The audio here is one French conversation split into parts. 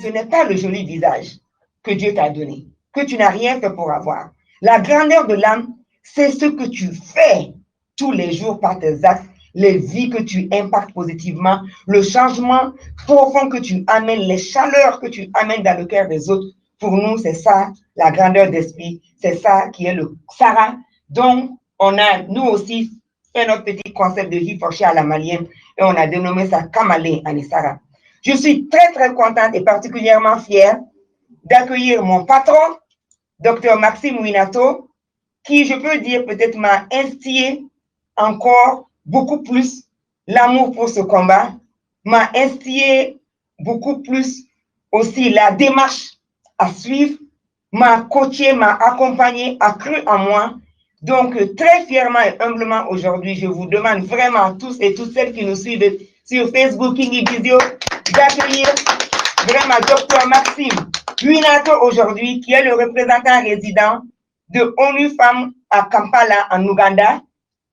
ce n'est pas le joli visage que Dieu t'a donné, que tu n'as rien fait pour avoir. La grandeur de l'âme, c'est ce que tu fais tous les jours par tes actes, les vies que tu impactes positivement, le changement profond que tu amènes, les chaleurs que tu amènes dans le cœur des autres. Pour nous, c'est ça, la grandeur d'esprit. C'est ça qui est le Sarah, dont on a, nous aussi, fait notre petit concept de vie forchée à la malienne et on a dénommé ça Kamale Anisara. Je suis très, très contente et particulièrement fière d'accueillir mon patron, Dr Maxime Winato, qui, je peux dire, peut-être m'a instillé encore beaucoup plus l'amour pour ce combat, m'a instillé beaucoup plus aussi la démarche à suivre, m'a coaché, m'a accompagné, a cru en moi. Donc, très fièrement et humblement aujourd'hui, je vous demande vraiment à tous et toutes celles qui nous suivent sur Facebook, Kingi Video, d'accueillir vraiment Dr Maxime Winato aujourd'hui, qui est le représentant résident de ONU Femmes à Kampala, en Ouganda,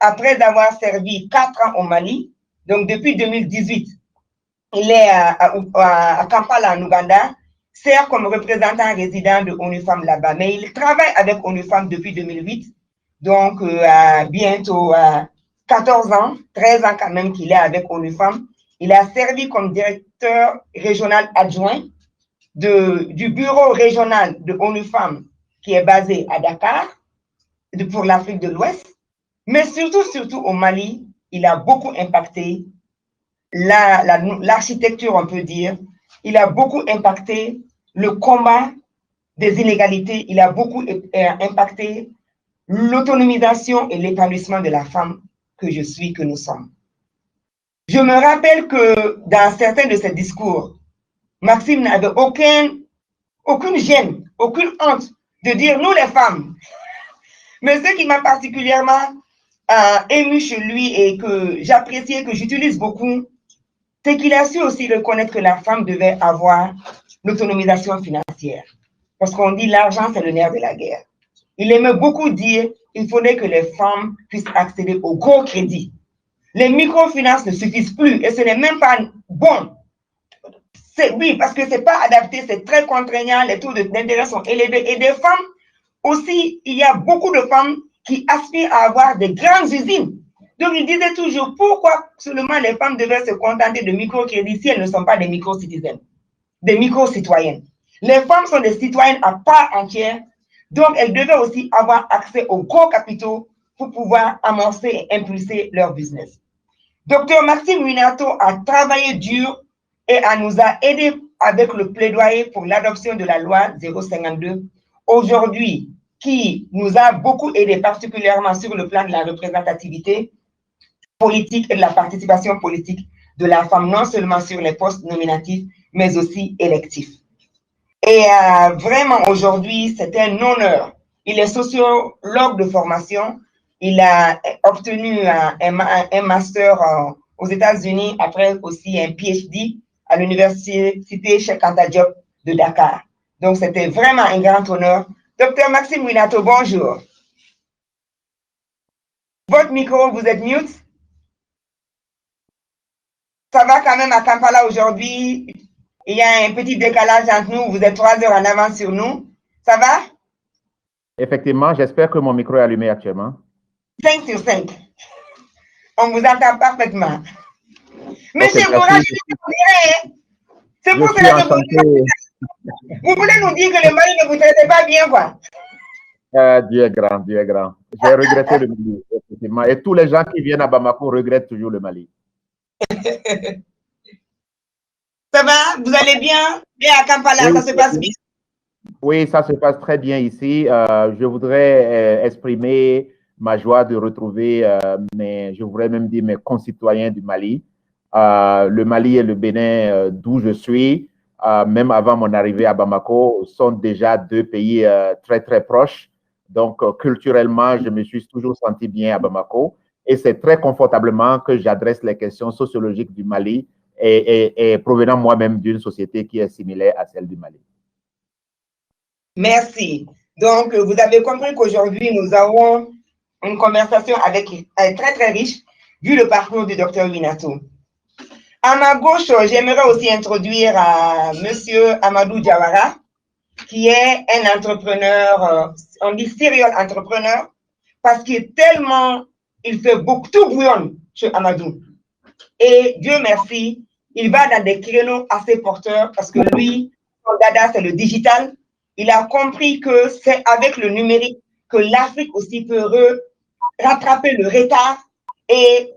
après avoir servi 4 ans au Mali. Donc, depuis 2018, il est à Kampala, en Ouganda, sert comme représentant résident de ONU Femmes là-bas. Mais il travaille avec ONU Femmes depuis 2008. Donc, bientôt 14 ans, 13 ans quand même qu'il est avec ONU Femmes. Il a servi comme directeur régional adjoint du bureau régional de ONU Femmes qui est basé à Dakar pour l'Afrique de l'Ouest. Mais surtout au Mali, il a beaucoup impacté l'architecture, on peut dire. Il a beaucoup impacté le combat des inégalités. Il a beaucoup impacté l'autonomisation et l'épanouissement de la femme que je suis, que nous sommes. Je me rappelle que dans certains de ses discours, Maxime n'avait aucune gêne, aucune honte de dire nous les femmes. Mais ce qui m'a particulièrement ému chez lui et que j'appréciais, que j'utilise beaucoup, c'est qu'il a su aussi reconnaître que la femme devait avoir l'autonomisation financière. Parce qu'on dit l'argent, c'est le nerf de la guerre. Il aimait beaucoup dire qu'il faudrait que les femmes puissent accéder au gros crédit. Les microfinances ne suffisent plus et ce n'est même pas bon. Oui, parce que ce n'est pas adapté, c'est très contraignant, les taux d'intérêt sont élevés. Et des femmes aussi, il y a beaucoup de femmes qui aspirent à avoir des grandes usines. Donc, il disait toujours, pourquoi seulement les femmes devaient se contenter de microcrédits si elles ne sont pas des micro-citoyennes, des micro-citoyennes. Les femmes sont des citoyennes à part entière, donc elles devaient aussi avoir accès aux gros capitaux pour pouvoir amorcer et impulser leur business. Dr Maxime Winato a travaillé dur et nous a aidés avec le plaidoyer pour l'adoption de la loi 052, aujourd'hui, qui nous a beaucoup aidés, particulièrement sur le plan de la représentativité politique et de la participation politique de la femme, non seulement sur les postes nominatifs, mais aussi électifs. Et vraiment, aujourd'hui, c'est un honneur. Il est sociologue de formation. Il a obtenu un master aux États-Unis, après aussi un PhD à l'université Cheikh Anta Diop de Dakar. Donc, c'était vraiment un grand honneur. Docteur Maxime Winato, bonjour. Votre micro, vous êtes mute? Ça va quand même à Kampala aujourd'hui? Il y a un petit décalage entre nous. Vous êtes 3 heures en avance sur nous. Ça va? Effectivement, j'espère que mon micro est allumé actuellement. 5 sur 5. On vous entend parfaitement. Monsieur Gourage, c'est pour cela que vous voulez nous dire que le Mali ne vous traitait pas bien, quoi? Dieu est grand, Dieu est grand. J'ai regretté le Mali, effectivement. Et tous les gens qui viennent à Bamako regrettent toujours le Mali. Ça va? Vous allez bien? Et à Kampala, oui, ça se passe bien? Oui, ça se passe très bien ici. Je voudrais exprimer ma joie de retrouver, je voudrais même dire mes concitoyens du Mali. Le Mali et le Bénin, d'où je suis, même avant mon arrivée à Bamako, sont déjà 2 pays très, très proches. Donc, culturellement, je me suis toujours senti bien à Bamako. Et c'est très confortablement que j'adresse les questions sociologiques du Mali et provenant moi-même d'une société qui est similaire à celle du Mali. Merci. Donc, vous avez compris qu'aujourd'hui, nous avons une conversation très, très riche, vu le parcours du docteur Winato. À ma gauche, j'aimerais aussi introduire Monsieur Amadou Diawara, qui est un entrepreneur, on dit serial entrepreneur, parce qu'il fait beaucoup, tout bouillonne chez Amadou. Et Dieu merci, il va dans des créneaux assez porteurs parce que lui, son dada, c'est le digital. Il a compris que c'est avec le numérique que l'Afrique aussi peut rattraper le retard et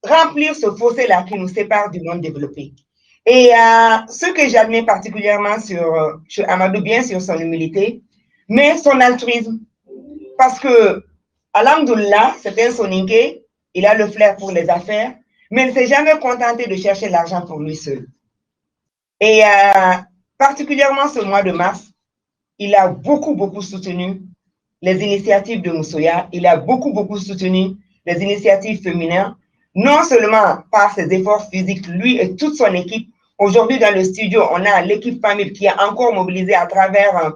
remplir ce fossé-là qui nous sépare du monde développé. Et ce que j'admire particulièrement sur Amadou, bien sûr, son humilité, mais son altruisme. Parce que, alhamdoulilah, c'est un soninké, il a le flair pour les affaires, mais il ne s'est jamais contenté de chercher l'argent pour lui seul. Et particulièrement ce mois de mars, il a beaucoup soutenu les initiatives de Moussoya, il a beaucoup soutenu les initiatives féminines, non seulement par ses efforts physiques, lui et toute son équipe. Aujourd'hui, dans le studio, on a l'équipe famille qui est encore mobilisée à travers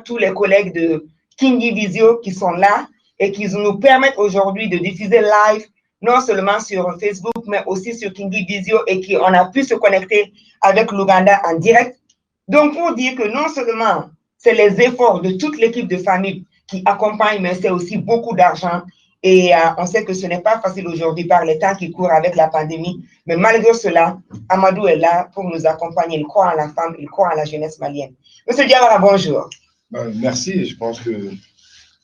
tous les collègues de Kingi Visio qui sont là et qui nous permettent aujourd'hui de diffuser live, non seulement sur Facebook, mais aussi sur Kingi Visio et on a pu se connecter avec l'Ouganda en direct. Donc, pour dire que non seulement c'est les efforts de toute l'équipe de famille qui accompagnent, mais c'est aussi beaucoup d'argent. Et on sait que ce n'est pas facile aujourd'hui par les temps qui courent avec la pandémie. Mais malgré cela, Amadou est là pour nous accompagner. Il croit en la femme, il croit en la jeunesse malienne. Monsieur Diawara, bonjour. Merci. Je pense que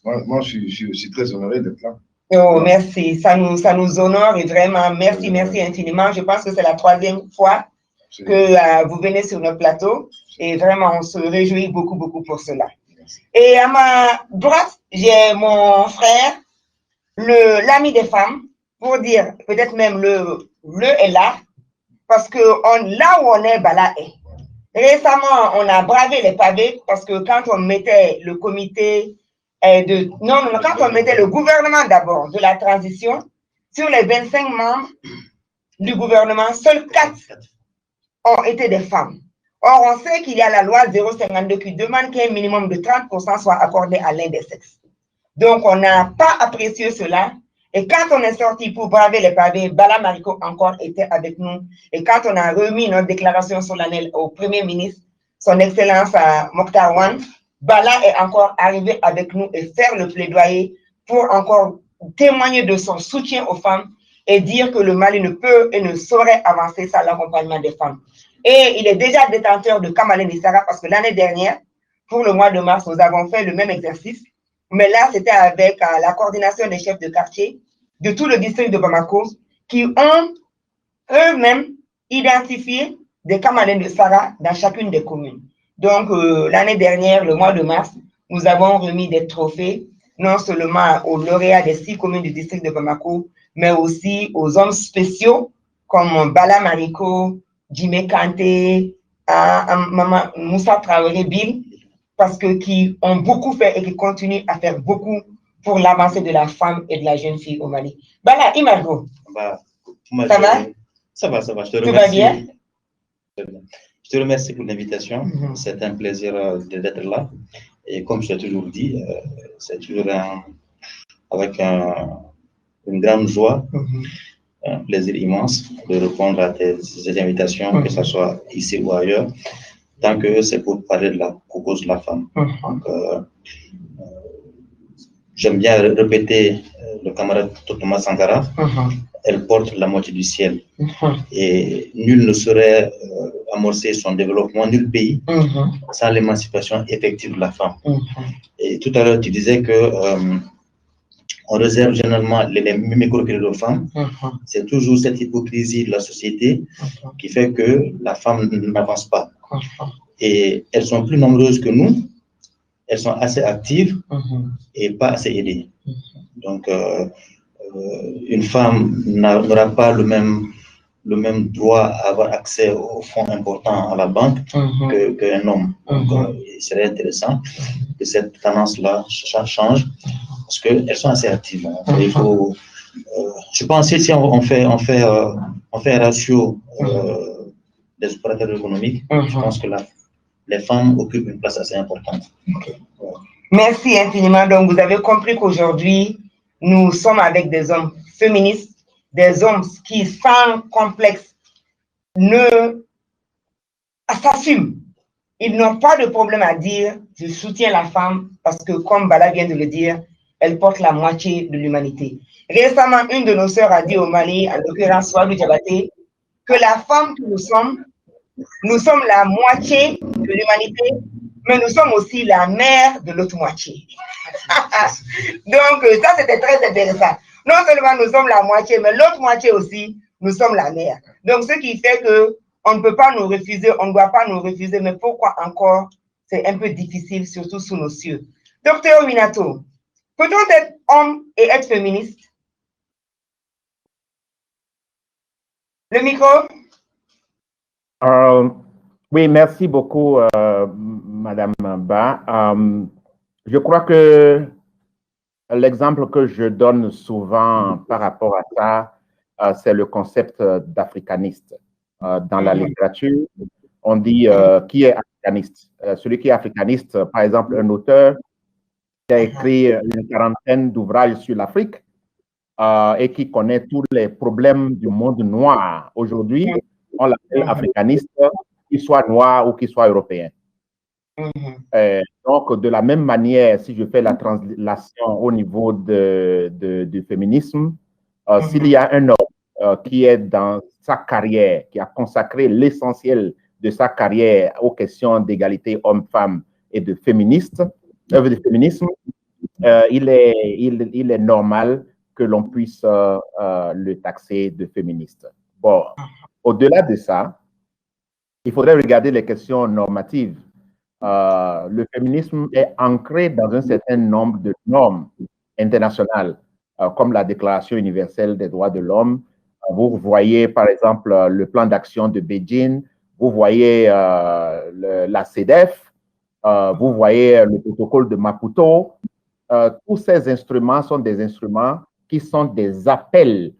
moi je suis aussi très honoré d'être là. Oh, merci. Ça nous honore et vraiment, merci infiniment. Je pense que c'est la 3e fois que vous venez sur notre plateau. Et vraiment, on se réjouit beaucoup pour cela. Merci. Et à ma droite, j'ai mon frère, l'ami des femmes, pour dire peut-être même le est là, parce que là où on est, Bala est. Récemment, on a bravé les pavés parce que quand on mettait le comité quand on mettait le gouvernement d'abord de la transition, sur les 25 membres du gouvernement, seuls 4 ont été des femmes. Or, on sait qu'il y a la loi 052 qui demande qu'un minimum de 30% soit accordé à l'un des sexes. Donc, on n'a pas apprécié cela. Et quand on est sorti pour braver les pavés, Bala Mariko encore était avec nous. Et quand on a remis notre déclaration solennelle au Premier ministre, son Excellence Mokhtar Wan, Bala est encore arrivé avec nous et faire le plaidoyer pour encore témoigner de son soutien aux femmes et dire que le Mali ne peut et ne saurait avancer sans l'accompagnement des femmes. Et il est déjà détenteur de Kamalen Issara parce que l'année dernière, pour le mois de mars, nous avons fait le même exercice. Mais là, c'était avec la coordination des chefs de quartier de tout le district de Bamako qui ont eux-mêmes identifié des Kamalen de Sarah dans chacune des communes. Donc, l'année dernière, le mois de mars, nous avons remis des trophées, non seulement aux lauréats des 6 communes du district de Bamako, mais aussi aux hommes spéciaux comme Bala Mariko, Jimé Kanté, Moussa Traoré Bill, parce que qui ont beaucoup fait et qui continuent à faire beaucoup pour l'avancée de la femme et de la jeune fille au Mali. Bala, Imargo, ça va? Ça va, je te remercie. Tout va bien? Je te remercie pour l'invitation. C'est un plaisir d'être là. Et comme je t'ai toujours dit, c'est toujours avec une grande joie, un plaisir immense de répondre à tes invitations, que ce soit ici ou ailleurs, tant que c'est pour parler de la cause de la femme. Donc, j'aime bien répéter le camarade Thomas Sankara, elle porte la moitié du ciel. Et nul ne saurait amorcer son développement, nul pays, sans l'émancipation effective de la femme. Et tout à l'heure, tu disais que on réserve généralement les microcrédits aux femmes. C'est toujours cette hypocrisie de la société qui fait que la femme n'avance pas. Et elles sont plus nombreuses que nous, elles sont assez actives et pas assez aidées. Donc, une femme n'aura pas le même droit à avoir accès aux fonds importants à la banque qu'un homme. Donc, il serait intéressant que cette tendance-là change parce qu'elles sont assez actives. Il faut, je pense que si on fait un ratio des opérateurs économiques, je pense que les femmes occupent une place assez importante. Merci infiniment. Donc, vous avez compris qu'aujourd'hui, nous sommes avec des hommes féministes, des hommes qui, sans complexe, s'assument. Ils n'ont pas de problème à dire « je soutiens la femme » parce que, comme Bala vient de le dire, elle porte la moitié de l'humanité. Récemment, une de nos sœurs a dit au Mali, en l'occurrence Swadou Diabaté, que la femme que nous sommes la moitié de l'humanité, mais nous sommes aussi la mère de l'autre moitié. Donc, ça, c'était très intéressant. Non seulement nous sommes la moitié, mais l'autre moitié aussi, nous sommes la mère. Donc, ce qui fait que on ne peut pas nous refuser, on ne doit pas nous refuser, mais pourquoi encore c'est un peu difficile, surtout sous nos cieux. Docteur Minato, peut-on être homme et être féministe? Le micro? Oui, merci beaucoup, Madame Ba. Je crois que l'exemple que je donne souvent par rapport à ça, c'est le concept d'africaniste. Dans la littérature, on dit qui est africaniste. Celui qui est africaniste, par exemple, un auteur qui a écrit une quarantaine d'ouvrages sur l'Afrique et qui connaît tous les problèmes du monde noir. Aujourd'hui, on l'appelle africaniste, qu'il soit noir ou qu'il soit européen. Donc, de la même manière, si je fais la translation au niveau du féminisme, s'il y a un homme qui est dans sa carrière, qui a consacré l'essentiel de sa carrière aux questions d'égalité homme-femme et de féminisme, il est normal que l'on puisse le taxer de féministe. Bon, au-delà de ça, il faudrait regarder les questions normatives. Le féminisme est ancré dans un certain nombre de normes internationales, comme la Déclaration universelle des droits de l'homme. Vous voyez, par exemple, le plan d'action de Beijing, vous voyez la CEDEF, vous voyez le protocole de Maputo. Tous ces instruments sont des instruments qui sont des appels.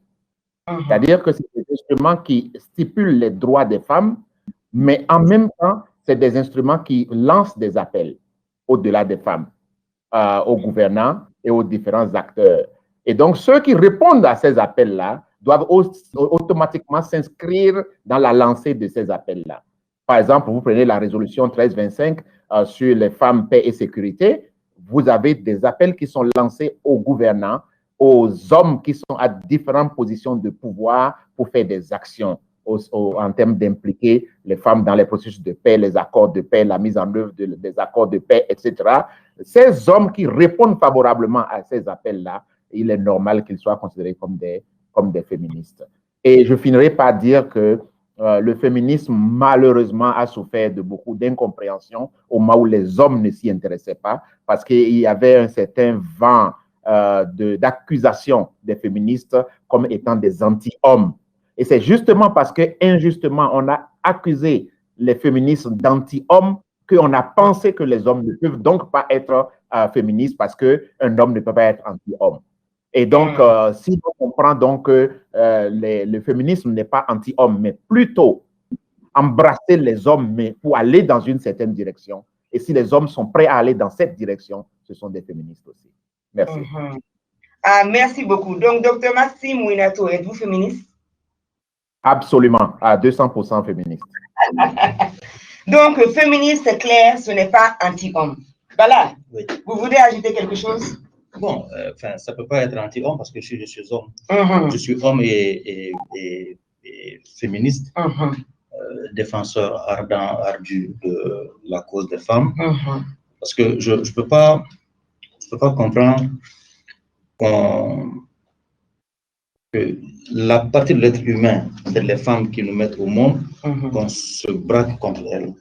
C'est-à-dire que c'est des instruments qui stipulent les droits des femmes, mais en même temps, c'est des instruments qui lancent des appels au-delà des femmes, aux gouvernants et aux différents acteurs. Et donc, ceux qui répondent à ces appels-là doivent automatiquement s'inscrire dans la lancée de ces appels-là. Par exemple, vous prenez la résolution 1325 sur les femmes, paix et sécurité, vous avez des appels qui sont lancés aux gouvernants, aux hommes qui sont à différentes positions de pouvoir pour faire des actions en termes d'impliquer les femmes dans les processus de paix, les accords de paix, la mise en œuvre des accords de paix, etc. Ces hommes qui répondent favorablement à ces appels-là, il est normal qu'ils soient considérés comme des féministes. Et je finirai par dire que le féminisme, malheureusement, a souffert de beaucoup d'incompréhension au moment où les hommes ne s'y intéressaient pas, parce qu'il y avait un certain vent d'accusation des féministes comme étant des anti-hommes. Et c'est justement parce que, injustement, on a accusé les féministes d'anti-hommes qu'on a pensé que les hommes ne peuvent donc pas être féministes parce qu'un homme ne peut pas être anti-homme. Et donc, si on comprend donc que le féminisme n'est pas anti-homme, mais plutôt embrasser les hommes, mais pour aller dans une certaine direction. Et si les hommes sont prêts à aller dans cette direction, ce sont des féministes aussi. Merci. Merci beaucoup. Donc, Dr Maxime Ouinato, êtes-vous féministe? Absolument, à 200% féministe. Donc, féministe, c'est clair, ce n'est pas anti-homme. Voilà. Oui. Vous voulez ajouter quelque chose? Bon, ça ne peut pas être anti-homme parce que je suis homme. Je suis homme et féministe, défenseur ardent, ardu de la cause des femmes. Parce que je ne peux pas comprendre que la partie de l'être humain, c'est les femmes qui nous mettent au monde, qu'on se braque contre elles.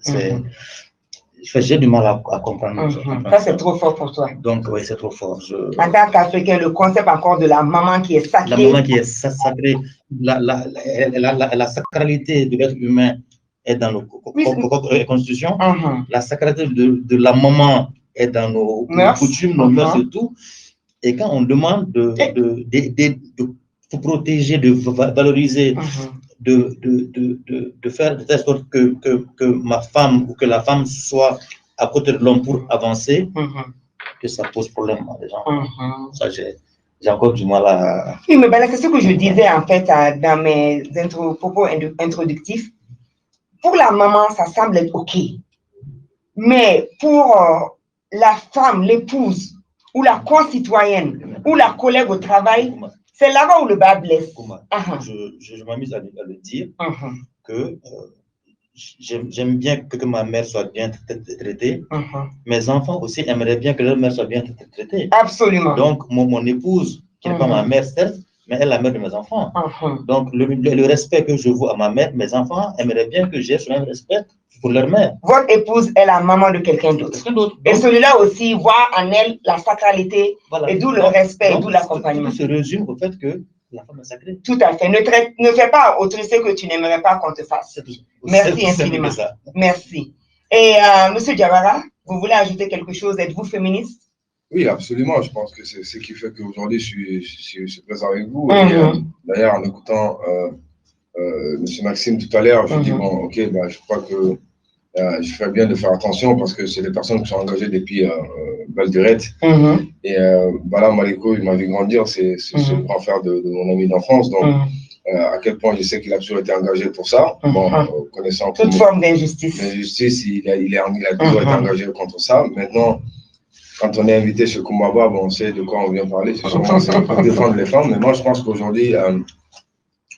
J'ai du mal à comprendre. Ça, c'est trop fort pour toi. Donc, oui, c'est trop fort. En tant qu'Africain, le concept encore de la maman qui est sacrée. La maman qui est sacrée. La sacralité de l'être humain est dans nos constitutions. La sacralité de la maman est dans nos coutumes, nos mœurs et tout. Et quand on demande de protéger, de valoriser, de faire de telle sorte que ma femme ou que la femme soit à côté de l'homme pour avancer, que ça pose problème à des gens. Ça, j'ai encore du mal à... Oui, mais c'est ce que je disais en fait dans mes propos introductifs. pour la maman, ça semble être OK. Mais pour la femme, l'épouse, ou la concitoyenne, ou la collègue au travail, c'est là-bas où le bas blesse. Je m'amuse à le dire que j'aime bien que ma mère soit bien traitée. Mes enfants aussi aimeraient bien que leur mère soit bien traitée. Absolument. Donc, mon épouse, qui n'est pas ma mère, certes, mais elle est la mère de mes enfants. Donc, le respect que je vois à ma mère, mes enfants aimeraient bien que j'ai ce même respect pour leur mère. Votre épouse est la maman de quelqu'un d'autre. Et celui-là aussi voit en elle la sacralité, et d'où le respect, d'où l'accompagnement. Tout se résume au fait que la femme est sacrée. Tout à fait. Ne fais pas autrui ce que tu n'aimerais pas qu'on te fasse. Merci infiniment. Merci. Et Monsieur Diawara, vous voulez ajouter quelque chose? Êtes-vous féministe? Oui, absolument. Je pense que c'est ce qui fait qu'aujourd'hui, je suis présent avec vous. D'ailleurs, en écoutant M. Maxime tout à l'heure, je dis, bon, OK, bah, je crois que je ferais bien de faire attention parce que c'est des personnes qui sont engagées depuis belle durée. Et Bala Maliko, il m'a vu grandir, c'est le grand frère de mon ami d'enfance. Donc, à quel point je sais qu'il a toujours été engagé pour ça. Bon, connaissant toute forme d'injustice. L'injustice, il a toujours été engagé contre ça. Maintenant, quand on est invité chez Kumbaba, bon, on sait de quoi on vient parler. C'est sûrement pour défendre les femmes. Mais moi, je pense qu'aujourd'hui,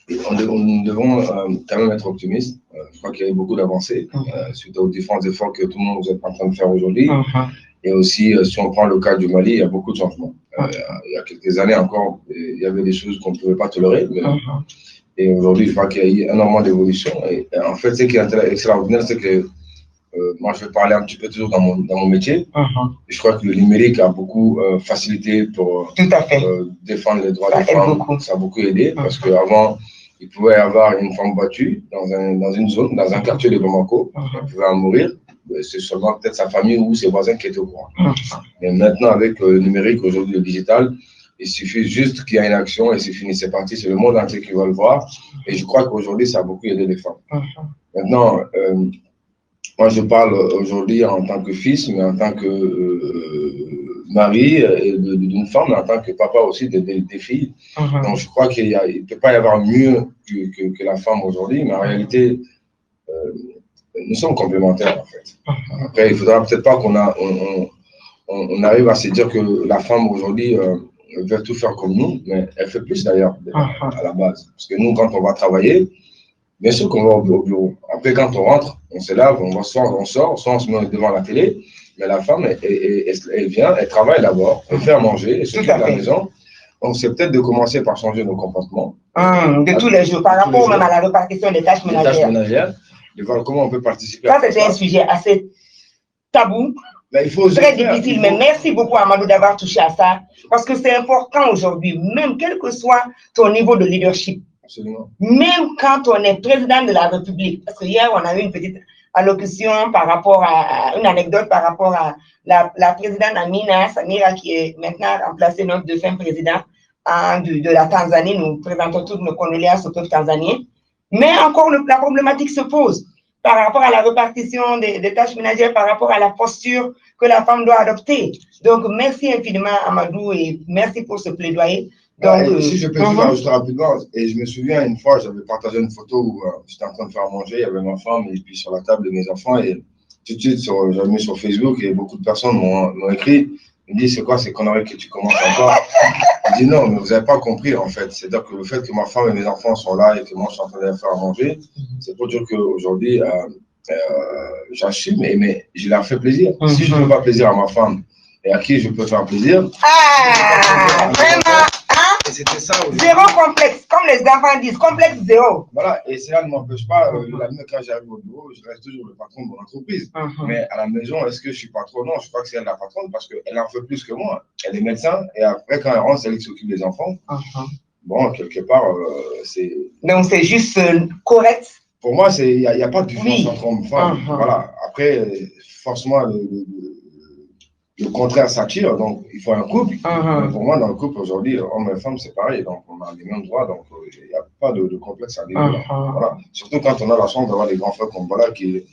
nous devons quand même être optimistes. Je crois qu'il y a eu beaucoup d'avancées suite aux différents efforts que tout le monde est en train de faire aujourd'hui. Et aussi, si on prend le cas du Mali, il y a beaucoup de changements. Il y a quelques années encore, il y avait des choses qu'on ne pouvait pas tolérer. Et aujourd'hui, je crois qu'il y a eu énormément d'évolution. Et en fait, ce qui est extraordinaire, c'est que moi, je vais parler un petit peu toujours dans mon métier. Je crois que le numérique a beaucoup facilité pour défendre les droits des femmes. Ça a beaucoup aidé parce qu'avant, il pouvait y avoir une femme battue dans une zone, dans un quartier de Bamako. Elle pouvait en mourir. C'est seulement peut-être sa famille ou ses voisins qui étaient au courant. Mais maintenant, avec le numérique, aujourd'hui, le digital, il suffit juste qu'il y ait une action et c'est fini, c'est parti. C'est le monde entier qui va le voir. Et je crois qu'aujourd'hui, ça a beaucoup aidé les femmes. Maintenant, moi, je parle aujourd'hui en tant que fils, mais en tant que mari d'une femme, mais en tant que papa aussi des filles. Donc, je crois qu'il ne peut pas y avoir mieux que la femme aujourd'hui, mais en réalité, nous sommes complémentaires, en fait. Après, il ne faudra peut-être pas qu'on arrive à se dire que la femme aujourd'hui veut tout faire comme nous, mais elle fait plus d'ailleurs à la base. Parce que nous, quand on va travailler, bien sûr qu'on va au bureau. Après, quand on rentre, on se lave, on sort, soit on se met devant la télé, mais la femme, elle vient, elle travaille d'abord, elle fait à manger, elle s'occupe de la maison. Donc, c'est peut-être de commencer par changer nos comportements. De tous les jours, par rapport même à la répartition des tâches ménagères. De voir comment on peut participer à ça. Ça, c'est un sujet assez tabou. Il faut très difficile, mais merci beaucoup Amadou d'avoir touché à ça, parce que c'est important aujourd'hui, même quel que soit ton niveau de leadership. Absolument. Même quand on est président de la République, parce que hier on a eu une petite allocution par rapport à une anecdote par rapport à la présidente Amina Samira qui est maintenant remplacée notre défunt président de la Tanzanie. Nous présentons toutes nos condoléances au peuple tanzanien. Mais encore la problématique se pose par rapport à la répartition des tâches ménagères, par rapport à la posture que la femme doit adopter. Donc merci infiniment Amadou et merci pour ce plaidoyer. Donc, si je peux ajouter rapidement, et je me souviens une fois, j'avais partagé une photo où j'étais en train de faire manger, il y avait ma femme et puis sur la table de mes enfants, et tout de suite, j'avais mis sur Facebook et beaucoup de personnes m'ont écrit, ils me disent, c'est quoi ces conneries que tu commences encore? Je dis non, mais vous n'avez pas compris en fait. C'est-à-dire que le fait que ma femme et mes enfants sont là et que moi je suis en train de les faire manger, c'est pour dire qu'aujourd'hui, j'assume, mais je leur fais plaisir. Si je ne fais pas plaisir à ma femme et à qui je peux faire plaisir, vraiment. C'était ça aussi. Zéro complexe, comme les enfants disent, complexe zéro. Voilà, et cela ne m'empêche pas, quand j'arrive au bureau, je reste toujours le patron de mon entreprise. Mais à la maison, est-ce que je suis patron? Non, je crois que c'est elle la patronne parce qu'elle en fait plus que moi. Elle est médecin et après, quand elle rentre, c'est elle qui s'occupe des enfants. Bon, quelque part, c'est. Donc, c'est juste correct. Pour moi, il n'y a pas de différence entre hommes et femmes. Voilà, après, forcément, le contraire s'attire, donc il faut un couple. Mais pour moi, dans le couple aujourd'hui, homme et femme, c'est pareil, donc on a les mêmes droits, donc il n'y a pas de complexe à vivre. Voilà. Surtout quand on a la chance d'avoir des grands frères comme voilà, qui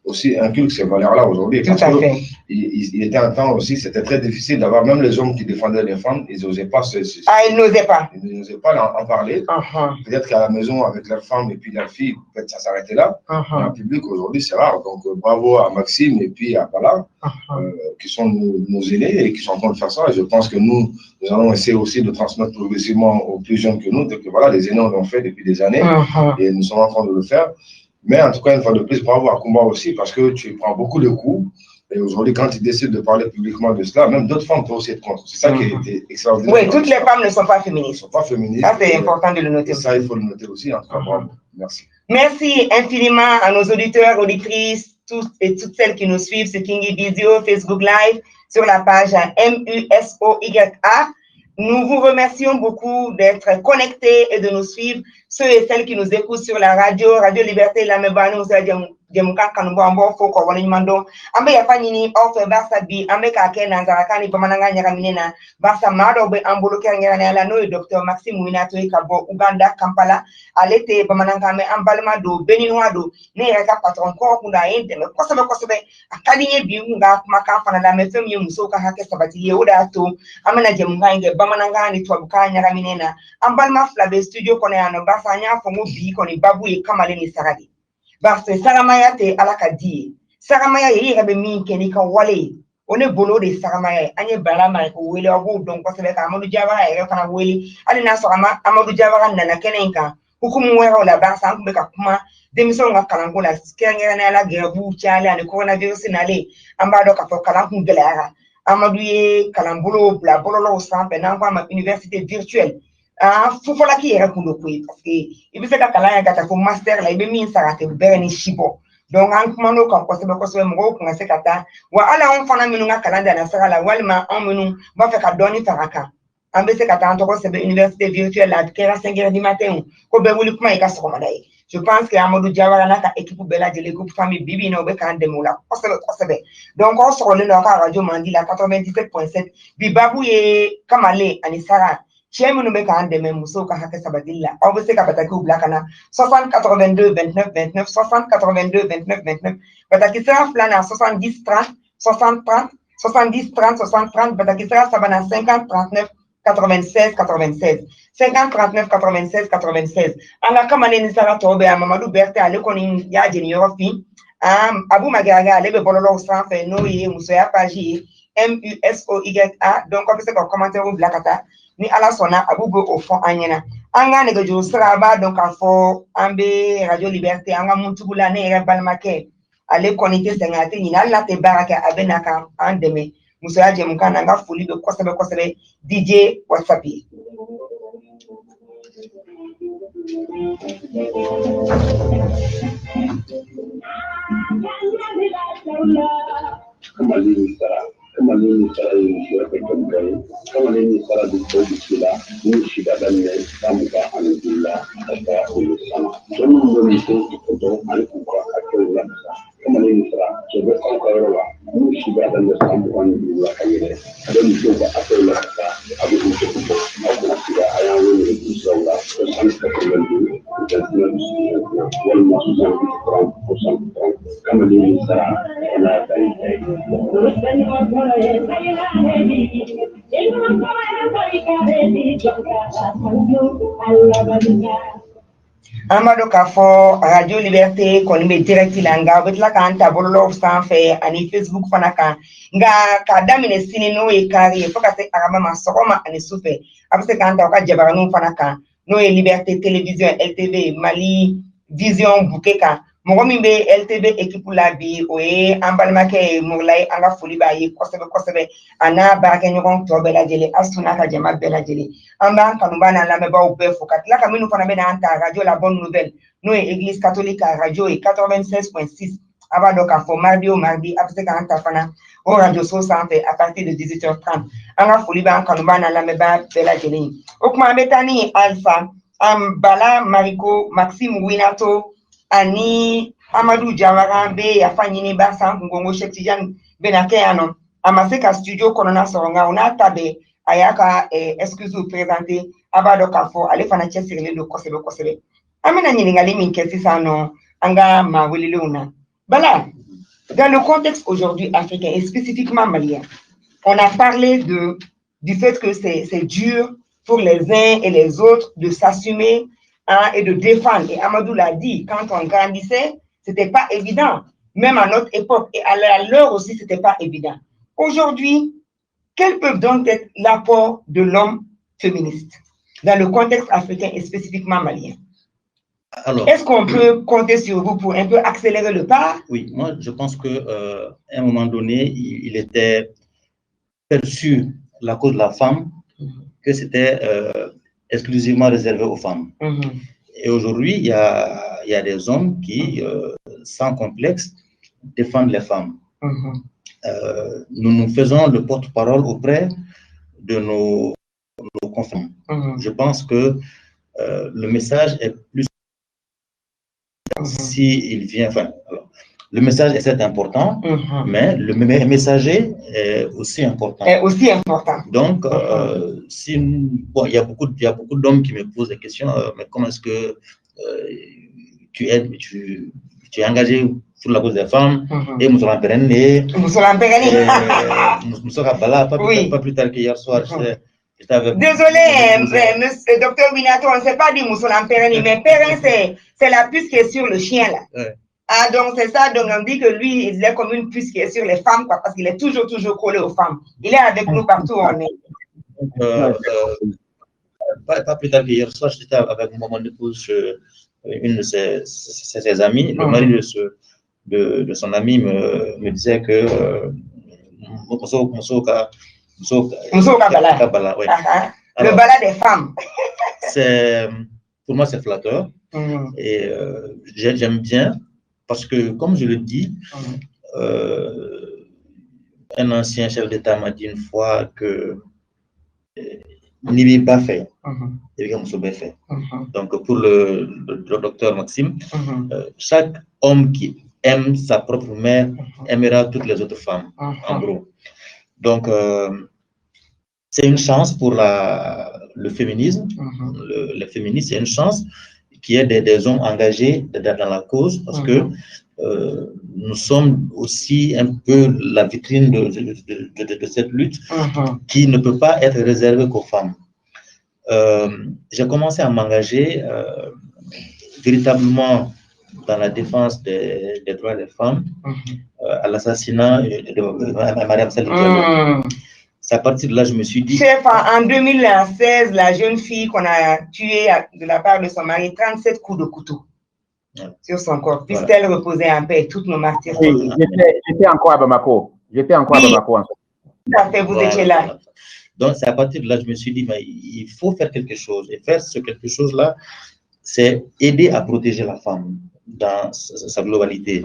aussi inculquent ces valeurs-là aujourd'hui. Tout à fait. Il était un temps aussi, c'était très difficile d'avoir, même les hommes qui défendaient les femmes, ils n'osaient pas. Ils n'osaient pas. Ils n'osaient pas en parler. Peut-être qu'à la maison, avec leurs femmes et puis leurs filles, peut-être ça s'arrêtait là. Mais en public, aujourd'hui, c'est rare. Donc, bravo à Maxime et puis à Bala, qui sont nos aînés et qui sont en train de faire ça. Et je pense que nous allons essayer aussi de transmettre progressivement aux plus jeunes que nous. Donc, voilà, les aînés l'ont fait depuis des années et nous sommes en train de le faire. Mais en tout cas, une fois de plus, bravo à Kumba aussi, parce que tu prends beaucoup de coups. Et aujourd'hui, quand tu décides de parler publiquement de cela, même d'autres femmes peuvent aussi être contre. C'est ça qui est extraordinaire. Oui, toutes les femmes ne sont pas féministes. Ne sont pas féministes. Ça, c'est important de le noter. Ça, il faut le noter aussi. En tout cas, bravo. Merci. Merci infiniment à nos auditeurs, auditrices, tous et toutes celles qui nous suivent sur Kingi Video, Facebook Live, sur la page MUSOYA. Nous vous remercions beaucoup d'être connectés et de nous suivre. Ceux et celles qui nous écoutent sur la Radio Liberté, la Mebano, Jemuka Kanumbo Ambo Foko Wanimando, Ambe Yafanini, Ofe Barsa Bi, Ambe Kake Nanzarakani, Pamananga Nyaraminena, Barsa Mado, Ambolo Kerangana, no, Dr. Maxime Minato Kabo, Uganda, Kampala, Alete, Pamananga, Ambalmado, Beninoado, Nereka Patron Kokunda, Kosobe, Akadine Biunga, Makafana, la Mefemi Musoka Hake Sabati, Yodato, Amana Jemunga, Bamananga, Nitwabuka Nyaraminena, Ambalma Flabe Studio Koneano, Basanya, Fomo Bi, Koni Babu, Kamalini Saradi. Parce que Saramaya te alakadi. Saramaya ye rebe min keni kan wale. On est bolo de Saramaya. Anye balama ko wele obo donc ko sebe ka Amadou Diawara e kana wele. Ali na so Amadou Diawara nana kenenka. Hukumu wera la ba sa ko be ka kuma démission nga kalango la skengera na la gebu chale ani coronavirus na le amba do ka fo kalangu gelara. Amadou ye kalambolo la bololo sampe na kwa université virtuelle. Fufola qui est pour le coup parce que il veut faire qu'à la pour master là il veut mis ça à te berni chibo donc en commando quand possible mo ko ngase kata wa ala on fana minu nga kalanda na sara la walma on minu ba fait ka doni faraka en be se kata en to ko c'est université virtuelle là kera 5h du matin ko be wuli kuma ika so madai je pense que Amadou Diawara na ka équipe bela de l'équipe famille bibi no be kan demula possible donc on se relève la radio mandi la 97.7 bi babu ye kamale ani sara Chemu no beka ande me muso ka hake sabadilla. On veut se kapataki ou blakana 60 82 29 29 60 82 29 29. Bataki sera flana 70 30 60 30 70 30 60 30. Bataki sera sabana 50 39 96 96 50 39 96 96. Anga kamane ni sara tobe a Mamadou Berté ale koni ya jeni yorofi. Abou Magaga lebe bololo sanfe no ye muso ya page MUSOYA. Donc on peut se commentaire ou blakata. Ni ala sona abugo au fond anyena anga ne gojo sraba donc afo ambe Radio Liberté anga muntugula ne re balmake ale konite sengate ni ala te baraka abenaka andeme musoya je mukana nga fuli be kosebe DJ WhatsApp Kamalini sara yishwe petombe kamalini sara dikila mushida danne samuka anudilla aka ulusana sono mbonito ikoto alikuka akola kamalini sara sobe kankara mushida danne samuka anudilla kayere deni soba akola aka abu ukoto akuna sida ayawo ni kusaula sanka kulendu wal masusan kamalini sara ana dai Amadou Kafo, Radio Liberté, qu'on met direct ilanga, avec la kanta bololo sans fait, ani Facebook fanaka, nga kadamine sinino e kari, faut que c'est arama soroma ani souffle. Après kanta oka jabaranu fanaka, no e Liberté Télévision, LTV, Mali, Vision, Bukeka. Mogomi be LTV équipe la bi oye ambalmake moulay anga fuli ba yi kosebe ana barake nyogon to bela jele asuna ka jama bela jele amba kanubana la meba ou be fokat la kaminu fana be na anta radio la bonne nouvelle no église catholique radio 96.6 aba donc à mardi après que anta fana au radio so santé à partir de 18h30 anga fuli ba kanubana la meba bela jele okuma betani alpha bala mariko Maxime Winato ani Amadou Diawara be afanyini ba san ngongo Chetijan benakeyano amaseka studio corona songa ona tabe ayaka excuse vous présenter abado kafo ale fana chesirele do kosebe amena nyiningali min kesi sano anga maweleleuna. Voilà, dans le contexte aujourd'hui africain et spécifiquement malien, on a parlé du fait que c'est dur pour les uns et les autres de s'assumer et de défendre. Et Amadou l'a dit, quand on grandissait, c'était pas évident. Même à notre époque et à l'heure aussi, c'était pas évident. Aujourd'hui, quel peut donc être l'apport de l'homme féministe dans le contexte africain et spécifiquement malien? Est-ce qu'on peut compter sur vous pour un peu accélérer le pas? Oui, moi je pense qu'à un moment donné, il était perçu la cause de la femme que c'était exclusivement réservé aux femmes. Et aujourd'hui, il y a des hommes qui, sans complexe, défendent les femmes. Nous faisons le porte-parole auprès de nos confrères. Je pense que le message est plus... S'il vient... Enfin, alors, le message est certes important, mais le messager est aussi important. Donc, bon, il y a beaucoup d'hommes qui me posent des questions, mais comment est-ce que tu es engagé sur la cause des femmes, et Moussoulan Pérené, Moussoulan Bala, pas plus tard qu'hier soir, j'étais avec... Désolé, monsieur, docteur Minato, on ne sait pas du Moussoulan Pérené, mais Pérené, c'est la puce qui est sur le chien, là. Ah, donc c'est ça, donc on dit que lui, il est comme une puce qui est sur les femmes, quoi, parce qu'il est toujours collé aux femmes. Il est avec nous partout où on est. Pas plus tard qu'hier soir, j'étais avec mon épouse, une de ses amies, le mari de son ami me disait que Bala, oui. Le Bala des femmes. Pour moi, c'est flatteur. Et j'aime bien, parce que, comme je le dis, un ancien chef d'État m'a dit une fois que Nibi pas fait, fait. Donc, pour le docteur Maxime, chaque homme qui aime sa propre mère aimera toutes les autres femmes, en gros. Donc, c'est une chance pour le féminisme. Le féminisme, c'est une chance qu'il y ait des hommes engagés dans la cause, parce que nous sommes aussi un peu la vitrine de cette lutte qui ne peut pas être réservée qu'aux femmes. J'ai commencé à m'engager véritablement dans la défense des droits des femmes à l'assassinat de Mariam Saleh Diallo. C'est à partir de là je me suis dit... Chef, en 2016, la jeune fille qu'on a tuée de la part de son mari, 37 coups de couteau sur son corps. Puisse-t-elle reposer en paix, toutes nos martyrs. Oui, j'étais encore à Bamako. J'étais encore à Bamako. Tout à fait, vous étiez là. Donc, c'est à partir de là que je me suis dit, mais il faut faire quelque chose. Et faire ce quelque chose-là, c'est aider à protéger la femme dans sa globalité.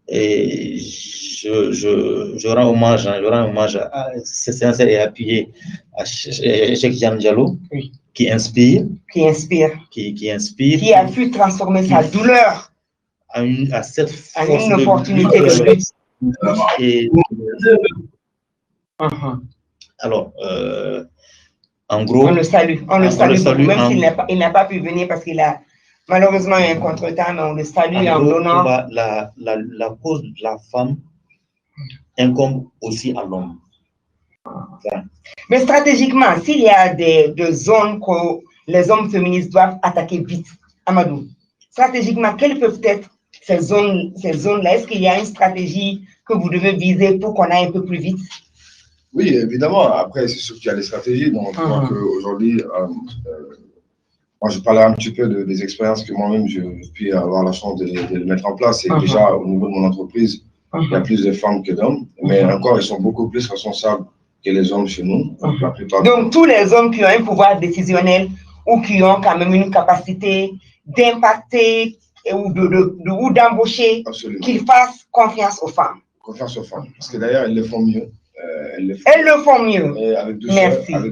Et je rends hommage sincère et appuyé à Cheikh Jean Diallo, qui inspire. Qui a pu transformer sa douleur à cette force une opportunité de lutte. Et, alors, en gros... On le salue même s'il n'a pas pu venir parce qu'il a malheureusement eu un contretemps, mais on le salue en l'honneur. La cause de la femme incombe aussi à l'homme. Mais stratégiquement, s'il y a des zones que les hommes féministes doivent attaquer vite, Amadou, stratégiquement, quelles peuvent être ces zones-là? Est-ce qu'il y a une stratégie que vous devez viser pour qu'on aille un peu plus vite? Oui, évidemment. Après, c'est sûr qu'il y a des stratégies. Donc, je crois qu'aujourd'hui, moi, je parlerai un petit peu des expériences que moi-même, je puis avoir la chance de mettre en place. Et déjà, au niveau de mon entreprise, il y a plus de femmes que d'hommes. Mais encore, ils sont beaucoup plus responsables que les hommes chez nous. Donc, tous les hommes qui ont un pouvoir décisionnel ou qui ont quand même une capacité d'impacter ou d'embaucher, qu'ils fassent confiance aux femmes. Confiance aux femmes. Parce que d'ailleurs, elles le font mieux. Elles le font mieux. Et avec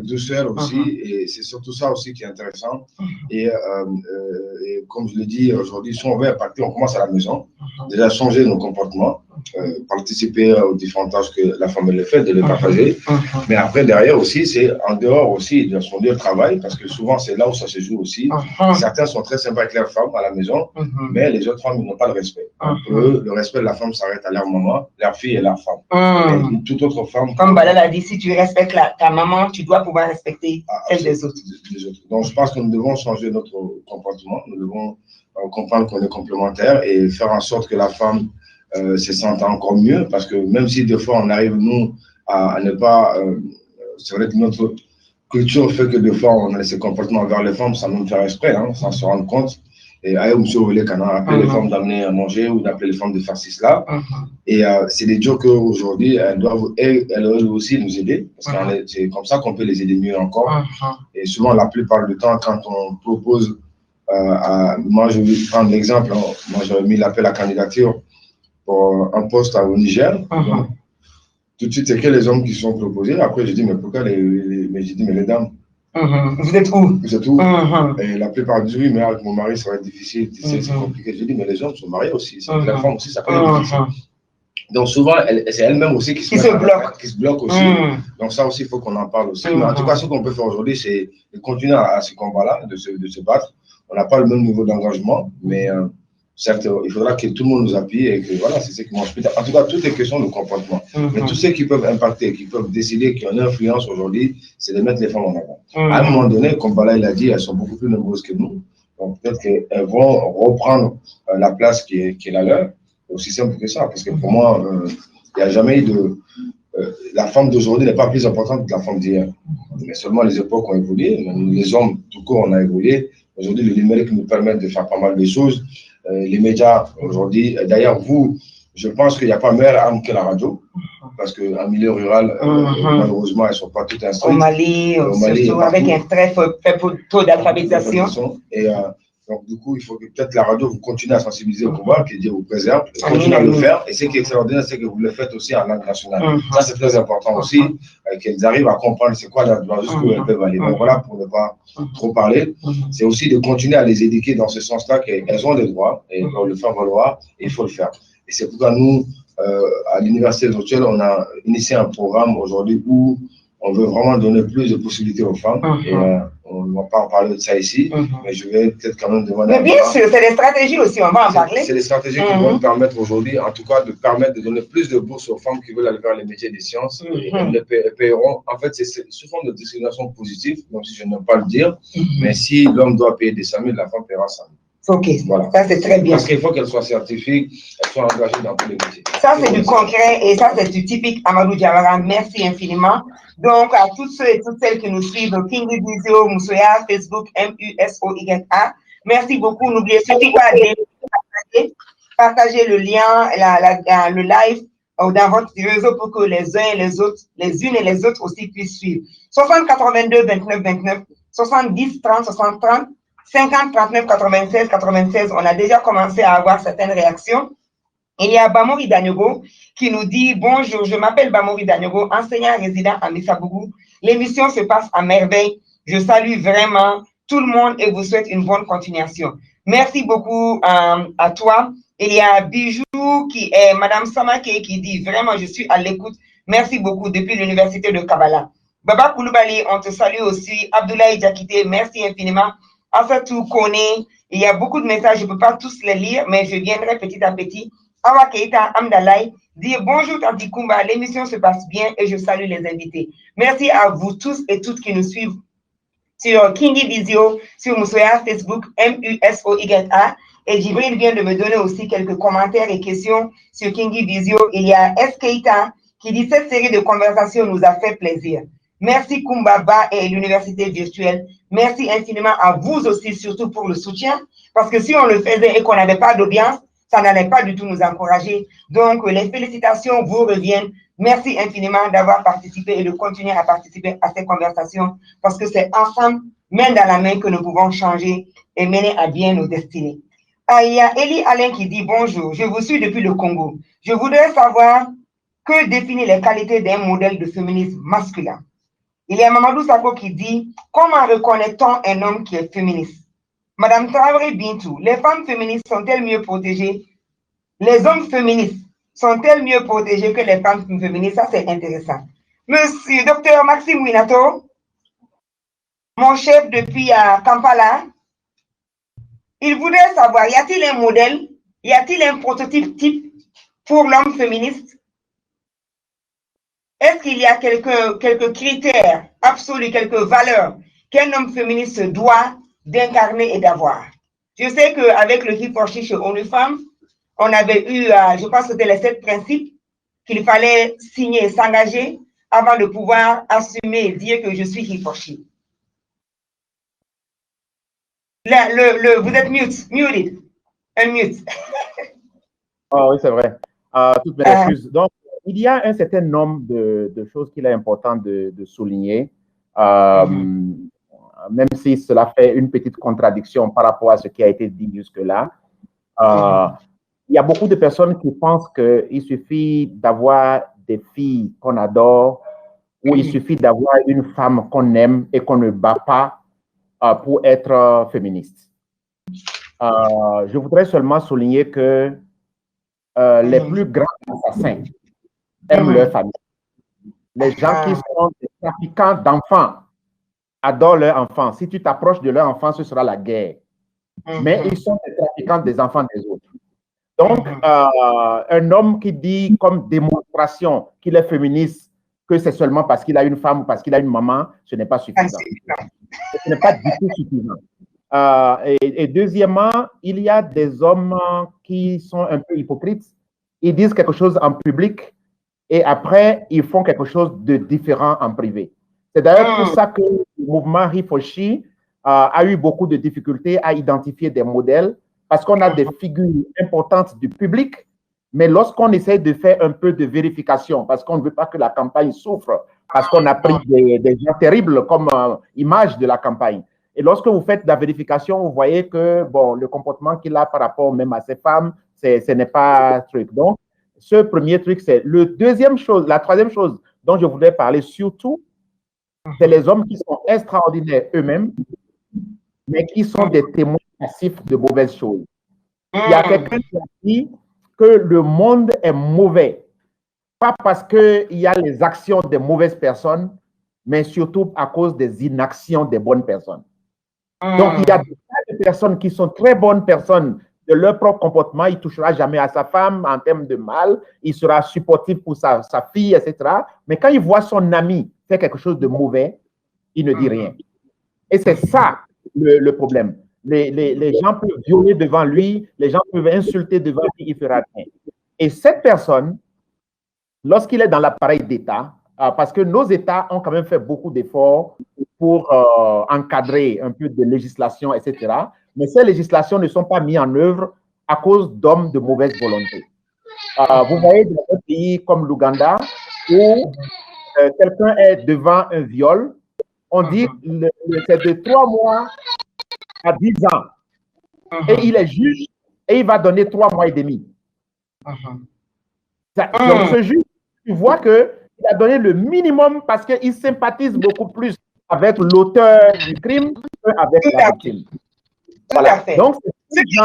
douceur aussi. Et c'est surtout ça aussi qui est intéressant. Et comme je l'ai dit aujourd'hui, si on veut impacter, on commence à la maison. Déjà changer nos comportements. participer aux différentes tâches que la femme le fait, de les partager. Mais après, derrière aussi, c'est en dehors aussi de son lieu de travail, parce que souvent, c'est là où ça se joue aussi. Certains sont très sympas avec leurs femmes à la maison, mais les autres femmes n'ont pas le respect. Pour eux, le respect de la femme s'arrête à leur maman, leur fille et leur femme. Et toute autre femme... Comme Balal a dit, si tu respectes ta maman, tu dois pouvoir respecter celle des autres. Donc, je pense que nous devons changer notre comportement. Nous devons comprendre qu'on est complémentaires et faire en sorte que la femme se sente encore mieux, parce que même si des fois on arrive, nous, à ne pas... c'est vrai que notre culture fait que des fois on a ces comportements envers les femmes sans nous faire exprès, hein, sans se rendre compte. Et ailleurs, monsieur Olé, quand on a appelé les femmes d'amener à manger ou d'appeler les femmes de faire cela. Et c'est des jokes qu'aujourd'hui, elles doivent elles aussi nous aider, parce que c'est comme ça qu'on peut les aider mieux encore. Et souvent, la plupart du temps, quand on propose, moi je vais prendre l'exemple, hein, moi j'avais mis l'appel à candidature pour un poste au Niger. Donc, tout de suite, c'est que les hommes qui sont proposés. Après, j'ai dit, mais pourquoi mais j'ai dit, mais les dames, vous êtes où? Vous êtes où? Et la plupart disent, oui, mais avec mon mari, ça va être difficile, c'est compliqué. J'ai dit, mais les hommes sont mariés aussi, la femme aussi, ça peut être difficile. Donc souvent, c'est elle-même aussi qui se bloque aussi. Donc ça aussi, il faut qu'on en parle aussi. Mais en tout cas, ce qu'on peut faire aujourd'hui, c'est de continuer à ce combat-là, de se battre. On n'a pas le même niveau d'engagement, mais certes, il faudra que tout le monde nous appuie et que voilà, c'est ce qui mange. En tout cas, tout est question de comportement. Mais tous ceux qui peuvent impacter, qui peuvent décider, qui ont une influence aujourd'hui, c'est de mettre les femmes en avant. À un moment donné, comme Bala il a dit, elles sont beaucoup plus nombreuses que nous. Donc peut-être qu'elles vont reprendre la place qui est la leur. Aussi simple que ça, parce que pour moi, il n'y a jamais eu de... la femme d'aujourd'hui n'est pas plus importante que la femme d'hier. Mais seulement les époques ont évolué. Les hommes, tout court, on a évolué. Aujourd'hui, le numérique nous permet de faire pas mal de choses. Les médias, aujourd'hui, d'ailleurs, vous, je pense qu'il n'y a pas meilleure arme que la radio, parce qu'en milieu rural, malheureusement, elles ne sont pas toutes instruites. Au Mali surtout avec un très faible taux d'alphabétisation. Et donc, du coup, il faut que peut-être la radio vous continue à sensibiliser au combat, que Dieu vous préserve, continuez à le faire. Et ce qui est extraordinaire, c'est que vous le faites aussi en langue nationale. Ça, c'est très important aussi, qu'elles arrivent à comprendre c'est quoi la loi, jusqu'où elles peuvent aller. Donc voilà, pour ne pas trop parler, c'est aussi de continuer à les éduquer dans ce sens-là, qu'elles ont des droits, et on le fait valoir, et il faut le faire. Et c'est pourquoi nous, à l'Université virtuelle, on a initié un programme aujourd'hui où on veut vraiment donner plus de possibilités aux femmes. Et on ne va pas en parler de ça ici, mais je vais peut-être quand même demander. Mais bien sûr, c'est des stratégies aussi, on va en parler. C'est des stratégies qui vont nous permettre aujourd'hui, en tout cas, de permettre de donner plus de bourses aux femmes qui veulent aller vers les métiers des sciences. Et elles paieront. En fait, c'est sous forme de discrimination positive, même si je n'aime pas le dire. Mais si l'homme doit payer des 100 000, la femme paiera 100 000. Ok, voilà. Ça c'est très bien. Parce qu'il faut qu'elle soit scientifique, elle soit engagée dans tous les métiers. Ça c'est du concret et ça c'est du typique Amadou Diawara. Merci infiniment. Donc à tous ceux et toutes celles qui nous suivent, Kingi Visio, Moussoya, Facebook, MUSOYA. Merci beaucoup. N'oubliez surtout pas de partager le lien, le live dans votre réseau pour que les uns et les autres, les unes et les autres aussi puissent suivre. 60 82 29 29, 70 30 60 30. 50 39 96 96, on a déjà commencé à avoir certaines réactions. Il y a Bamori Danyogo qui nous dit « Bonjour, je m'appelle Bamori Danyogo, enseignant résident à Missabougou. L'émission se passe à merveille. Je salue vraiment tout le monde et vous souhaite une bonne continuation. » Merci beaucoup à toi. Il y a Bijou qui est Madame Samake qui dit « Vraiment, je suis à l'écoute. Merci beaucoup depuis l'université de Kabbalah. » Baba Koulibaly, on te salue aussi. Abdoulaye Diakité, merci infiniment. Asatou Kone, il y a beaucoup de messages, je ne peux pas tous les lire, mais je viendrai petit à petit. Awa Keita Amdalai dit bonjour Tanti Kumba, l'émission se passe bien et je salue les invités. Merci à vous tous et toutes qui nous suivent sur Kingi Visio, sur Moussoya, Facebook, MUSOYA. Et Djibril vient de me donner aussi quelques commentaires et questions sur Kingi Visio. Il y a S. Keita qui dit cette série de conversations nous a fait plaisir. Merci Kumbaba et l'université virtuelle. Merci infiniment à vous aussi, surtout pour le soutien. Parce que si on le faisait et qu'on n'avait pas d'audience, ça n'allait pas du tout nous encourager. Donc, les félicitations vous reviennent. Merci infiniment d'avoir participé et de continuer à participer à ces conversations. Parce que c'est ensemble, main dans la main, que nous pouvons changer et mener à bien nos destinées. Il y a Elie Alain qui dit bonjour. Je vous suis depuis le Congo. Je voudrais savoir que définit les qualités d'un modèle de féminisme masculin. Il y a Mamadou Sako qui dit « Comment reconnaît-on un homme qui est féministe ?» Madame Traoré Bintou, les femmes féministes sont-elles mieux protégées? Les hommes féministes sont-elles mieux protégées que les femmes féministes? Ça, c'est intéressant. Monsieur Dr Maxime Winato, mon chef depuis Kampala, il voudrait savoir, y a-t-il un modèle, y a-t-il un prototype type pour l'homme féministe? Est-ce qu'il y a quelques critères absolus, quelques valeurs qu'un homme féministe doit d'incarner et d'avoir? Je sais qu'avec le HeForShe chez ONU Femmes, on avait eu, je pense que c'était les 7 principes qu'il fallait signer et s'engager avant de pouvoir assumer et dire que je suis HeForShe. Vous êtes muted. Unmute. Oh, oui, c'est vrai. Toutes mes excuses. Donc, il y a un certain nombre de choses qu'il est important de souligner, même si cela fait une petite contradiction par rapport à ce qui a été dit jusque-là. Il y a beaucoup de personnes qui pensent qu'il suffit d'avoir des filles qu'on adore ou il suffit d'avoir une femme qu'on aime et qu'on ne bat pas pour être féministe. Je voudrais seulement souligner que les plus grands assassins aiment leur famille. Les gens qui sont des trafiquants d'enfants adorent leurs enfants. Si tu t'approches de leur enfant, ce sera la guerre. Mais ils sont des trafiquants des enfants des autres. Donc, un homme qui dit comme démonstration qu'il est féministe, que c'est seulement parce qu'il a une femme ou parce qu'il a une maman, ce n'est pas suffisant. Ce n'est pas du tout suffisant. Et deuxièmement, il y a des hommes qui sont un peu hypocrites. Ils disent quelque chose en public et après, ils font quelque chose de différent en privé. C'est d'ailleurs pour ça que le mouvement HeForShe a eu beaucoup de difficultés à identifier des modèles parce qu'on a des figures importantes du public, mais lorsqu'on essaie de faire un peu de vérification, parce qu'on ne veut pas que la campagne souffre, parce qu'on a pris des gens terribles comme image de la campagne. Et lorsque vous faites la vérification, vous voyez que bon, le comportement qu'il a par rapport même à ces femmes, ce n'est pas truc. Donc, ce premier truc, c'est le deuxième chose. La troisième chose dont je voudrais parler surtout, c'est les hommes qui sont extraordinaires eux-mêmes, mais qui sont des témoins passifs de mauvaises choses. Il y a quelqu'un qui a dit que le monde est mauvais, pas parce qu'il y a les actions des mauvaises personnes, mais surtout à cause des inactions des bonnes personnes. Donc, il y a des personnes qui sont très bonnes personnes de leur propre comportement. Il ne touchera jamais à sa femme en termes de mal. Il sera supportif pour sa fille, etc. Mais quand il voit son ami faire quelque chose de mauvais, il ne dit rien. Et c'est ça le problème. Les gens peuvent violer devant lui, les gens peuvent insulter devant lui, il ne fera rien. Et cette personne, lorsqu'il est dans l'appareil d'État, parce que nos États ont quand même fait beaucoup d'efforts pour encadrer un peu de législation, etc. Mais ces législations ne sont pas mises en œuvre à cause d'hommes de mauvaise volonté. Vous voyez dans un pays comme l'Ouganda, où quelqu'un est devant un viol, on dit que c'est de 3 mois à 10 ans. Et il est juge et il va donner 3 mois et demi. Donc ce juge, tu vois qu'il a donné le minimum parce qu'il sympathise beaucoup plus avec l'auteur du crime qu'avec la victime. Voilà. Donc, il y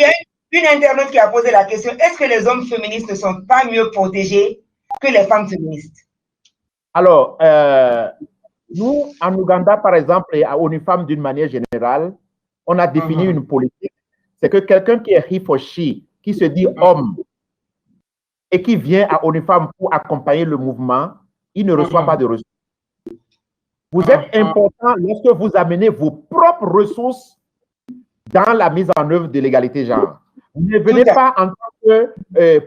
a une internaute qui a posé la question, est-ce que les hommes féministes ne sont pas mieux protégés que les femmes féministes? Alors, nous, en Ouganda, par exemple, et à ONU Femmes d'une manière générale, on a défini une politique. C'est que quelqu'un qui est HeForShe, qui se dit homme, et qui vient à ONU Femmes pour accompagner le mouvement, il ne reçoit pas de ressources. Vous êtes important lorsque vous amenez vos propres ressources dans la mise en œuvre de l'égalité genre. Vous ne venez pas en tant que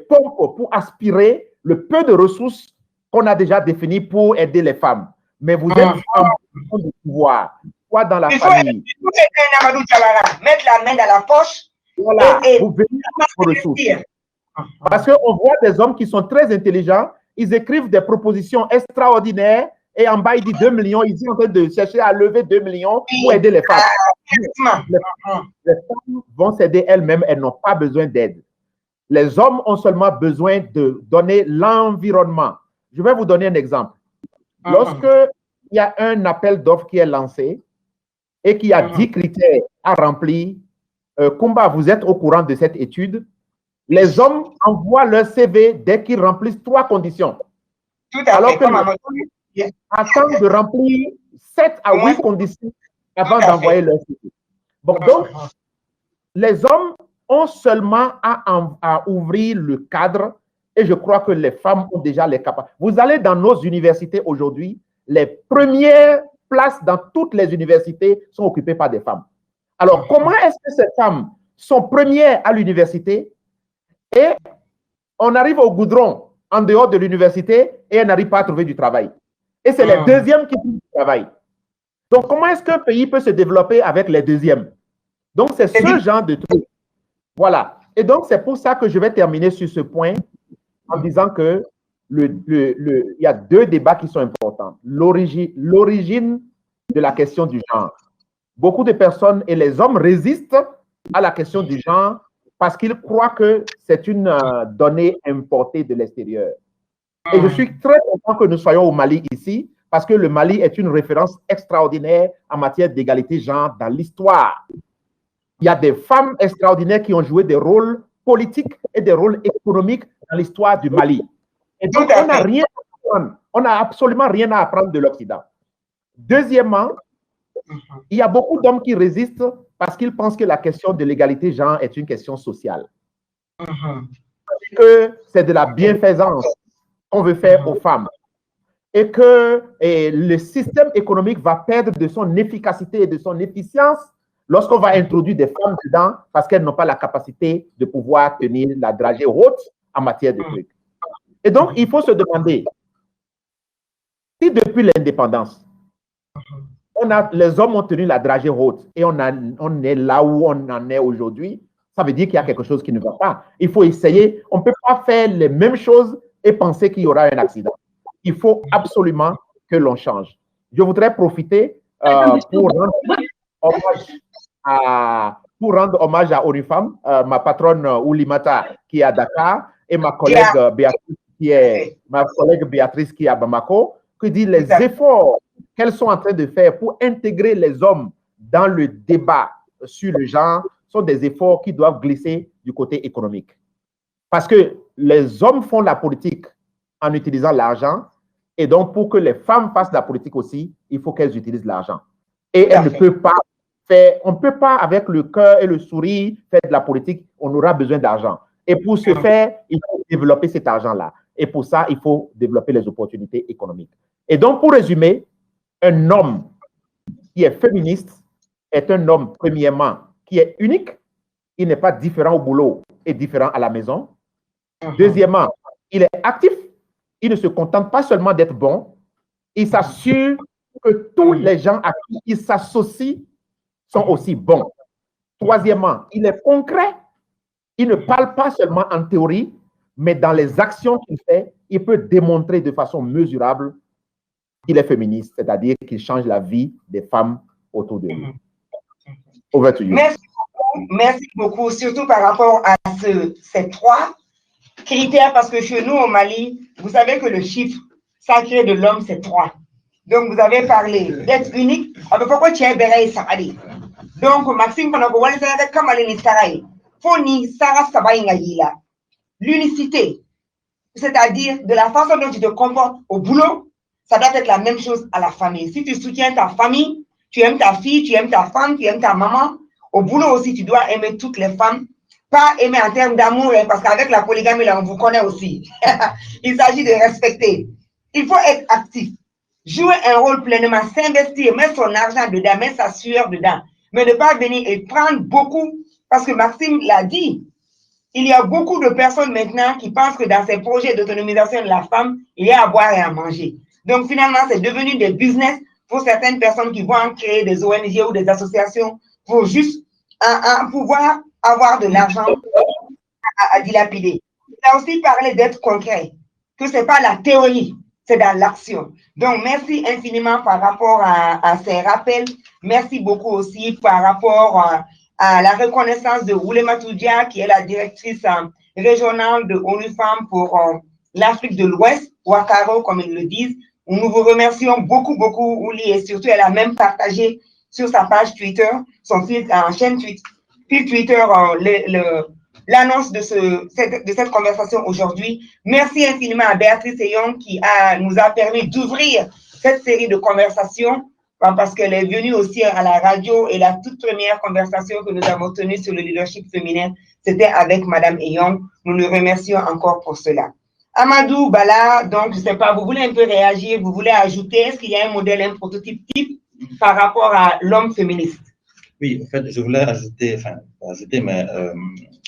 pompe pour aspirer le peu de ressources qu'on a déjà définies pour aider les femmes. Mais vous êtes en position de pouvoir, soit dans la famille. Il faut aider Amadou Diawara, mettre la main dans la poche. Voilà, vous venez avec vos ressources. Parce qu'on voit des hommes qui sont très intelligents, ils écrivent des propositions extraordinaires et en bas, il dit 2 millions, ils sont en train de chercher à lever 2 millions pour aider les femmes. Les femmes vont s'aider elles-mêmes, elles n'ont pas besoin d'aide. Les hommes ont seulement besoin de donner l'environnement. Je vais vous donner un exemple. Lorsque il y a un appel d'offres qui est lancé et qu'il y a 10 critères à remplir, Kumba, vous êtes au courant de cette étude. Les hommes envoient leur CV dès qu'ils remplissent 3 conditions. Tout à alors fait. que les femmes attendent de remplir 7 à 8 conditions avant d'envoyer leur CV. Bon, donc, les hommes ont seulement à ouvrir le cadre et je crois que les femmes ont déjà les capacités. Vous allez dans nos universités aujourd'hui, les premières places dans toutes les universités sont occupées par des femmes. Alors, comment est-ce que ces femmes sont premières à l'université et on arrive au goudron en dehors de l'université et elles n'arrivent pas à trouver du travail? Et c'est les deuxièmes qui trouvent du travail. Donc, comment est-ce qu'un pays peut se développer avec les deuxièmes? Donc, c'est ce genre de truc. Voilà. Et donc, c'est pour ça que je vais terminer sur ce point en disant que il y a 2 débats qui sont importants. L'origine de la question du genre. Beaucoup de personnes et les hommes résistent à la question du genre parce qu'ils croient que c'est une donnée importée de l'extérieur. Et je suis très content que nous soyons au Mali ici parce que le Mali est une référence extraordinaire en matière d'égalité genre dans l'histoire. Il y a des femmes extraordinaires qui ont joué des rôles politiques et des rôles économiques dans l'histoire du Mali. Et donc, on n'a rien à apprendre. On n'a absolument rien à apprendre de l'Occident. Deuxièmement, il y a beaucoup d'hommes qui résistent parce qu'ils pensent que la question de l'égalité genre est une question sociale. Que c'est de la bienfaisance qu'on veut faire aux femmes. Et que le système économique va perdre de son efficacité et de son efficience lorsqu'on va introduire des femmes dedans parce qu'elles n'ont pas la capacité de pouvoir tenir la dragée haute en matière de trucs. Et donc, il faut se demander si depuis l'indépendance, les hommes ont tenu la dragée haute et on est là où on en est aujourd'hui, ça veut dire qu'il y a quelque chose qui ne va pas. Il faut essayer. On ne peut pas faire les mêmes choses et penser qu'il y aura un accident. Il faut absolument que l'on change. Je voudrais profiter pour rendre hommage à Orifam, ma patronne Oulimata qui est à Dakar et ma collègue Béatrice qui est à Bamako, qui dit les efforts qu'elles sont en train de faire pour intégrer les hommes dans le débat sur le genre sont des efforts qui doivent glisser du côté économique. Parce que les hommes font la politique en utilisant l'argent et donc pour que les femmes fassent la politique aussi, il faut qu'elles utilisent l'argent. Et elles ne peuvent pas faire, on ne peut pas avec le cœur et le sourire faire de la politique, on aura besoin d'argent. Et pour ce faire, il faut développer cet argent-là. Et pour ça, il faut développer les opportunités économiques. Et donc, pour résumer, un homme qui est féministe est un homme, premièrement, qui est unique. Il n'est pas différent au boulot et différent à la maison. Deuxièmement, il est actif. Il ne se contente pas seulement d'être bon. Il s'assure que tous les gens à qui il s'associe sont aussi bons. Troisièmement, il est concret. Il ne parle pas seulement en théorie, mais dans les actions qu'il fait, il peut démontrer de façon mesurable qu'il est féministe, c'est-à-dire qu'il change la vie des femmes autour de lui. Over to you. Merci beaucoup, surtout par rapport à ces 3 critères, parce que chez nous au Mali, vous savez que le chiffre sacré de l'homme, c'est 3. Donc, vous avez parlé d'être unique. Pourquoi tu es béraï Sarali? Donc, Maxime, l'unicité, c'est-à-dire de la façon dont tu te comportes au boulot, ça doit être la même chose à la famille. Si tu soutiens ta famille, tu aimes ta fille, tu aimes ta femme, tu aimes ta maman, au boulot aussi, tu dois aimer toutes les femmes. Pas aimer en termes d'amour, parce qu'avec la polygamie, là, on vous connaît aussi. Il s'agit de respecter. Il faut être actif. Jouer un rôle pleinement, s'investir, mettre son argent dedans, mettre sa sueur dedans. Mais ne pas venir et prendre beaucoup, parce que Maxime l'a dit, il y a beaucoup de personnes maintenant qui pensent que dans ces projets d'autonomisation de la femme, il y a à boire et à manger. Donc finalement, c'est devenu des business pour certaines personnes qui vont créer des ONG ou des associations pour juste pouvoir avoir de l'argent à dilapider. Il a aussi parlé d'être concret, que ce n'est pas la théorie, c'est dans l'action. Donc, merci infiniment par rapport à ces rappels. Merci beaucoup aussi par rapport à la reconnaissance de Oulimata Dia, qui est la directrice régionale de ONU Femmes pour l'Afrique de l'Ouest, Ouakaro, comme ils le disent. Nous vous remercions beaucoup, beaucoup, Ouli, et surtout, elle a même partagé sur sa page Twitter, son fil chaîne Twitter, l'annonce de cette conversation aujourd'hui. Merci infiniment à Béatrice Eyong qui nous a permis d'ouvrir cette série de conversations parce qu'elle est venue aussi à la radio et la toute première conversation que nous avons tenue sur le leadership féminin, c'était avec Madame Eyong. Nous le remercions encore pour cela. Amadou Bala, donc, je ne sais pas, vous voulez un peu réagir, vous voulez ajouter, est-ce qu'il y a un modèle, un prototype type par rapport à l'homme féministe? Oui, en fait, je voulais ajouter, mais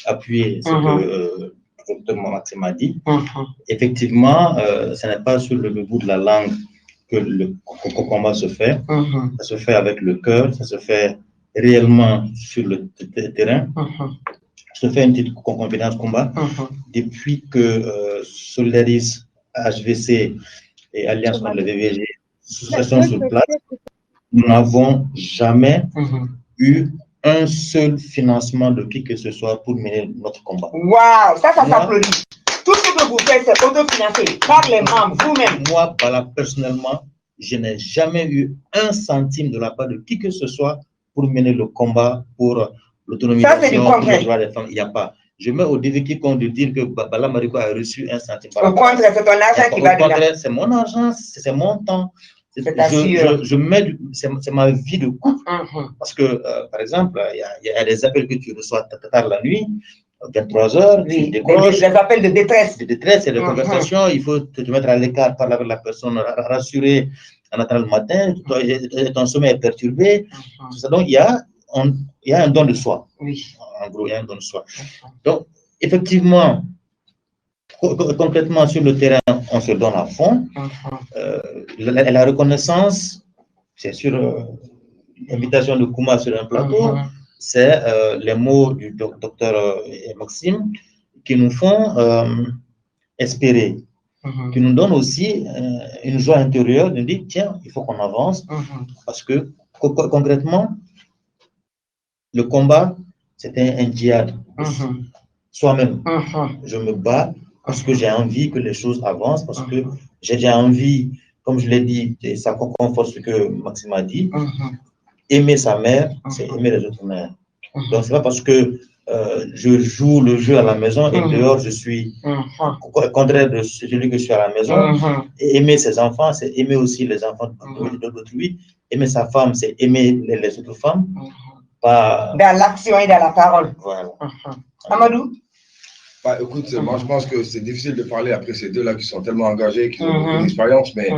appuyer ce que le docteur Maxime a dit. Effectivement, ce n'est pas sur le bout de la langue que le combat se fait. Ça se fait avec le cœur, ça se fait réellement sur le terrain. Ça se fait une petite combinaison de combat. Depuis que Solaris, HVC et Alliance contre le VVG sont sur place, nous n'avons jamais eu un seul financement de qui que ce soit pour mener notre combat. Waouh, ça s'applaudit. Tout ce que vous faites, c'est autofinancé par les membres, vous-même. Moi, personnellement, je n'ai jamais eu un centime de la part de qui que ce soit pour mener le combat pour l'autonomisation, pour les droits des femmes. Il n'y a pas. Je mets au défi quiconque de dire que Bala Mariko a reçu un centime. Au contraire, c'est ton argent qui va dedans. C'est mon argent, c'est mon temps. Je mets, c'est ma vie de couple. Parce que, par exemple, il y a des appels que tu reçois tard la nuit, 23h, tu décroches. Des appels de détresse. De détresse, et de conversation. Il faut te mettre à l'écart, parler avec la personne, rassurer en attendant le matin. Ton sommeil est perturbé. Donc, il y a un don de soi. Oui. En gros, il y a un don de soi. Donc, effectivement, concrètement, sur le terrain, on se donne à fond. La reconnaissance, c'est sur l'invitation de Kouma sur un plateau, c'est les mots du docteur Maxime qui nous font espérer, qui nous donnent aussi une joie intérieure de dire, tiens, il faut qu'on avance, parce que concrètement, le combat, c'est un djihad. Soi-même, je me bats parce que j'ai envie que les choses avancent, parce que j'ai envie, comme je l'ai dit, et ça conforte ce que Maxime a dit, aimer sa mère, c'est aimer les autres mères. Donc, c'est pas parce que je joue le jeu à la maison et dehors, je suis contraire de celui que je suis à la maison. Et aimer ses enfants, c'est aimer aussi les enfants d'autrui. Aimer sa femme, c'est aimer les autres femmes. Pas... Dans l'action et dans la parole. Voilà. Amadou? Bah, écoute, moi je pense que c'est difficile de parler après ces deux-là qui sont tellement engagés, qui ont beaucoup d'expérience, mais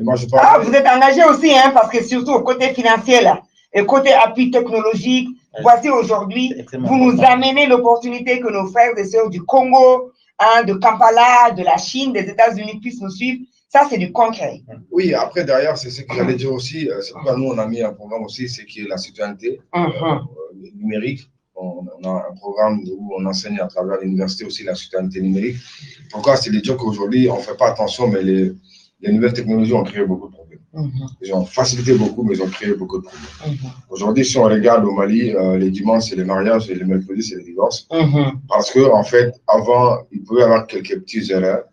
moi je pense... Ah, vous êtes engagé aussi, hein, parce que surtout au côté financier, là, et côté appui technologique, voici aujourd'hui, vous nous amenez l'opportunité que nos frères et sœurs du Congo, hein, de Kampala, de la Chine, des États-Unis puissent nous suivre. Ça, c'est du concret. Oui, après, derrière, c'est ce que j'allais dire aussi. C'est pourquoi nous, on a mis un programme aussi, c'est qui est la citoyenneté numérique. On a un programme où on enseigne à travers l'université aussi la citoyenneté numérique. Pourquoi? C'est de dire qu'aujourd'hui, on ne fait pas attention, mais les nouvelles technologies ont créé beaucoup de problèmes. Ils ont facilité beaucoup, mais ils ont créé beaucoup de problèmes. Aujourd'hui, si on regarde au Mali, les dimanches, c'est les mariages et les mercredis, c'est les divorces. Parce qu'en fait, avant, il pouvait y avoir quelques petites erreurs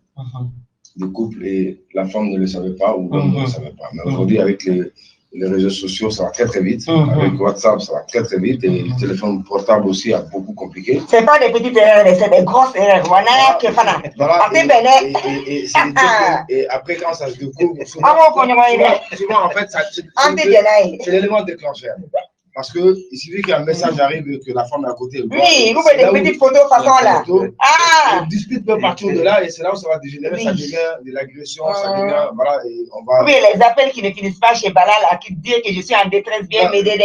de couple et la femme ne le savait pas ou l'homme ne le savait pas. Mais aujourd'hui, avec les réseaux sociaux, ça va très très vite. Avec WhatsApp, ça va très très vite. Et le téléphone portable aussi a beaucoup compliqué. Ce n'est pas des petites erreurs, c'est des grosses erreurs. Et après, quand ça se découvre, souvent en fait, c'est l'élément déclencheur. Parce qu'il suffit qu'un message arrive et que la femme est à côté. Oui, vous faites des petites photos façon là. On discute peut partir de là et c'est là où ça va dégénérer, ça devient de l'agression, ça devient, voilà, et on va... Oui, les appels qui ne finissent pas chez Balal, qui disent que je suis en détresse, bien m'aider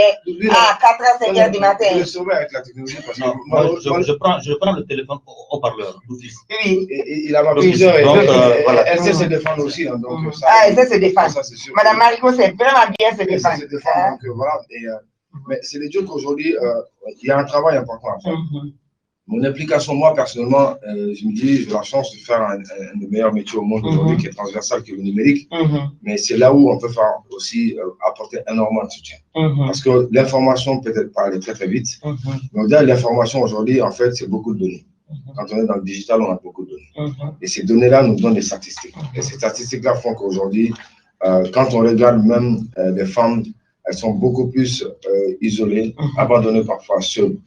à 4h, 5h du matin. Je le saurais avec la technologie parce que... Je prends le téléphone au parleur. Oui. Et il a ma plusieurs, elle sait se défendre aussi. Donc ça, elle sait se défendre. Madame Mariko, c'est vraiment bien se défendre. Donc voilà, mais c'est de dire qu'aujourd'hui, il y a un travail important à faire. Mon implication, moi, personnellement, je me dis, j'ai la chance de faire un des meilleurs métiers au monde aujourd'hui qui est transversal, qui est le numérique. Mais c'est là où on peut faire aussi apporter énormément de soutien. Parce que l'information peut-être pas aller très très vite. Mais au-delà de l'information aujourd'hui, en fait, c'est beaucoup de données. Quand on est dans le digital, on a beaucoup de données. Et ces données-là nous donnent des statistiques. Et ces statistiques-là font qu'aujourd'hui, quand on regarde même des femmes elles sont beaucoup plus isolées, abandonnées parfois seules.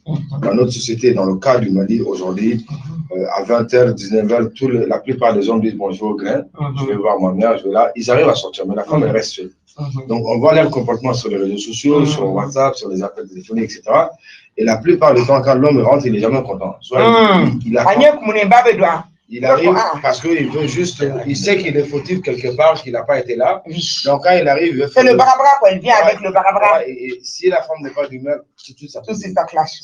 Dans notre société, dans le cas du Mali aujourd'hui, à 20h, 19h, la plupart des hommes disent bon, je vais au grain, je vais voir ma mère, je vais là. Ils arrivent à sortir, mais la femme, elle reste seule. Donc, on voit leur comportement sur les réseaux sociaux, sur WhatsApp, sur les appels téléphoniques, etc. Et la plupart du temps, quand l'homme rentre, il n'est jamais content. Soit il arrive parce qu'il veut juste, il sait qu'il est fautif quelque part, qu'il n'a pas été là. Donc, quand il arrive, c'est le barabra, quoi. Il vient avec le barabra. Et si la femme n'est pas d'humeur, tout ça clash.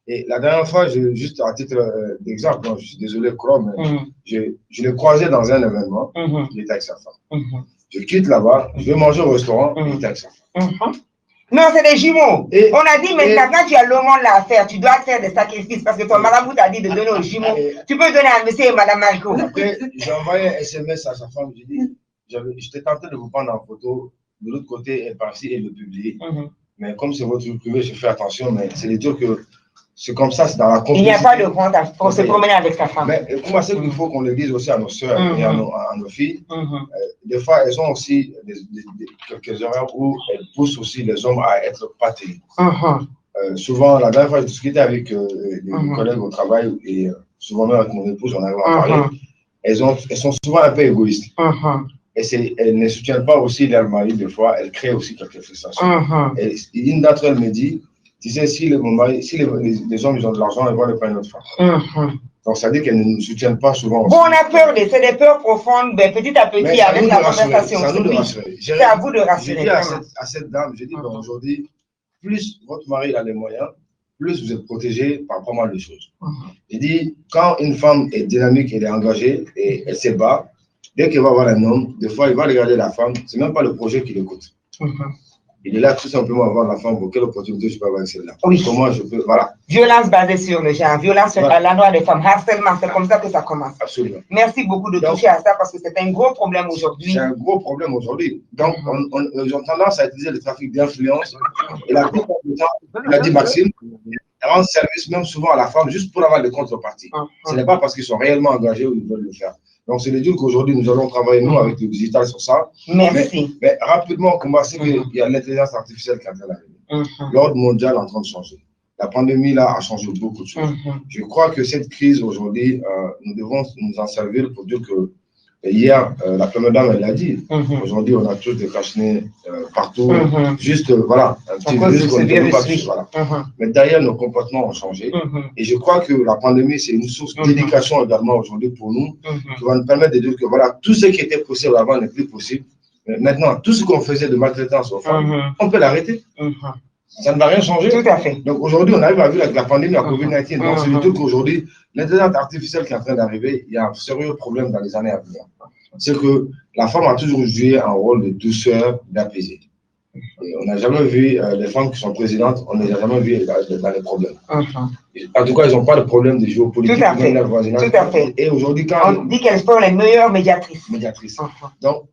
Et la dernière fois, juste à titre d'exemple, je suis désolé, Chrome, mais je l'ai croisé dans un événement, il était avec sa femme. Je quitte là-bas, je vais manger au restaurant, il était avec sa femme. Non, c'est des jumeaux. On a dit, mais quand tu as le monde là à faire, tu dois faire des sacrifices parce que ton marabout t'a dit de donner aux jumeaux. Tu peux donner à monsieur et madame Marco. Après, j'ai envoyé un SMS à sa femme. J'ai dit, j'étais tenté de vous prendre en photo de l'autre côté et par-ci et le publier. Mais comme c'est votre vie privée, je fais attention. Mais c'est des trucs que c'est comme ça, c'est dans la complicité. Il n'y a pas de honte pour se promener avec sa femme. Mais pour moi, c'est qu'il faut qu'on le dise aussi à nos soeurs et à nos filles. Des fois, elles ont aussi quelques erreurs où elles poussent aussi les hommes à être pâtés. Souvent, la dernière fois, je discutais avec des collègues au travail et souvent même avec mon épouse, on arrive à en parler. Elles sont souvent un peu égoïstes. Et elles ne soutiennent pas aussi leur mari, des fois, elles créent aussi quelques frustrations. Et une d'entre elles me dit, tu sais, si les hommes ils ont de l'argent, ils vont le prendre notre femme. Donc, ça dit qu'elles ne nous soutiennent pas souvent. Bon, on a peur, c'est des peurs profondes, mais petit à petit, mais avec la conversation. C'est à vous de rassurer. J'ai dit à cette dame, j'ai dit, aujourd'hui, plus votre mari a les moyens, plus vous êtes protégé par pas mal de choses. J'ai dit, quand une femme est dynamique, elle est engagée et elle se bat, dès qu'elle va voir un homme, des fois, il va regarder la femme, c'est même pas le projet qui l'écoute. Il est là tout simplement à voir la femme, pour quelle opportunité je peux avoir avec celle-là. Comment je peux, voilà. Violence basée sur le genre, violence à l'endroit des femmes, harcèlement, c'est comme ça que ça commence. Absolument. Merci beaucoup de toucher à ça parce que c'est un gros problème aujourd'hui. C'est un gros problème aujourd'hui. Donc, ils ont tendance à utiliser le trafic d'influence. Et la plupart du temps, il a dit Maxime, ils rendent service même souvent à la femme juste pour avoir des contreparties. Ce n'est pas parce qu'ils sont réellement engagés ou ils veulent le faire. Donc, c'est le dire qu'aujourd'hui, nous allons travailler, nous, avec le digital sur ça. Merci. Mais rapidement, on commence qu'il y a l'intelligence artificielle qui est en train d'arriver. L'ordre mondial est en train de changer. La pandémie, là, a changé beaucoup de choses. Je crois que cette crise, aujourd'hui, nous devons nous en servir pour dire que hier, la première dame, elle l'a dit. Aujourd'hui, on a tous des cache-nez partout. Juste, voilà, un petit virus qu'on ne peut pas toucher. Voilà. Mais derrière, nos comportements ont changé. Et je crois que la pandémie, c'est une source d'éducation également aujourd'hui pour nous, qui va nous permettre de dire que voilà, tout ce qui était possible avant n'est plus possible. Mais maintenant, tout ce qu'on faisait de maltraitance aux femmes, on peut l'arrêter. Ça ne va rien changer. Tout à fait. Donc aujourd'hui, on arrive à vivre avec la pandémie, la COVID-19. Donc c'est le truc qu'aujourd'hui, l'intelligence artificielle qui est en train d'arriver, il y a un sérieux problème dans les années à venir. C'est que la femme a toujours joué un rôle de douceur, d'apaiser. Et on n'a jamais vu les femmes qui sont présidentes, on ne les a jamais vues dans les problèmes. En tout cas, ils n'ont pas de problème de géopolitique. Tout à fait. Tout à fait. Et aujourd'hui, quand on dit qu'elles sont les meilleures médiatrices. Donc,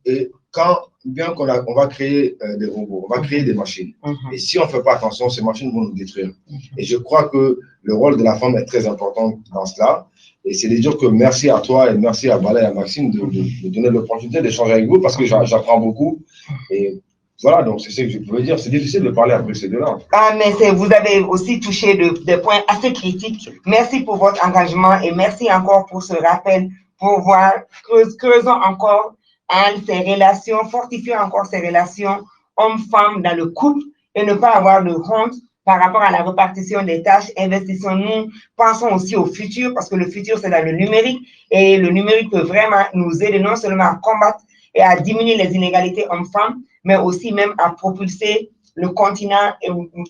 bien qu'on va créer des robots, on va créer des machines. Et si on ne fait pas attention, ces machines vont nous détruire. Et je crois que le rôle de la femme est très important dans cela. Et c'est de dire que merci à toi et merci à Bala et à Maxime de donner l'opportunité d'échanger avec vous parce que j'apprends beaucoup. Et voilà, donc c'est ce que je pouvais dire. C'est difficile de parler avec ces deux-là. Ah, mais vous avez aussi touché des points assez critiques. Merci pour votre engagement et merci encore pour ce rappel, pour voir, creusons encore ces relations, fortifier encore ces relations hommes-femmes dans le couple et ne pas avoir de honte par rapport à la répartition des tâches. Investissons-nous, pensons aussi au futur parce que le futur c'est dans le numérique et le numérique peut vraiment nous aider non seulement à combattre et à diminuer les inégalités hommes-femmes, mais aussi même à propulser le continent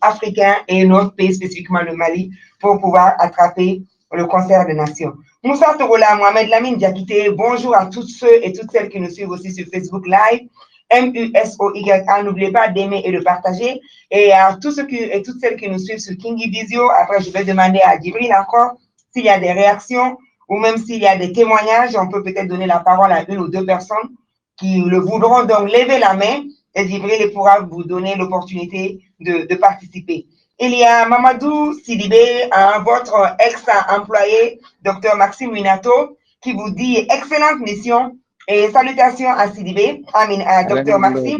africain et notre pays, spécifiquement le Mali, pour pouvoir attraper le concert des nations. Moussa Torola, Mohamed Lamine Diakité, bonjour à tous ceux et toutes celles qui nous suivent aussi sur Facebook Live. MUSOYA, n'oubliez pas d'aimer et de partager. Et à tous ceux et toutes celles qui nous suivent sur Kingi Visio, après je vais demander à Djibril encore s'il y a des réactions ou même s'il y a des témoignages, on peut peut-être donner la parole à une ou deux personnes qui le voudront. Donc, levez la main et Djibril pourra vous donner l'opportunité de participer. Il y a Mamadou Sidibé, votre ex-employé, Dr Maxime Minato, qui vous dit « Excellente mission, Et salutations à Sidibé, à Dr Maxime.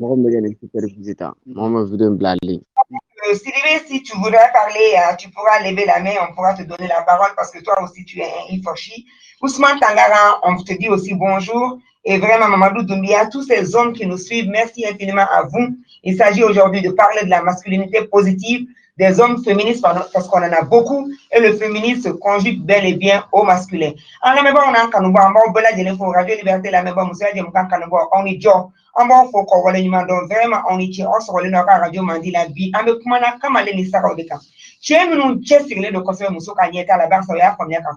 Sidibé, si tu voudrais parler, tu pourras lever la main, on pourra te donner la parole parce que toi aussi tu es un Ifochi. Ousmane Tangara, on te dit aussi bonjour. Et vraiment, Mamadou Doumbia, tous ces hommes qui nous suivent, merci infiniment à vous. Il s'agit aujourd'hui de parler de la masculinité positive, des hommes féministes, parce qu'on en a beaucoup, et le féminisme se conjugue bel et bien au masculin. En la même on a un canouba, on va Radio Liberté, la même on est Joe, on va faut qu'on voit les numéros, donc vraiment, on est on se relève dans la radio, mandi la vie, on me commande comme aller les saraux de camp. Chez nous, j'ai signalé le conseil Mousso Kanyeta, la barre, ça y a combien qu'à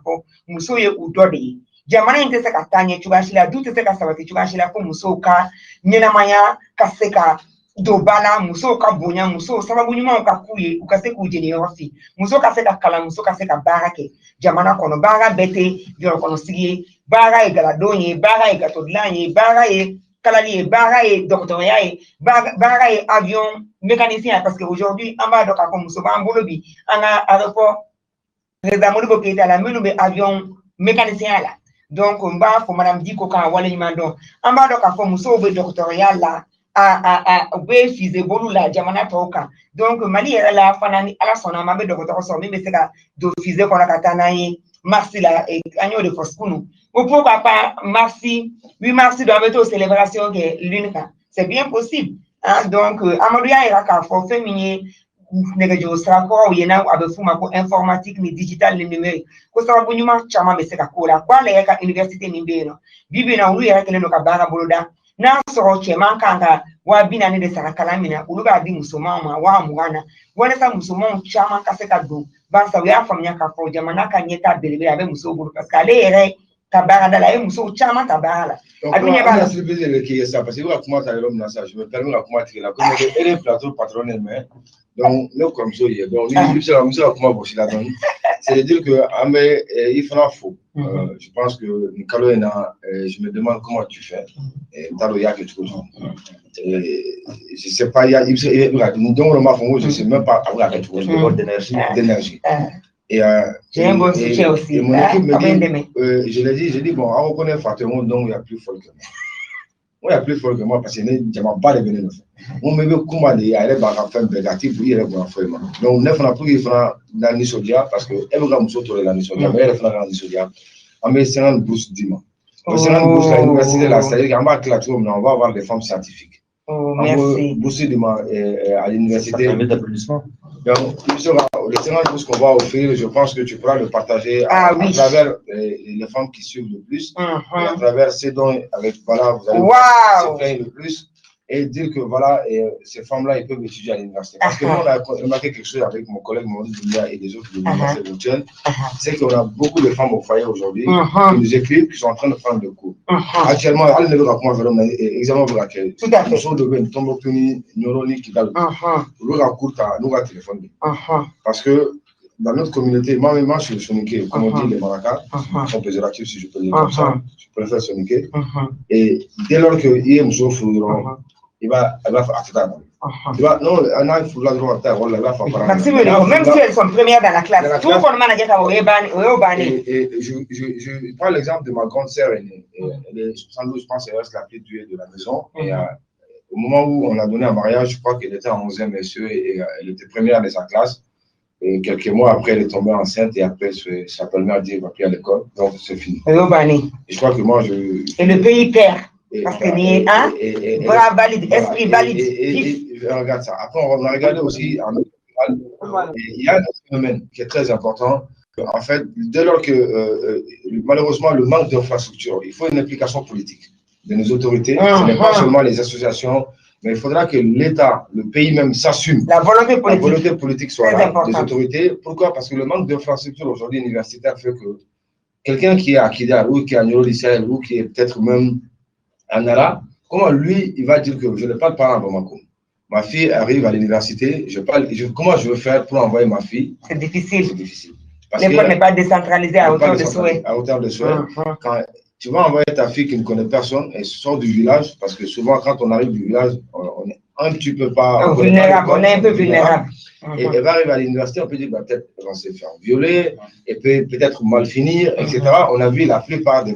Mousso ou Dodi. Jamana inte se ka tanye chubashila du te se ka sabati chubashila ko muso ka nyenamaya ka se ka dobala muso ka bonya muso sababu nyuma ka kuye ukase ku jeni yofi muso ka se ka kala muso ka se ka barake jamana kono bara bete joro kono sigi bara e galadonye bara e gatodlanye bara e kalali bara e doctoria e bara e avion mécanicien parce que aujourd'hui en bas doka ko muso ba mbolobi anga aéroport résamolu bo kete la menu be avion mécanicien là. Donc, on va pour Madame Diko quand on va donc on va donc à faire muso be doctoral là à be fise bolu la jamana toka donc Mali era la fanani ala sona mabe docteur so mais c'est ka do fise qu'on a katanayi merci là et agneau de foskunu ou pourquoi pas merci 8 mars doit être aux célébrations que l'UNCA c'est bien possible hein? Donc Amadou ya era ka fo féminin nègre sera quoi ou yena avec fuma ko informatique ni digital ni numérique ko sababu nyuma chama meseka kola kwa le ka université ni beno bibi na ulu ya kele no ka bara boloda na so chema kanga wa bina ne de sara kalamina ulu ba di musoma ma wa mwana wala sa musoma chama ka seka do ba sa ya famnya ka fo jamana ka nyeta belebe abe muso bulu parce que ale ere ka bara dala e muso chama ka bara adunya ba c'est plaisir qui est ça parce que comment ça l'homme là ça je me permets à comment tirer la comme elle est plateau patronne mais donc nous comme ça donc c'est de dire que il fera faux je pense que Nicolas je me demande comment tu fais et Taloya que tu connais je sais pas il y a nous donnons le marfon je sais même pas avoir quelque chose d'énergie et j'ai un bon soutien aussi et mon équipe me dit je l'ai dit j'ai dit bon on reconnaît fortement donc il y a plus fort que moi. Moi, il y a plus fort que moi parce que je n'ai pas de venir. On me veut comment il y a des barres négatifs pour y aller pour un frère. Donc, neuf ans pour y faire dans l'Isodia parce que elle va me sauter dans l'Isodia, mais elle fait dans l'Isodia. On met 50 bourses dimanche. On met 50 bourses à l'université là, c'est-à-dire qu'on va classer, on va avoir des femmes scientifiques. Merci. Bourses dimanche à l'université. Ça permet d'applaudissements. Donc, le 50 bourses qu'on va offrir, je pense que tu pourras le partager à travers les femmes qui suivent le plus, et à travers ces dons avec, voilà, vous allez se plaindre le plus et dire que, voilà, ces femmes-là, ils peuvent étudier à l'université. Parce que nous, on a remarqué quelque chose avec mon collègue Maurice Doumbia et des autres de l'université de Bruxelles, c'est qu'on a beaucoup de femmes au foyer aujourd'hui qui nous écrivent, qui sont en train de prendre des cours. Actuellement, elle ne veut pas comment faire l'examen pour laquelle. Tout à fait. Nous sommes devenus une tombe neuronique qui parle. Nous avons cours, nous avons téléphoné. Parce que dans notre communauté, moi je suis soniqué, comme on dit les maracas, ils sont péjoratifs si je peux dire comme ça, je préfère soniquer. Et dès lors qu'il y a un jour, il va faire non, un an, il faut la droite, il va faire Maxime, même si elles sont premières dans la classe, tout le monde m'a dit et je prends l'exemple de ma grande sœur aînée. Elle est 72, je pense, elle reste la plus douée de la maison. Et au moment où on l'a donné en mariage, je crois qu'elle était en 11e SE et elle était première de sa classe. Et quelques mois après, elle est tombée enceinte et après, sa belle-mère a dit qu'elle va plus à l'école. Donc, c'est fini. Et je crois que moi, et le pays perd. Parce qu'il y a un bras valide, esprit valide. Et regarde ça. Après, on a regardé aussi en il y a un phénomène qui est très important. En fait, dès lors que, malheureusement, le manque d'infrastructure, il faut une implication politique de nos autorités. Ce n'est pas seulement les associations. Mais il faudra que l'État, le pays même s'assume. La volonté politique soit là, des autorités. Pourquoi? Parce que le manque d'infrastructures aujourd'hui universitaire fait que quelqu'un qui est à Kidal ou qui est à Nyoro-Lissel ou qui est peut-être même à Nara, comment lui, il va dire que je n'ai pas de parents à Bamako. Ma fille arrive à l'université, comment je veux faire pour envoyer ma fille? C'est difficile. C'est difficile. L'école n'est pas décentralisée à hauteur de souhait. À hauteur de souhait. Quand tu vas envoyer ta fille qui ne connaît personne et sort du village, parce que souvent, quand on arrive du village, on est un petit peu pas... vulnérable, on est un peu vulnérable. Et elle va arriver à l'université, on peut dire, bah, peut-être qu'elle va se faire violer, et peut-être mal finir, etc. On a vu la plupart des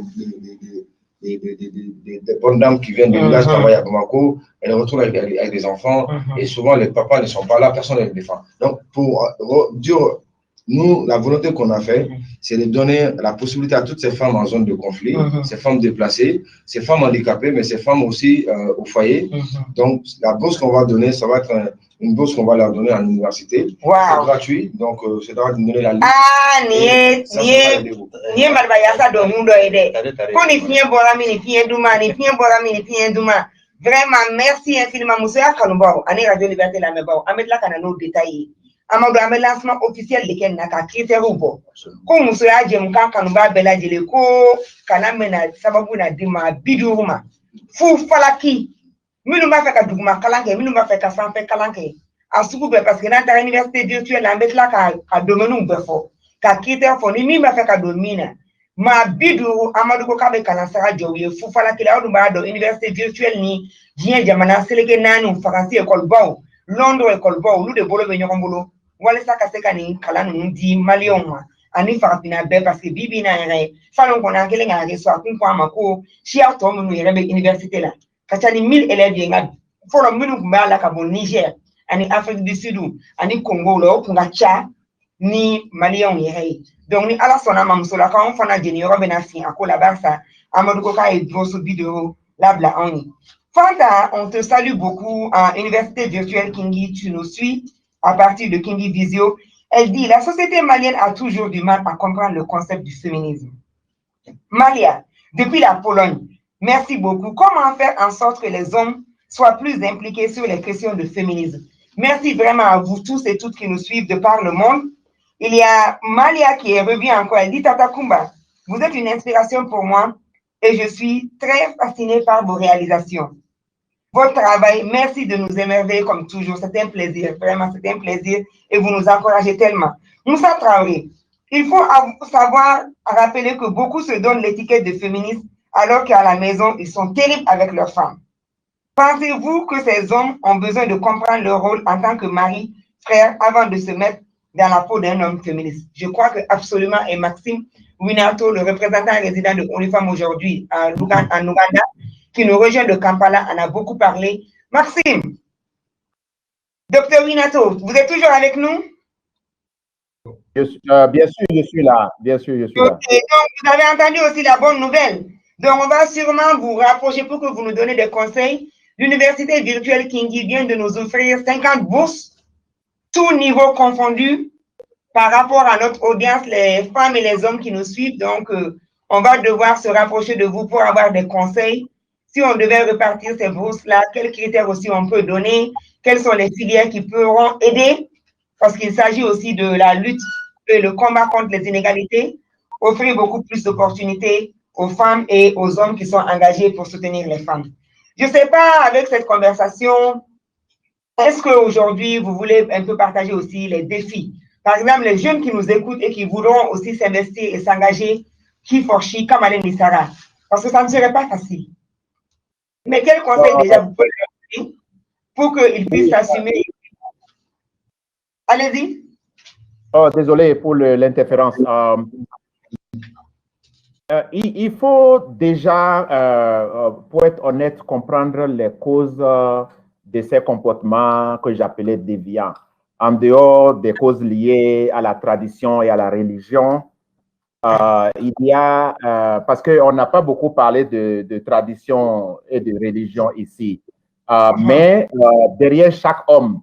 des bonnes dames qui viennent de village travailler à Bamako, elles retournent avec des enfants, et souvent les papas ne sont pas là, personne ne les défend. Donc, pour dire, nous, la volonté qu'on a fait, c'est de donner la possibilité à toutes ces femmes en zone de conflit, ces femmes déplacées, ces femmes handicapées, mais ces femmes aussi au foyer. Donc, la bourse qu'on va donner, ça va être une bourse qu'on va leur donner à l'université. Wow. C'est gratuit, donc c'est d'avoir donner la liste. Ah, nie malbayasa do mundo ede. Koni fien borami ni fien duma, ni fien borami ni fien duma. Vraiment, merci infiniment, monsieur Akanouba, Année Radio Liberté la Meba, Ahmed la Kanano détaillé. Amadou Ahmed lancement officiel de Ken Naka, critère ou bon. Comme monsieur Adjem Kanouba Bela Dileko, Kanamena, Sababuna Dima, Biduruma, Fou Falaki, Minuma Feka Duguma Kalanke, Minuma Feka Sanfe Kalanke. En soukou parce que dans l'université virtuelle, la mettre là qu'à dominer un peu fort. Qu'à quitter un fond, ni m'a fait qu'à dominer. Ma bidou, Amadou Kokabe Kalansara Djoye, Foufala Kila Oudouba, université virtuelle ni, Dien Jamana, Seleke Nanou, Faransi, École Bau, Londres, École Bau, Lou de Bolo, Benyorambolo, Walesa Kasekani, Kalanou, di Malion, Ani Farapina Be, parce que Bibi n'a rien, Salon qu'on a quelqu'un à reçoit, Kumpo Mako, Chia Tom, nous y rebe université là. Kachani 1000 élèves, il y a, faut le menu la Kabon Niger. Ani Afrique du Sud, ani Congo, là, Kungacha, ni Malion, donc ni ala sona mamsola quand on fait un généraux benassi, à quoi la barça, Amadou Koka et Grosso vidéo, la bla oni. Fanta, on te salue beaucoup à Université virtuelle Kingi, tu nous suis à partir de Kingi Visio. Elle dit, la société malienne a toujours du mal à comprendre le concept du féminisme. Malia, depuis la Pologne, merci beaucoup. Comment faire en sorte que les hommes soient plus impliqués sur les questions de féminisme? Merci vraiment à vous tous et toutes qui nous suivent de par le monde. Il y a Malia qui est revue encore. Elle dit, Tata Kumba, vous êtes une inspiration pour moi et je suis très fascinée par vos réalisations. Votre travail, merci de nous émerveiller comme toujours. C'est un plaisir, vraiment, c'est un plaisir et vous nous encouragez tellement. Moussa Traoré, il faut savoir rappeler que beaucoup se donnent l'étiquette de féministe alors qu'à la maison, ils sont terribles avec leurs femmes. Pensez-vous que ces hommes ont besoin de comprendre leur rôle en tant que mari, frère, avant de se mettre dans la peau d'un homme féministe? Je crois que absolument, et Maxime Winato, le représentant résident de OnlyFans aujourd'hui en Ouganda, qui nous rejoint de Kampala, en a beaucoup parlé. Maxime, Docteur Winato, vous êtes toujours avec nous? Bien sûr, je suis là. Bien sûr, je suis là. Donc, vous avez entendu aussi la bonne nouvelle. Donc, on va sûrement vous rapprocher pour que vous nous donnez des conseils. L'université virtuelle Kingi vient de nous offrir 50 bourses, tous niveaux confondus, par rapport à notre audience, les femmes et les hommes qui nous suivent. Donc, on va devoir se rapprocher de vous pour avoir des conseils. Si on devait repartir ces bourses-là, quels critères aussi on peut donner? Quelles sont les filières qui pourront aider? Parce qu'il s'agit aussi de la lutte et le combat contre les inégalités, offrir beaucoup plus d'opportunités aux femmes et aux hommes qui sont engagés pour soutenir les femmes. Je ne sais pas, avec cette conversation, est-ce qu'aujourd'hui, vous voulez un peu partager aussi les défis? Par exemple, les jeunes qui nous écoutent et qui voudront aussi s'investir et s'engager, qui forchent comme Alain Nissara, parce que ça ne serait pas facile. Mais quel conseil déjà vous pouvez leur donner pour qu'ils puissent s'assumer? Allez-y. Oh, désolé pour l'interférence. Il faut déjà, pour être honnête, comprendre les causes de ces comportements que j'appelais déviants. En dehors des causes liées à la tradition et à la religion, il y a, parce qu'on n'a pas beaucoup parlé de tradition et de religion ici, mais derrière chaque homme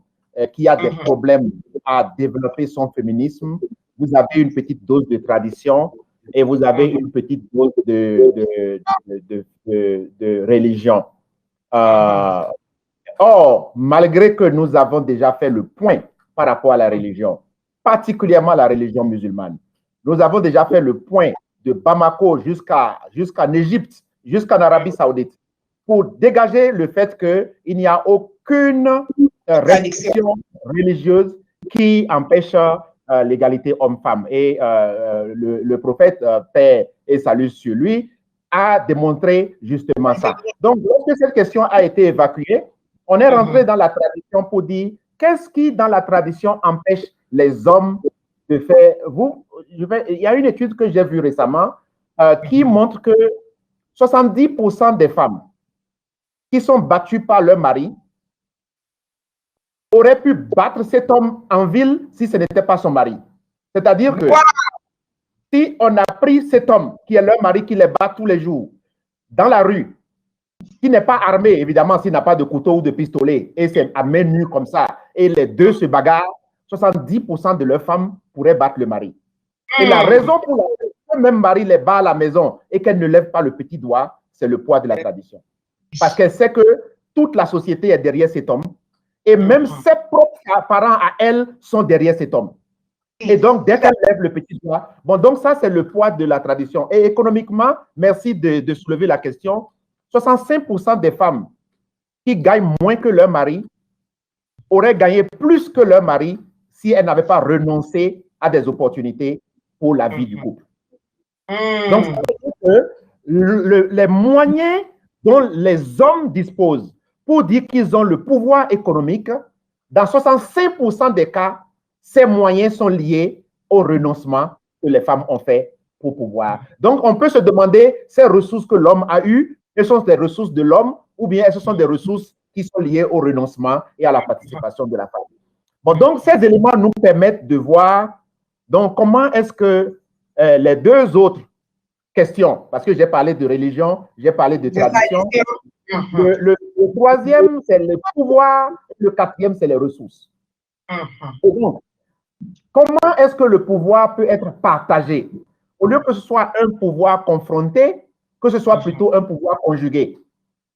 qui a des problèmes à développer son féminisme, vous avez une petite dose de tradition et vous avez une petite dose de religion. Or, malgré que nous avons déjà fait le point par rapport à la religion, particulièrement la religion musulmane, nous avons déjà fait le point de Bamako jusqu'en Égypte, jusqu'en Arabie Saoudite, pour dégager le fait qu'il n'y a aucune restriction religieuse qui empêche l'égalité homme-femme. Et le prophète, paix et salut sur lui, a démontré justement ça. Donc, lorsque cette question a été évacuée, on est rentré dans la tradition pour dire qu'est-ce qui, dans la tradition, empêche les hommes de faire. Il y a une étude que j'ai vue récemment qui montre que 70% des femmes qui sont battues par leur mari auraient pu battre cet homme en ville si ce n'était pas son mari. C'est-à-dire que si on a pris cet homme qui est leur mari, qui les bat tous les jours, dans la rue, qui n'est pas armé, évidemment, s'il n'a pas de couteau ou de pistolet, et c'est à main nue comme ça, et les deux se bagarrent, 70% de leurs femmes pourraient battre le mari. Et la raison pour laquelle le même mari les bat à la maison et qu'elle ne lève pas le petit doigt, c'est le poids de la tradition. Parce qu'elle sait que toute la société est derrière cet homme, et même ses propres parents à elle sont derrière cet homme. Et donc, dès qu'elle lève le petit doigt, bon, donc ça, c'est le poids de la tradition. Et économiquement, merci de soulever la question, 65% des femmes qui gagnent moins que leur mari auraient gagné plus que leur mari si elles n'avaient pas renoncé à des opportunités pour la vie du couple. Donc, ça veut dire que les moyens dont les hommes disposent pour dire qu'ils ont le pouvoir économique, dans 65% des cas, ces moyens sont liés au renoncement que les femmes ont fait pour pouvoir. Donc, on peut se demander ces ressources que l'homme a eues, elles sont des ressources de l'homme ou bien elles sont des ressources qui sont liées au renoncement et à la participation de la femme. Bon, donc, ces éléments nous permettent de voir donc, comment est-ce que les deux autres questions, parce que j'ai parlé de religion, j'ai parlé de tradition, le troisième, c'est le pouvoir, le quatrième, c'est les ressources. Et donc, comment est-ce que le pouvoir peut être partagé? Au lieu que ce soit un pouvoir confronté, que ce soit plutôt un pouvoir conjugué.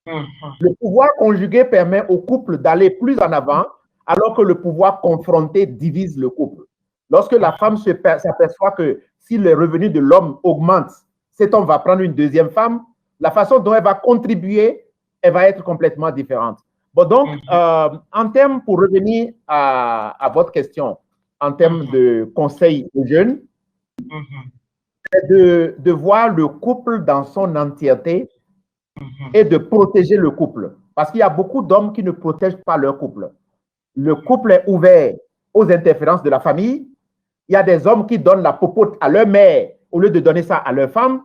Le pouvoir conjugué permet au couple d'aller plus en avant, alors que le pouvoir confronté divise le couple. Lorsque la femme s'aperçoit que si les revenus de l'homme augmentent, cet homme va prendre une deuxième femme, la façon dont elle va contribuer, elle va être complètement différente. Bon, donc, en termes, pour revenir à votre question, en termes de conseils aux jeunes, c'est de voir le couple dans son entièreté et de protéger le couple. Parce qu'il y a beaucoup d'hommes qui ne protègent pas leur couple. Le couple est ouvert aux interférences de la famille. Il y a des hommes qui donnent la popote à leur mère au lieu de donner ça à leur femme.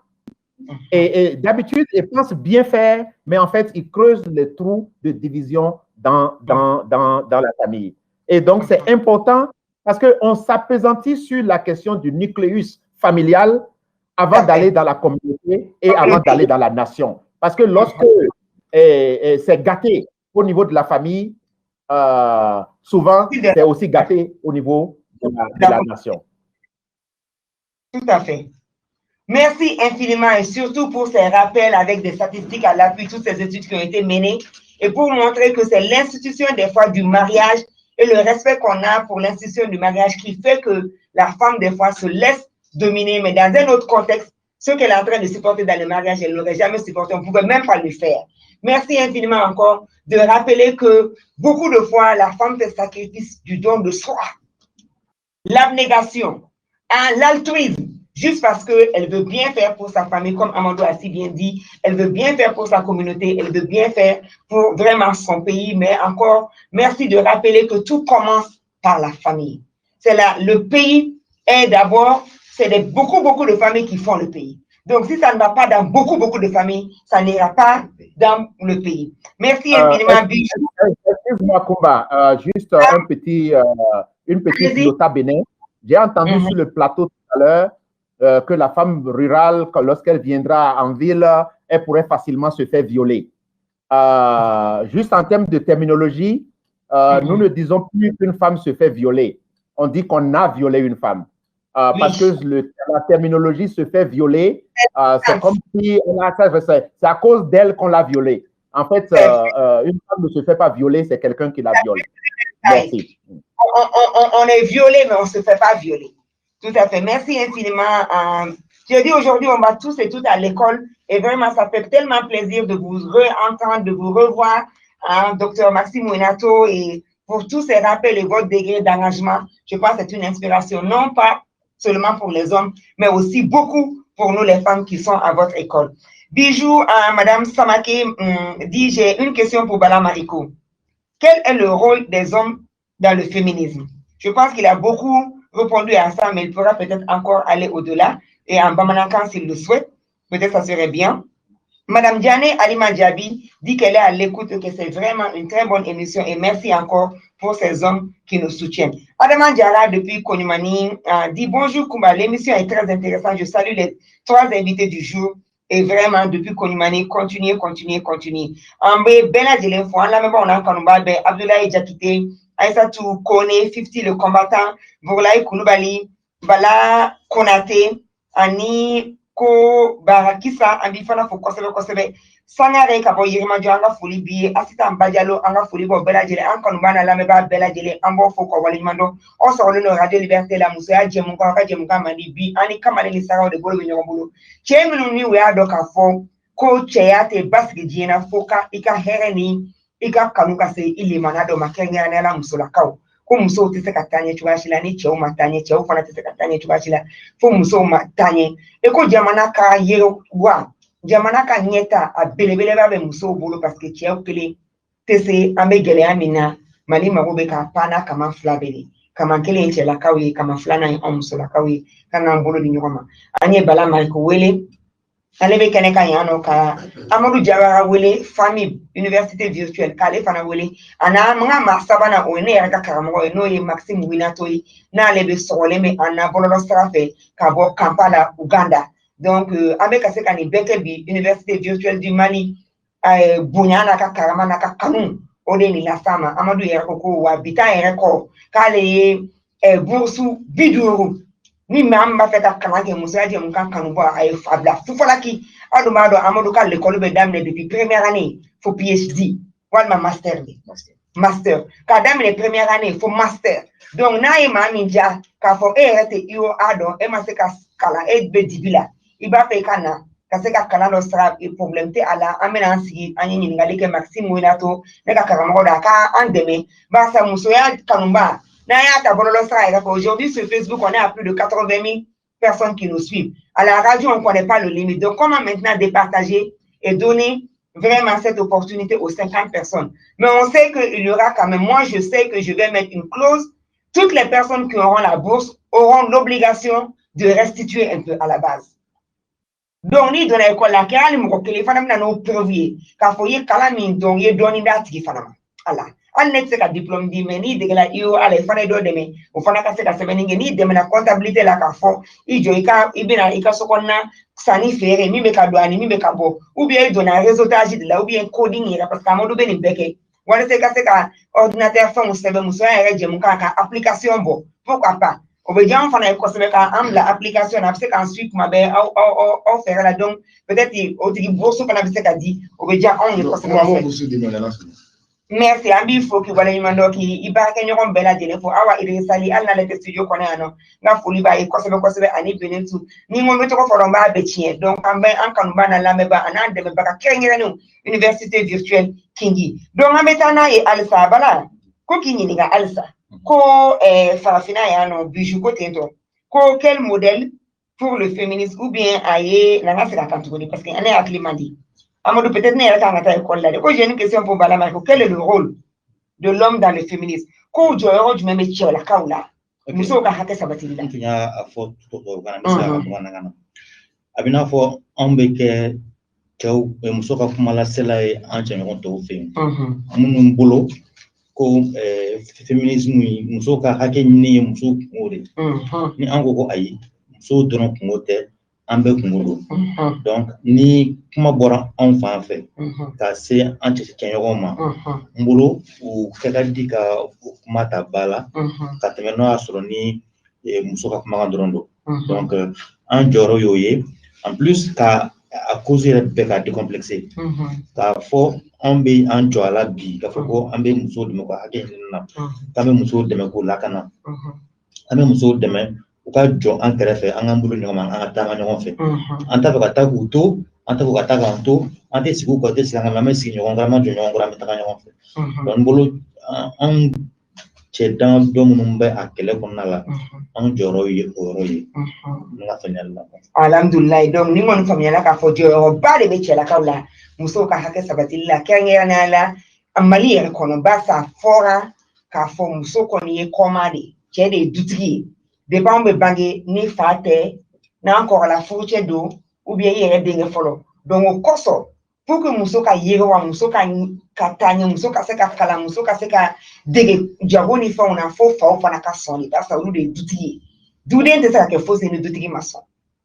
Et d'habitude, ils pensent bien faire, mais en fait, ils creusent les trous de division dans la famille. Et donc, c'est important parce qu'on s'appesantit sur la question du nucléus familial avant d'aller dans la communauté et avant d'aller dans la nation. Parce que lorsque c'est gâté au niveau de la famille, souvent, c'est aussi gâté au niveau de la nation. Tout à fait. Merci infiniment et surtout pour ces rappels avec des statistiques à l'appui, toutes ces études qui ont été menées et pour montrer que c'est l'institution des fois du mariage et le respect qu'on a pour l'institution du mariage qui fait que la femme des fois se laisse dominer, mais dans un autre contexte, ce qu'elle est en train de supporter dans le mariage, elle ne l'aurait jamais supporté, on ne pouvait même pas le faire. Merci infiniment encore de rappeler que beaucoup de fois, la femme fait sacrifice du don de soi, l'abnégation, l'altruisme, juste parce qu'elle veut bien faire pour sa famille, comme Amando a si bien dit, elle veut bien faire pour sa communauté, elle veut bien faire pour vraiment son pays, mais encore, merci de rappeler que tout commence par la famille. C'est là, le pays est d'abord, c'est beaucoup de familles qui font le pays. Donc, si ça ne va pas dans beaucoup de familles, ça n'ira pas dans le pays. Merci infiniment, Bijou. Excuse-moi, Kumba, juste une petite nota bene. J'ai entendu sur le plateau tout à l'heure que la femme rurale, lorsqu'elle viendra en ville, elle pourrait facilement se faire violer. Juste en termes de terminologie, nous ne disons plus qu'une femme se fait violer. On dit qu'on a violé une femme. Parce que la terminologie se fait violer, c'est comme si c'est à cause d'elle qu'on l'a violée. En fait, une femme ne se fait pas violer, c'est quelqu'un qui la viole. Merci. On est violé, mais on ne se fait pas violer. Tout à fait. Merci infiniment. Je dis aujourd'hui, on va tous et toutes à l'école et vraiment, ça fait tellement plaisir de vous entendre, de vous revoir, Dr Maxime Ouenato, et pour tous ces rappels et votre degré d'engagement. Je pense que c'est une inspiration, non pas seulement pour les hommes, mais aussi beaucoup pour nous, les femmes qui sont à votre école. Bijou, Madame Samake dit, j'ai une question pour Bala Mariko. Quel est le rôle des hommes dans le féminisme? Je pense qu'il a beaucoup répondu à ça, mais il pourra peut-être encore aller au-delà. Et en Bamanankan, s'il le souhaite, peut-être ça serait bien. Madame Diane Alima Diaby dit qu'elle est à l'écoute et que c'est vraiment une très bonne émission et merci encore pour ces hommes qui nous soutiennent. Adama Diara depuis Konyumani dit bonjour Kumba, l'émission est très intéressante. Je salue les 3 invités du jour et vraiment depuis Konyumani, continuez. Ambe Bella Djelenfo, on a Kanumba, Abdoulaye Diakité, Aïssatou Kone, 50 le combattant, Bourlaï Koulibaly, Bala Konate, Ani ko barakisa ambi fana fo kosebe sangare ka bo yirma jo anga fuli bi asita mbajalo anga fuli bo bela jele an kanu bana la me ba bela jele ambo fo ko wali mando o so le no radio liberté la muso ya jemu ko ka jemu ka mani bi ani kamale ni saraw de bolo bi nyoko bolo cheminu ni we ado ka fo ko cheyate basgi jina foka ika hereni ika kanu ka se ile manado makenya na la muso la kaw ko muso te se katanye chubashila ni chew matanye chew fana te se katanye chubashila fo muso matanye eko jamana ka yero wa jamana ka nyeta a belebele ba be muso bolo parce que chew kele te se ambe gele amina mali magobe ka pana kama flabeli kama kele nche la kawi kama flana en muso la kawi kana mbolo di nyoma anye bala maiko wele alebe kene ka yano ka Amadou Diawara wele famille université virtuelle kale fana wele ana mga masabana o ne ya ka karamo no ye Maxime Winatoyi na lebe sole me ana bololo strafe ka bo Kampala Uganda donc abe ka se kani beke bi université virtuelle du Mali bunyana ka karama na ka kanu o de ni la fama Amadou ya ko wa bita ya ko kale boursu biduru ni mamba feta kanake musaje mkan kanuba ay fabla fufalaki adumado Amadou ka l'école be damne depuis première année faut PhD walma master ka damne première année faut master donc na e maminja ka fo rete io ado e maseka kala e be dibila iba fe kana ka se ka kala no stra e problème te ala amena sigi anyi ngali ke Maxime Winato ne ka karamo da ka andeme ba sa musoya kanumba. Aujourd'hui, sur Facebook, on est à plus de 80 000 personnes qui nous suivent. À la radio, on ne connaît pas le limite. Donc, comment maintenant départager et donner vraiment cette opportunité aux 50 personnes? Mais on sait qu'il y aura quand même, moi, je sais que je vais mettre une clause. Toutes les personnes qui auront la bourse auront l'obligation de restituer un peu à la base. Donc, ni donner l'école, la kérali moko téléphone, na no prévier. Quand faut y kalami, donc y donner d'article fanama. Allah. Al net se ka diplôme di meni de la io ala fana do deme o fana ka se ka sebeninge ni deme na comptabilité la ka fo i jo ika ibina ika sokonna sani fere mi be ka douane mi be ka bo ou bien do na réseautage de la ou bien coding ira parce que amodo beni beke wala se ka ordinateur fon sebe muso ya je mu ka application bo pourquoi pas o be jam fana ko sebe ka am la application na se ka ensuite ma be au faire la donc peut-être o tigi bourse fana be se ka di o be jam on ko sebe merci ambi fo ki wala yimando ki ibaka nyoko bela jele fo awa irisali alna le studio kone ano nga fuli ba ko sebe ani benentu ni mo meto ko foromba be chien donc ambe an kanu bana lambe ba anan de baka kengere no université virtuelle kingi donc ambe tana e alsa bala ko kinyi ni ga alsa ko farafina ya no bijou ko tento ko quel modèle pour le féminisme ou bien aye na ngasi la kantu parce que ane aklimandi Amadou peut-être n'est pas à l'école là. J'ai une question pour Balama. Quel est le rôle de l'homme dans le féminisme? Quand tu as du même métier la kaula. Muso ka hake sabatili la. Il y a à fort tout au Ghana. Abina fo ambeke tau muso ka kumala sela e anje ngonto fe. Amun bolo ko féminisme muso ka hake ni muso ngore. Ni ango ko ayi muso dono ngote. Ambe kungudu donc ni kuma bora en fa fait ka se anti kenyoma mbulu u kekadi ka kuma ta bala ka temeno asoro ni muso ka kuma ndrondo donc en joro yoye en plus ka à cause de beka décomplexé ka fo ambe en joala bi ka fo ko ambe muso de ko hake na ka be muso de ko lakana ambe muso de ka jo an kɛrɛfɛ an kan bolo ɲɔgɔn ma an ka taama ɲɔgɔn fɛ an t'a fɛ ka taa k'u to an t'a fɛ ka taa k'an to an tɛ sigi u kɔ tɛ sigi an kan an bɛ sigi ɲɔgɔn kan an ma jɔ ɲɔgɔn kɔrɔ an bɛ taga ɲɔgɔn fɛ donc n bolo an cɛ dan dɔ minnu bɛ a kɛlɛ kɔnɔna la an jɔyɔrɔ ye o yɔrɔ ye ne ka faamuyali la. Alhamdulilayi donc ni kɔni faamuyala k'a fɔ jɔyɔrɔba de bɛ cɛlakaw la musow ka hakɛ sabatili la kɛrɛnkɛrɛnnenya la Mali yɛrɛ kɔnɔ barisa fɔra k'a fɔ muso kɔni ye kɔma de cɛ de ye dutigi ye. Dépend be bange ni fa tɛ n'an kɔrɔla furucɛ don ou bien i yɛrɛ denkɛ fɔlɔ donc o kɔsɔ pour que muso ka yewa muso ka tanya muso ka se ka kala muso ka se ka dege jago ni fa ona fo fa o fana ka soni parce que olu de dutigi duden te se ka kɛ fo ni dutigi ma sɔn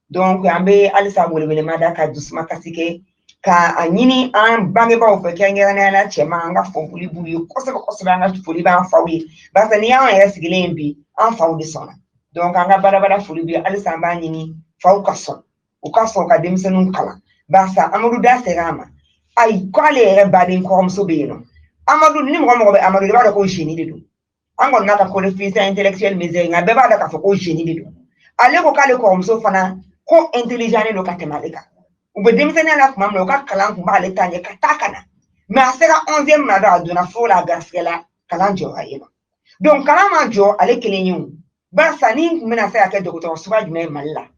donc an bɛ halisa welewelemada da ka dusuma kasi kɛ ka a ɲini an bangebaaw fɛ kɛrɛnkɛrɛnnenya la cɛman an ka foli b'u ye kosɛbɛ kosɛbɛ an ka foli b'an faw ye parce que ni y'an yɛrɛ sigilen ye bi an faw de sɔnna donc an ka badabada foli b'u ye halisa an b'a ɲini faw ka sɔn u ka sɔn ka denmisɛnninw kalan barisa Amadu da sera a ma ayi k'ale yɛrɛ baden kɔrɔmuso bɛ yen nɔ Amadu ni mɔgɔ mɔgɔ bɛ Amadu i b'a dɔn ko génie de don an kɔni n'a ka coefficient intellectuel misère nka bɛɛ b'a dɔn k'a fɔ ko génie de don ale ko k'ale kɔrɔmuso fana ko intelligent don ka tɛmɛ ale kan u bɛ denmisɛnninya la tuma min na u ka kalan kun b'ale ta ɲɛ ka taa ka na mais a sera 11e na dɔrɔn a donna fo la a garisigɛla kalan jɔra yen nɔ donc kalan ma jɔ ale kelen ye o barisa ni tun bɛna se ka kɛ dɔgɔtɔrɔsoba jumɛn ye Mali la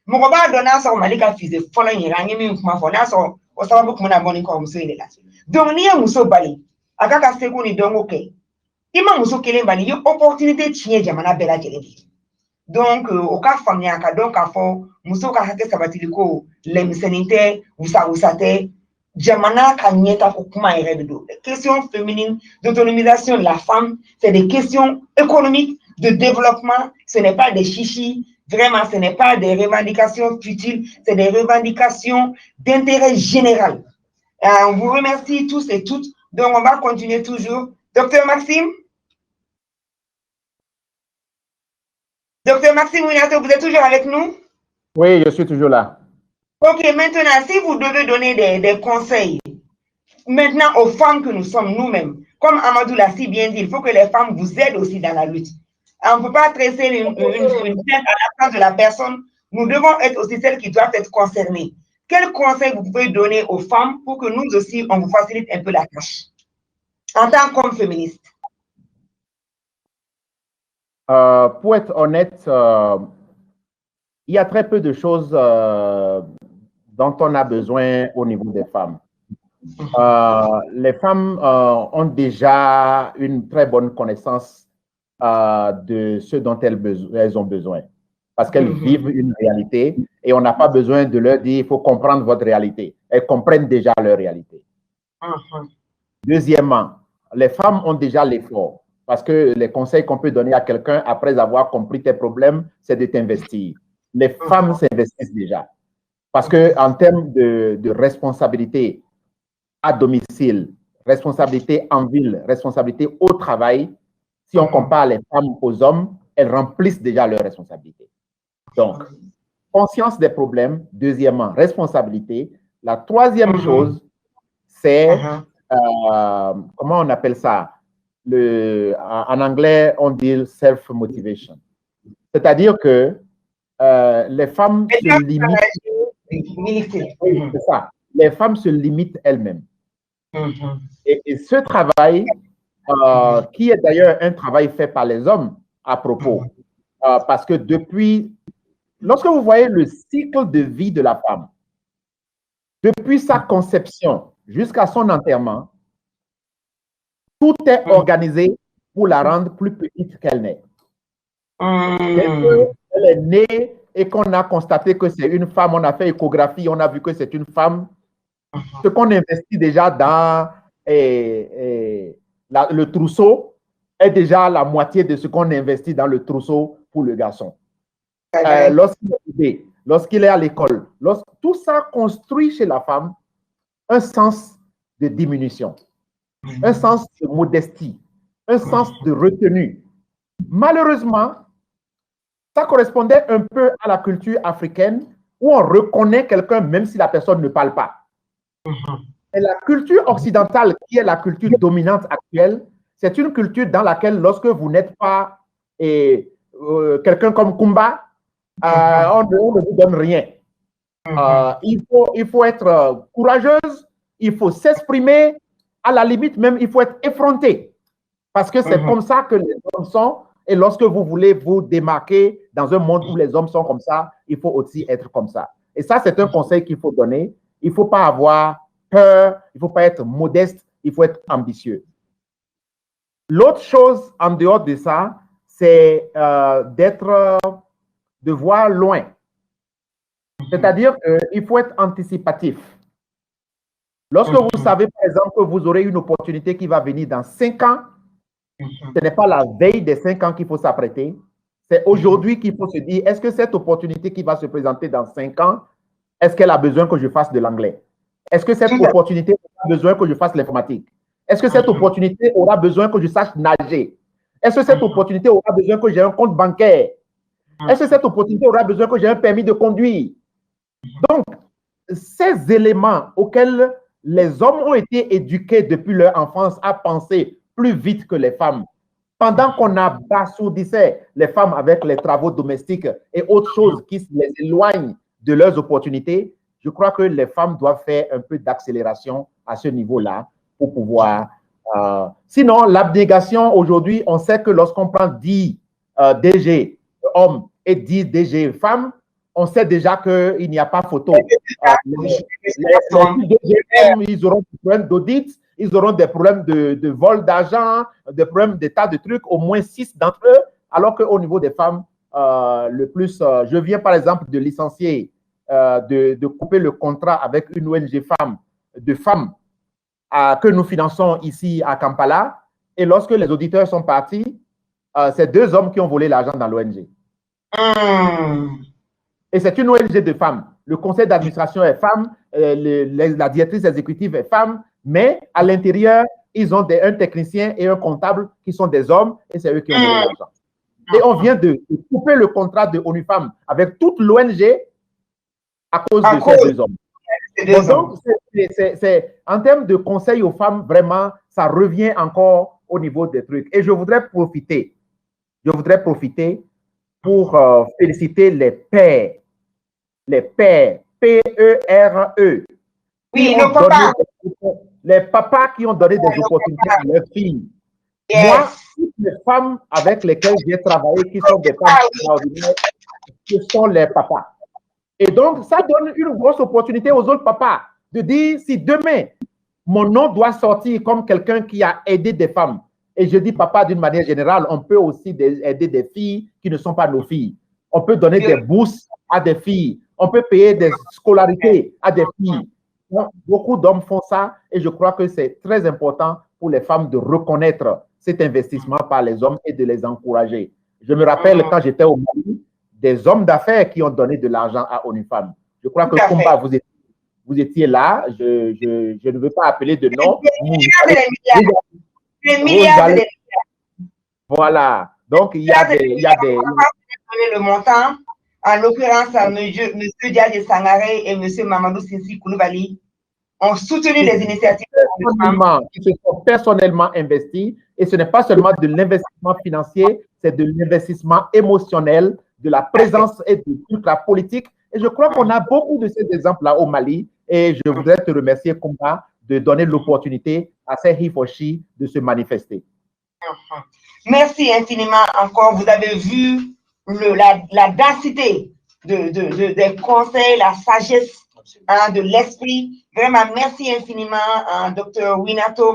mɔgɔ b'a dɔn n'a sɔrɔ Mali ka fise fɔlɔ in yɛrɛ an ye min kuma fɔ n'a sɔrɔ o sababu tun bɛna bɔ ni kɔrɔmuso in de la donc n'i ye muso bali a ka seko ni dɔnko kɛ i ma muso kelen bali i ye opportunité tiɲɛ jamana bɛɛ lajɛlen de donc o ka faamuya ka dɔn k'a fɔ muso ka hakɛ sabatili ko lɛmisɛnnin tɛ wusa tɛ jamana ka ɲɛta ko kuma yɛrɛ de don les questions féminines d'autonomisation de la femme c'est des questions économiques de développement ce n'est pas des chichis vraiment ce n'est pas des revendications futiles c'est des revendications d'intérêt général on vous remercie tous et toutes donc on va continuer toujours Docteur Maxime Docteur Maxime Ouinato, vous êtes toujours avec nous? Oui, je suis toujours là. Ok, maintenant, si vous devez donner des conseils, maintenant aux femmes que nous sommes nous-mêmes, comme Amadou l'a si bien dit, il faut que les femmes vous aident aussi dans la lutte. On ne peut pas tresser une plainte à la place de la personne. Nous devons être aussi celles qui doivent être concernées. Quel conseil vous pouvez donner aux femmes pour que nous aussi, on vous facilite un peu la tâche en tant qu'homme féministe? Pour être honnête, il y a très peu de choses dont on a besoin au niveau des femmes. Les femmes ont déjà une très bonne connaissance de ce dont elles ont besoin parce qu'elles vivent une réalité et on n'a pas besoin de leur dire il faut comprendre votre réalité. Elles comprennent déjà leur réalité. Deuxièmement, les femmes ont déjà l'effort. Parce que les conseils qu'on peut donner à quelqu'un après avoir compris tes problèmes, c'est de t'investir. Les femmes s'investissent déjà. Parce qu'en termes de responsabilité à domicile, responsabilité en ville, responsabilité au travail, si on compare les femmes aux hommes, elles remplissent déjà leurs responsabilités. Donc, conscience des problèmes. Deuxièmement, responsabilité. La troisième chose, c'est, comment on appelle ça? En anglais, on dit self-motivation. C'est-à-dire que les femmes se limitent. Oui, c'est ça. Les femmes se limitent elles-mêmes. Et ce travail, qui est d'ailleurs un travail fait par les hommes à propos, parce que lorsque vous voyez le cycle de vie de la femme, depuis sa conception jusqu'à son enterrement, tout est organisé pour la rendre plus petite qu'elle n'est. Elle est née et qu'on a constaté que c'est une femme, on a fait échographie, on a vu que c'est une femme. Ce qu'on investit déjà dans le trousseau est déjà la moitié de ce qu'on investit dans le trousseau pour le garçon. Lorsqu'il est à l'école, tout ça construit chez la femme un sens de diminution, un sens de modestie, un sens de retenue. Malheureusement, ça correspondait un peu à la culture africaine où on reconnaît quelqu'un même si la personne ne parle pas. Et la culture occidentale, qui est la culture dominante actuelle, c'est une culture dans laquelle lorsque vous n'êtes pas quelqu'un comme Kumba, on ne vous donne rien. Il faut être courageuse, il faut s'exprimer, à la limite même, il faut être effronté. Parce que c'est comme ça que les hommes sont. Et lorsque vous voulez vous démarquer dans un monde où les hommes sont comme ça, il faut aussi être comme ça. Et ça, c'est un conseil qu'il faut donner. Il ne faut pas avoir peur, il ne faut pas être modeste, il faut être ambitieux. L'autre chose en dehors de ça, c'est de voir loin. C'est-à-dire qu'il faut être anticipatif. Lorsque vous savez, par exemple, que vous aurez une opportunité qui va venir dans 5 ans, ce n'est pas la veille des 5 ans qu'il faut s'apprêter. C'est aujourd'hui qu'il faut se dire, est-ce que cette opportunité qui va se présenter dans 5 ans, est-ce qu'elle a besoin que je fasse de l'anglais? Est-ce que cette opportunité aura besoin que je fasse l'informatique? Est-ce que cette opportunité aura besoin que je sache nager? Est-ce que cette opportunité aura besoin que j'ai un compte bancaire? Est-ce que cette opportunité aura besoin que j'ai un permis de conduire? Donc, ces éléments auxquels les hommes ont été éduqués depuis leur enfance à penser plus vite que les femmes, pendant qu'on abasourdissait les femmes avec les travaux domestiques et autres choses qui les éloignent de leurs opportunités, je crois que les femmes doivent faire un peu d'accélération à ce niveau-là pour pouvoir... sinon, l'abnégation, aujourd'hui, on sait que lorsqu'on prend 10 DG hommes et 10 DG femmes, on sait déjà qu'il n'y a pas photo. Les DG hommes, ils auront des problèmes d'audit, ils auront des problèmes de vol d'argent, des problèmes de tas de trucs, au moins 6 d'entre eux, alors qu'au niveau des femmes, le plus... je viens par exemple de licencier, de couper le contrat avec une ONG de femmes que nous finançons ici à Kampala, et lorsque les auditeurs sont partis, c'est 2 hommes qui ont volé l'argent dans l'ONG. Et c'est une ONG de femmes. Le conseil d'administration est femme, la directrice exécutive est femme, mais à l'intérieur, ils ont un technicien et un comptable qui sont des hommes, et c'est eux qui ont volé l'argent. Et on vient de couper le contrat de ONU Femmes avec toute l'ONG à cause de ces 2 hommes. Donc, en termes de conseil aux femmes, vraiment, ça revient encore au niveau des trucs. Et je voudrais profiter pour féliciter les pères, P-E-R-E. Oui, les papas qui ont donné des opportunités à leurs filles. Moi, toutes les femmes avec lesquelles j'ai travaillé, qui sont des femmes extraordinaires, ce sont les papas. Et donc, ça donne une grosse opportunité aux autres papas de dire, si demain, mon nom doit sortir comme quelqu'un qui a aidé des femmes, et je dis papa d'une manière générale, on peut aussi aider des filles qui ne sont pas nos filles. On peut donner des bourses à des filles. On peut payer des scolarités à des filles. Donc, beaucoup d'hommes font ça, et je crois que c'est très important pour les femmes de reconnaître cet investissement par les hommes et de les encourager. Je me rappelle quand j'étais au Mali, des hommes d'affaires qui ont donné de l'argent à ONU Femmes. Je crois que Kumba, vous étiez là. Je ne veux pas appeler de nom. Voilà. Donc, il y a des... Le montant, en l'occurrence, M. Diadje Sangaré et M. Mamadou Sissi Koulibaly ont soutenu les initiatives qui se sont personnellement investis. Et ce n'est pas seulement de l'investissement financier, c'est de l'investissement émotionnel, de la présence et de toute la politique. Et je crois qu'on a beaucoup de ces exemples-là au Mali. Et je voudrais te remercier, Kumba, de donner l'opportunité à ces Hifoshi de se manifester. Merci infiniment encore. Vous avez vu la densité des conseils, la sagesse de l'esprit. Vraiment, merci infiniment à Dr.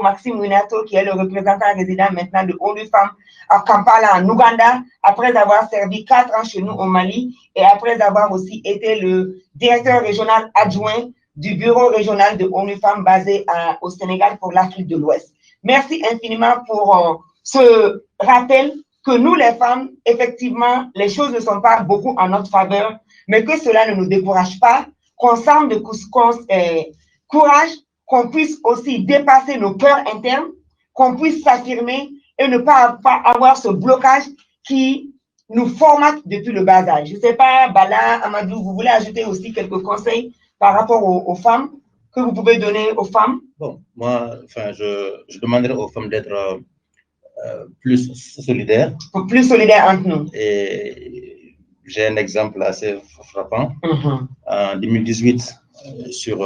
Maxime Winato, qui est le représentant résident maintenant de ONU Femmes à Kampala, en Ouganda, après avoir servi 4 ans chez nous au Mali et après avoir aussi été le directeur régional adjoint du bureau régional de ONU Femmes basé au Sénégal pour l'Afrique de l'Ouest. Merci infiniment pour ce rappel que nous, les femmes, effectivement, les choses ne sont pas beaucoup en notre faveur, mais que cela ne nous décourage pas, qu'on semble de courage, qu'on puisse aussi dépasser nos peurs internes, qu'on puisse s'affirmer et ne pas avoir ce blocage qui nous formate depuis le bas âge. Je ne sais pas, Bala, Amadou, vous voulez ajouter aussi quelques conseils par rapport aux femmes que vous pouvez donner aux femmes? Bon, moi, enfin, je demanderais aux femmes d'être plus solidaires. Plus solidaires entre nous. Et j'ai un exemple assez frappant. En 2018, sur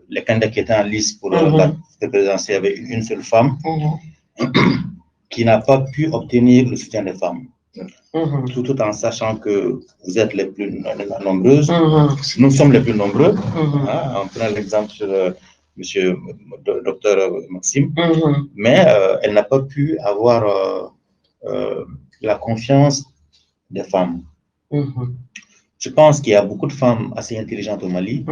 les candidats qui étaient en liste pour la présidentielle, il y avait une seule femme qui n'a pas pu obtenir le soutien des femmes. Tout en sachant que vous êtes les plus nombreuses. Nous sommes les plus nombreux. On prend l'exemple sur monsieur docteur Maxime. Mais elle n'a pas pu avoir la confiance des femmes. Je pense qu'il y a beaucoup de femmes assez intelligentes au Mali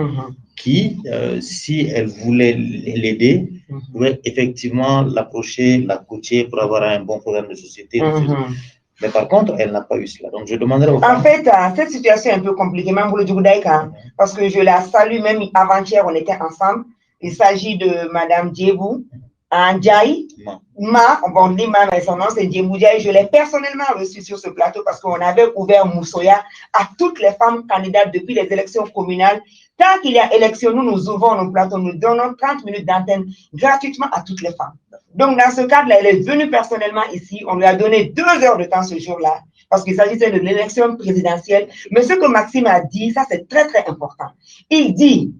qui, si elles voulaient l'aider, pouvaient effectivement l'approcher, la coacher pour avoir un bon programme de société. Mais par contre, elle n'a pas eu cela. Donc, je demanderai aux femmes. En fait, cette situation est un peu compliquée, même pour le Djougdaïka, parce que je la salue, même avant-hier, on était ensemble. Il s'agit de Madame Djebou Ndjaye. On dit Ma, mais son nom c'est Djebou Ndjaye. Je l'ai personnellement reçue sur ce plateau parce qu'on avait ouvert Moussoya à toutes les femmes candidates depuis les élections communales. Tant qu'il y a élection, nous ouvrons nos plateaux, nous donnons 30 minutes d'antenne gratuitement à toutes les femmes. Donc, dans ce cadre-là, elle est venue personnellement ici. On lui a donné 2 heures de temps ce jour-là parce qu'il s'agissait de l'élection présidentielle. Mais ce que Maxime a dit, ça c'est très, très important. Il dit,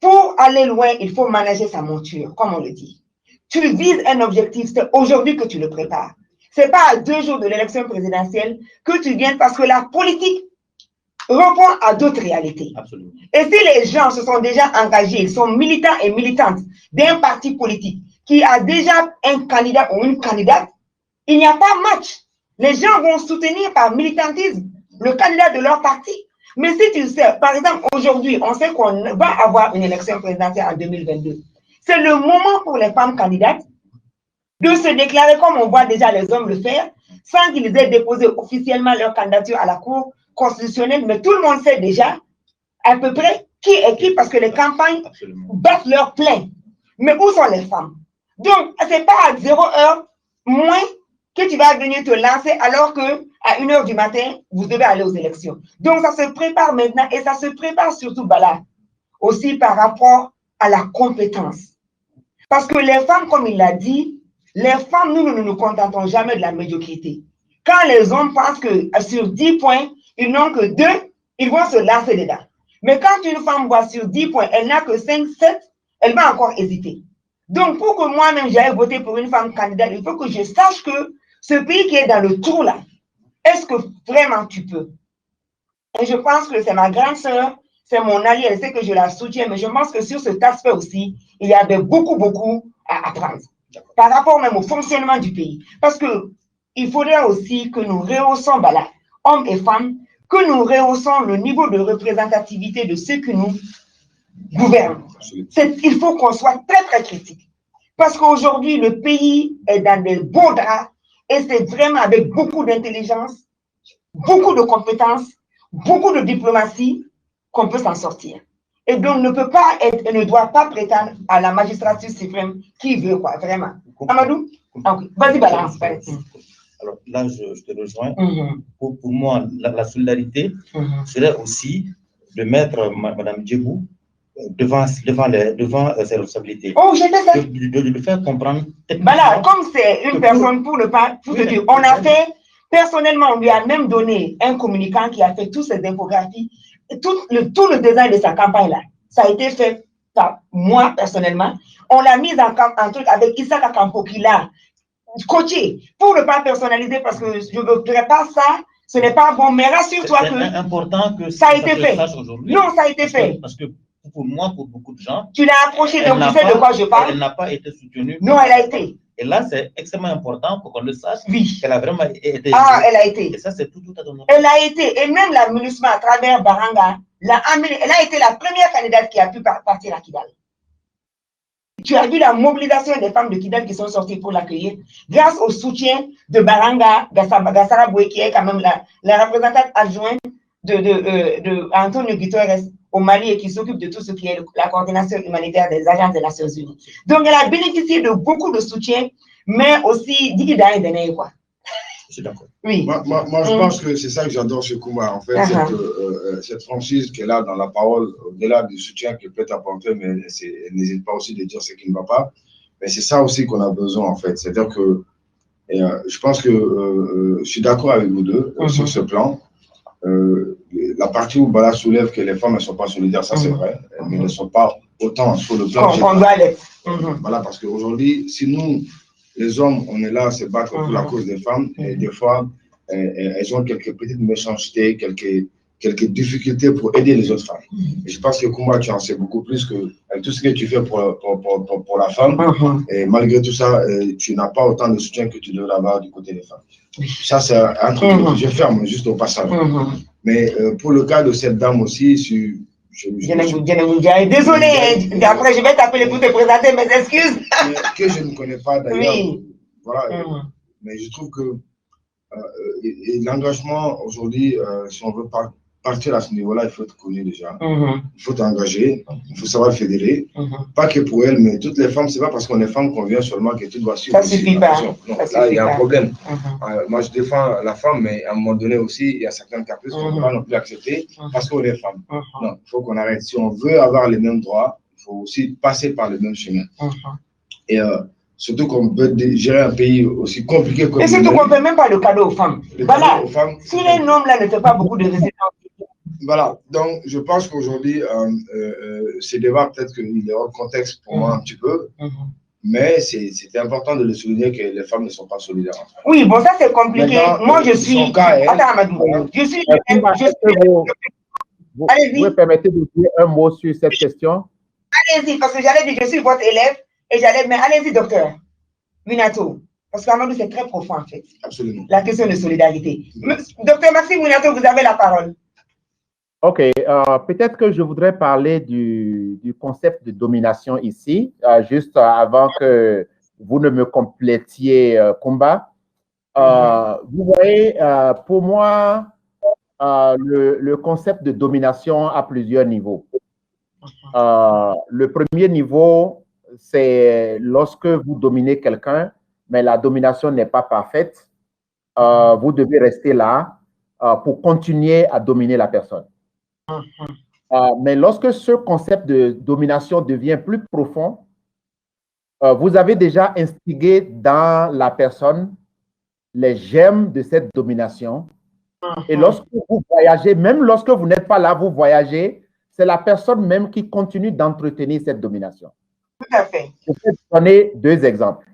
pour aller loin, il faut manager sa monture, comme on le dit. Tu vises un objectif, c'est aujourd'hui que tu le prépares. Ce n'est pas à 2 jours de l'élection présidentielle que tu viens parce que la politique répond à d'autres réalités. Absolument. Et si les gens se sont déjà engagés, ils sont militants et militantes d'un parti politique qui a déjà un candidat ou une candidate, il n'y a pas match. Les gens vont soutenir par militantisme le candidat de leur parti. Mais si tu sais, par exemple, aujourd'hui, on sait qu'on va avoir une élection présidentielle en 2022. C'est le moment pour les femmes candidates de se déclarer comme on voit déjà les hommes le faire, sans qu'ils aient déposé officiellement leur candidature à la Cour constitutionnelle. Mais tout le monde sait déjà à peu près qui est qui parce que les campagnes battent leur plein. Mais où sont les femmes? Donc, ce n'est pas à 0 heure moins que tu vas venir te lancer alors que à 1 heure du matin, vous devez aller aux élections. Donc, ça se prépare maintenant et ça se prépare surtout Bala, aussi par rapport à la compétence. Parce que les femmes, comme il l'a dit, les femmes, nous ne nous contentons jamais de la médiocrité. Quand les hommes pensent que sur 10 points, ils n'ont que 2, ils vont se lancer dedans. Mais quand une femme voit sur 10 points, elle n'a que 5, 7, elle va encore hésiter. Donc, pour que moi-même j'aille voter pour une femme candidate, il faut que je sache que ce pays qui est dans le trou là, est-ce que vraiment tu peux? Et je pense que c'est ma grande sœur, c'est mon alliée, elle sait que je la soutiens, mais je pense que sur cet aspect aussi, il y avait beaucoup à apprendre. Par rapport même au fonctionnement du pays. Parce qu'il faudrait aussi que nous rehaussons, voilà, hommes et femmes, que nous rehaussons le niveau de représentativité de ceux que nous gouvernent. Il faut qu'on soit très critique. Parce qu'aujourd'hui, le pays est dans des beaux draps et c'est vraiment avec beaucoup d'intelligence, beaucoup de compétences, beaucoup de diplomatie qu'on peut s'en sortir. Et donc, ne peut pas être et ne doit pas prétendre à la magistrature suprême qui veut quoi, vraiment. Amadou? Vas-y, balance. Alors là, je te rejoins. Pour moi, la solidarité serait aussi de mettre Mme Djebou devant ses responsabilités. Oh, j'ai fait ça. De faire comprendre. Voilà, comme c'est une personne pour te dire, on a fait, personnellement, on lui a même donné un communicant qui a fait toutes ces infographies, tout le design de sa campagne-là. Ça a été fait par moi, personnellement. On l'a mise en truc avec Issa Kakampo qui l'a coaché pour ne pas personnaliser parce que je ne voudrais pas ça. Ce n'est pas bon, mais rassure-toi que c'est important que ça a été fait. Non, ça a été fait. Parce que pour moi, pour beaucoup de gens, tu l'as approché, donc tu sais de quoi je parle. Elle n'a pas été soutenue. Non, elle a été. Et là, c'est extrêmement important pour qu'on le sache. Oui. Qu'elle a vraiment été. Ah, elle a été. Et ça, c'est tout à ton honneur. Elle a été. Et même la MINUSMA à travers Baranga, elle a été la première candidate qui a pu partir à Kidal. Tu as vu la mobilisation des femmes de Kidal qui sont sorties pour l'accueillir grâce au soutien de Baranga Gassara Boué, qui est quand même la représentante adjointe de Antonio Guterres au Mali et qui s'occupe de tout ce qui est la coordination humanitaire des agences des Nations Unies. Donc, elle a bénéficié de beaucoup de soutien, mais aussi d'Igida et de quoi. Je suis d'accord. Oui. Moi, je pense que c'est ça que j'adore chez Kouma, en fait, cette franchise qu'elle a dans la parole, au-delà du soutien qu'elle peut apporter, mais elle n'hésite pas aussi de dire ce qui ne va pas. Mais c'est ça aussi qu'on a besoin, en fait. C'est-à-dire que je pense que je suis d'accord avec vous deux sur ce plan. La partie où Bala soulève que les femmes ne sont pas solidaires, ça c'est vrai, mais elles ne sont pas autant sur le plan. On doit l'être. Voilà, parce qu'aujourd'hui, si nous, les hommes, on est là à se battre pour la cause des femmes, et des fois, elles ont quelques petites méchancetés, quelques quelques difficultés pour aider les autres femmes. Et je pense que Kumba, tu en sais beaucoup plus que avec tout ce que tu fais pour la femme. Et malgré tout ça, tu n'as pas autant de soutien que tu devrais avoir du côté des femmes. Ça, c'est un truc que je ferme juste au passage. Mais pour le cas de cette dame aussi, désolé, après je vais t'appeler pour te présenter mes excuses. Que je ne connais pas d'ailleurs. Voilà. Mais je trouve que l'engagement aujourd'hui, si on veut partir à ce niveau-là, il faut être connu déjà. Il faut t'engager, il faut savoir fédérer. Pas que pour elle, mais toutes les femmes, c'est pas parce qu'on est femme qu'on vient seulement que tout doit suivre. Ça suffit pas. Non, là, il y a un problème. Moi, je défends la femme, mais à un moment donné aussi, il y a certains caprices qu'on ne peut pas non plus accepter parce qu'on est femme. Non, il faut qu'on arrête. Si on veut avoir les mêmes droits, il faut aussi passer par le même chemin. Et surtout qu'on peut gérer un pays aussi compliqué comme. Et surtout qu'on ne fait même pas le cadeau aux femmes. Voilà. Si les hommes là ne font pas beaucoup de résidence. Voilà. Donc, je pense qu'aujourd'hui, ce débat, peut-être qu'il est hors contexte pour moi un petit peu. Mais c'est important de le souligner que les femmes ne sont pas solidaires. Oui, bon, ça c'est compliqué. Maintenant, moi, je suis. Attends, Amadou. Je suis. Allez-y. Vous me permettez de dire un mot sur cette question? Allez-y, parce que j'allais dire, je suis votre élève et j'allais. Mais allez-y, docteur Minato. Parce qu'Amadou, c'est très profond en fait. Absolument. La question de solidarité. Docteur Maxime Minato, vous avez la parole. Ok, peut-être que je voudrais parler du concept de domination ici, juste avant que vous ne me complétiez, Kumba. Vous voyez, pour moi, le concept de domination a plusieurs niveaux. Le premier niveau, c'est lorsque vous dominez quelqu'un, mais la domination n'est pas parfaite, vous devez rester là pour continuer à dominer la personne. Mais lorsque ce concept de domination devient plus profond, vous avez déjà instigé dans la personne les germes de cette domination. Et lorsque vous voyagez, même lorsque vous n'êtes pas là, vous voyagez, c'est la personne même qui continue d'entretenir cette domination. Tout à fait. Je vais donner deux exemples.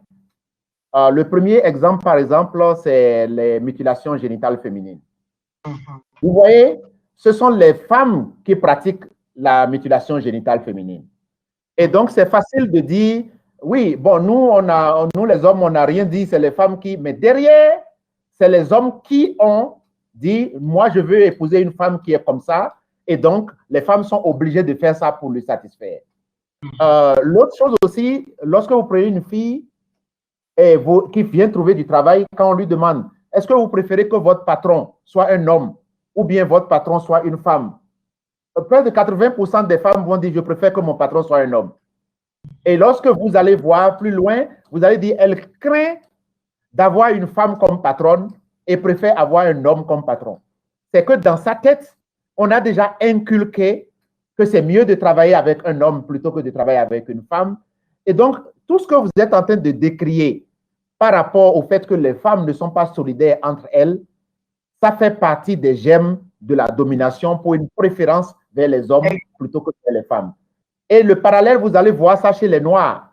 Le premier exemple, par exemple, c'est les mutilations génitales féminines. Vous voyez, ce sont les femmes qui pratiquent la mutilation génitale féminine. Et donc, c'est facile de dire, oui, bon, nous les hommes, on n'a rien dit, c'est les femmes qui... Mais derrière, c'est les hommes qui ont dit, moi, je veux épouser une femme qui est comme ça. Et donc, les femmes sont obligées de faire ça pour lui satisfaire. L'autre chose aussi, lorsque vous prenez une fille qui vient trouver du travail, quand on lui demande, est-ce que vous préférez que votre patron soit un homme ou bien votre patron soit une femme? Près de 80% des femmes vont dire, je préfère que mon patron soit un homme. Et lorsque vous allez voir plus loin, vous allez dire, elle craint d'avoir une femme comme patronne et préfère avoir un homme comme patron. C'est que dans sa tête, on a déjà inculqué que c'est mieux de travailler avec un homme plutôt que de travailler avec une femme. Et donc, tout ce que vous êtes en train de décrier par rapport au fait que les femmes ne sont pas solidaires entre elles, ça fait partie des germes de la domination pour une préférence vers les hommes plutôt que vers les femmes. Et le parallèle, vous allez voir ça chez les Noirs.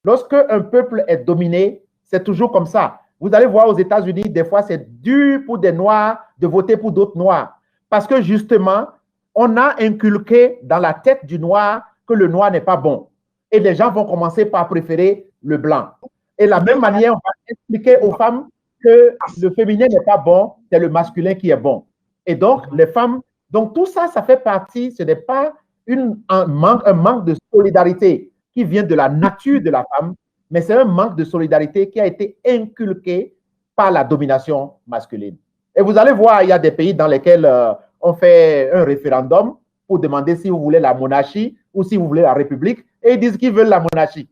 Lorsque un peuple est dominé, c'est toujours comme ça. Vous allez voir aux États-Unis, des fois, c'est dur pour des Noirs de voter pour d'autres Noirs. Parce que justement, on a inculqué dans la tête du Noir que le Noir n'est pas bon. Et les gens vont commencer par préférer le blanc. Et de la même manière, on va expliquer aux femmes que le féminin n'est pas bon, c'est le masculin qui est bon. Et donc, les femmes, donc tout ça, ça fait partie, ce n'est pas un manque de solidarité qui vient de la nature de la femme, mais c'est un manque de solidarité qui a été inculqué par la domination masculine. Et vous allez voir, il y a des pays dans lesquels on fait un référendum pour demander si vous voulez la monarchie ou si vous voulez la république, et ils disent qu'ils veulent la monarchie.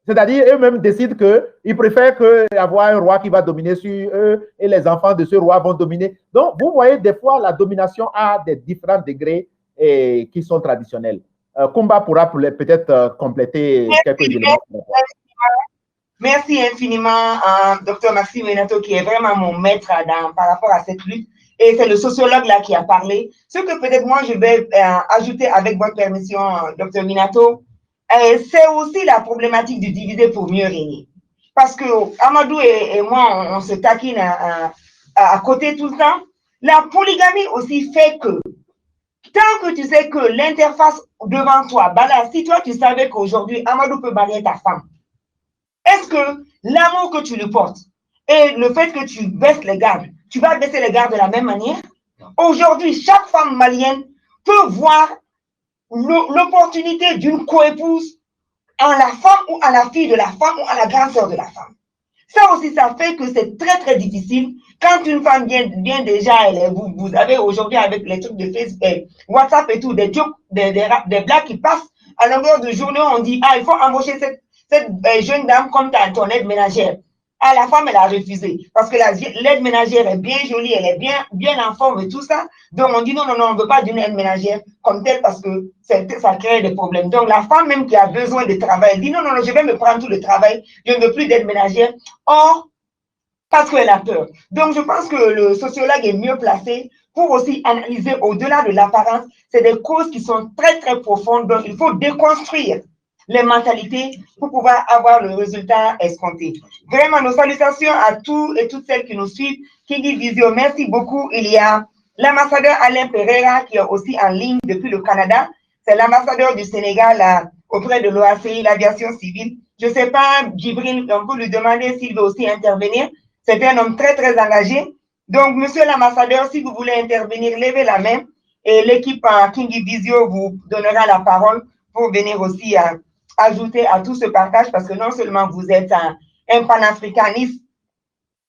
C'est-à-dire, eux-mêmes décident qu'ils préfèrent avoir un roi qui va dominer sur eux et les enfants de ce roi vont dominer. Donc, vous voyez, des fois, la domination a des différents degrés qui sont traditionnels. Kumba pourra peut-être compléter quelques éléments. Merci infiniment, Dr Maxime Minato, qui est vraiment mon maître par rapport à cette lutte. Et c'est le sociologue là qui a parlé. Ce que peut-être moi, je vais ajouter avec votre permission, Dr Minato, c'est aussi la problématique du diviser pour mieux régner. Parce que Amadou et moi, on se taquine à côté tout le temps. La polygamie aussi fait que, tant que tu sais que l'interface devant toi, là, si toi tu savais qu'aujourd'hui, Amadou peut marier ta femme, est-ce que l'amour que tu lui portes et le fait que tu baisses les gardes, tu vas baisser les gardes de la même manière? Aujourd'hui, chaque femme malienne peut voir l'opportunité d'une coépouse en la femme ou à la fille de la femme ou à la grande sœur de la femme. Ça aussi, ça fait que c'est très, très difficile. Quand une femme vient déjà, vous avez aujourd'hui avec les trucs de Facebook, WhatsApp et tout, des jokes, des blagues qui passent à longueur de journée, on dit, ah, il faut embaucher cette jeune dame comme ton aide ménagère. Ah, la femme, elle a refusé. Parce que l'aide ménagère est bien jolie, elle est bien en forme et tout ça. Donc, on dit non, non, non, on ne veut pas d'une aide ménagère comme telle parce que ça crée des problèmes. Donc, la femme même qui a besoin de travail, elle dit non, non, non, je vais me prendre tout le travail, je ne veux plus d'aide ménagère. Or, parce qu'elle a peur. Donc, je pense que le sociologue est mieux placé pour aussi analyser au-delà de l'apparence. C'est des causes qui sont très, très profondes. Donc, il faut déconstruire les mentalités pour pouvoir avoir le résultat escompté. Vraiment, nos salutations à tous et toutes celles qui nous suivent. Kingi Visio, merci beaucoup. Il y a l'ambassadeur Alain Pereira qui est aussi en ligne depuis le Canada. C'est l'ambassadeur du Sénégal auprès de l'OACI, l'aviation civile. Je ne sais pas, Djibril, on peut lui demander s'il veut aussi intervenir. C'est un homme très, très engagé. Donc, monsieur l'ambassadeur, si vous voulez intervenir, levez la main et l'équipe Kingi Visio vous donnera la parole pour venir aussi ajouter à tout ce partage parce que non seulement vous êtes un panafricaniste,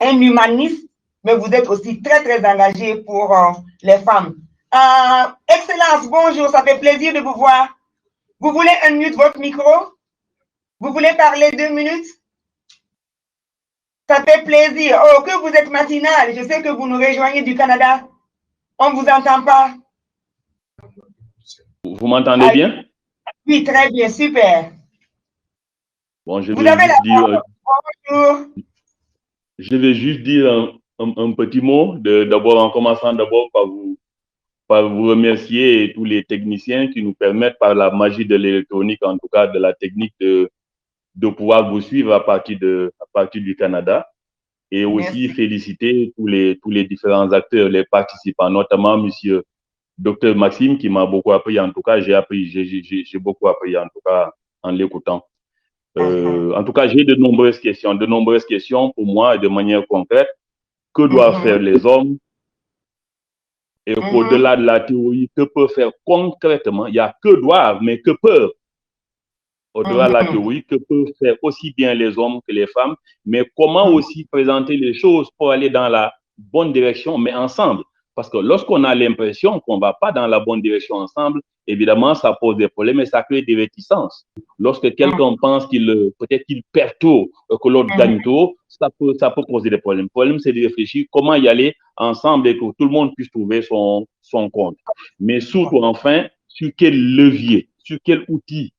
un humaniste, mais vous êtes aussi très, très engagé pour les femmes. Excellence, bonjour, ça fait plaisir de vous voir. Vous voulez unmute votre micro? Vous voulez parler 2 minutes? Ça fait plaisir. Oh, que vous êtes matinal. Je sais que vous nous rejoignez du Canada. On ne vous entend pas. Vous m'entendez bien? Oui, très bien, super. Bon, je vais juste dire un petit mot, d'abord en commençant d'abord par vous remercier tous les techniciens qui nous permettent par la magie de l'électronique, en tout cas de la technique, de pouvoir vous suivre à partir du Canada. Et aussi féliciter tous les différents acteurs, les participants, notamment monsieur Dr Maxime qui m'a beaucoup appris, en tout cas j'ai beaucoup appris en tout cas en l'écoutant. En tout cas, j'ai de nombreuses questions pour moi de manière concrète. Que doivent faire les hommes? Et au-delà de la théorie, que peuvent faire concrètement? Il y a que doivent, mais que peuvent? Au-delà de la théorie, que peuvent faire aussi bien les hommes que les femmes, mais comment aussi présenter les choses pour aller dans la bonne direction, mais ensemble? Parce que lorsqu'on a l'impression qu'on ne va pas dans la bonne direction ensemble, évidemment, ça pose des problèmes et ça crée des réticences. Lorsque quelqu'un pense peut-être qu'il perd tôt, que l'autre gagne tôt, ça peut poser des problèmes. Le problème, c'est de réfléchir comment y aller ensemble et que tout le monde puisse trouver son compte. Mais surtout, enfin, sur quel levier, sur quel outil,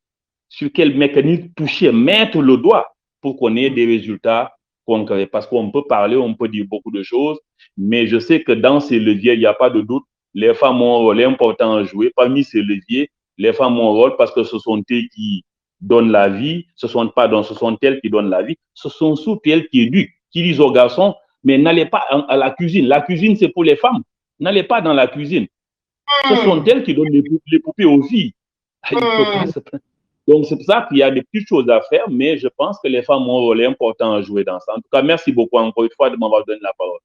sur quel mécanisme toucher, mettre le doigt pour qu'on ait des résultats concrets. Parce qu'on peut parler, on peut dire beaucoup de choses, mais je sais que dans ces leviers, il n'y a pas de doute, les femmes ont un rôle important à jouer. Parmi ces leviers, les femmes ont un rôle parce que ce sont elles qui donnent la vie, ce sont elles qui donnent la vie, ce sont surtout elles qui éduquent, qui disent aux garçons, mais n'allez pas à la cuisine. La cuisine, c'est pour les femmes. N'allez pas dans la cuisine. Ce sont elles qui donnent les poupées aux filles. Donc, c'est pour ça qu'il y a des petites choses à faire, mais je pense que les femmes ont un rôle important à jouer dans ça. En tout cas, merci beaucoup encore une fois de m'avoir donné la parole.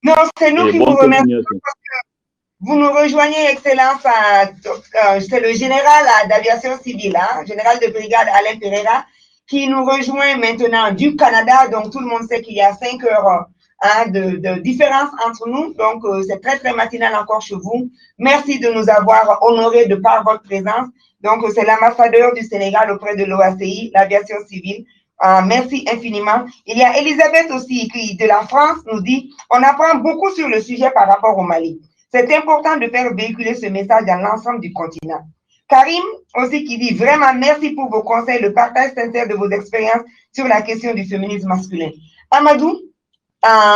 Non, c'est nous qui vous remercions parce que vous nous rejoignez, Excellence. C'est le général d'aviation civile, général de brigade Alain Pereira, qui nous rejoint maintenant du Canada. Donc, tout le monde sait qu'il y a 5 heures de différence entre nous. Donc, c'est très, très matinal encore chez vous. Merci de nous avoir honorés de par votre présence. Donc, c'est l'ambassadeur du Sénégal auprès de l'OACI, l'aviation civile. Merci infiniment. Il y a Elisabeth aussi qui, de la France, nous dit « On apprend beaucoup sur le sujet par rapport au Mali. C'est important de faire véhiculer ce message dans l'ensemble du continent. » Karim aussi qui dit « Vraiment, merci pour vos conseils, le partage sincère de vos expériences sur la question du féminisme masculin. » Amadou,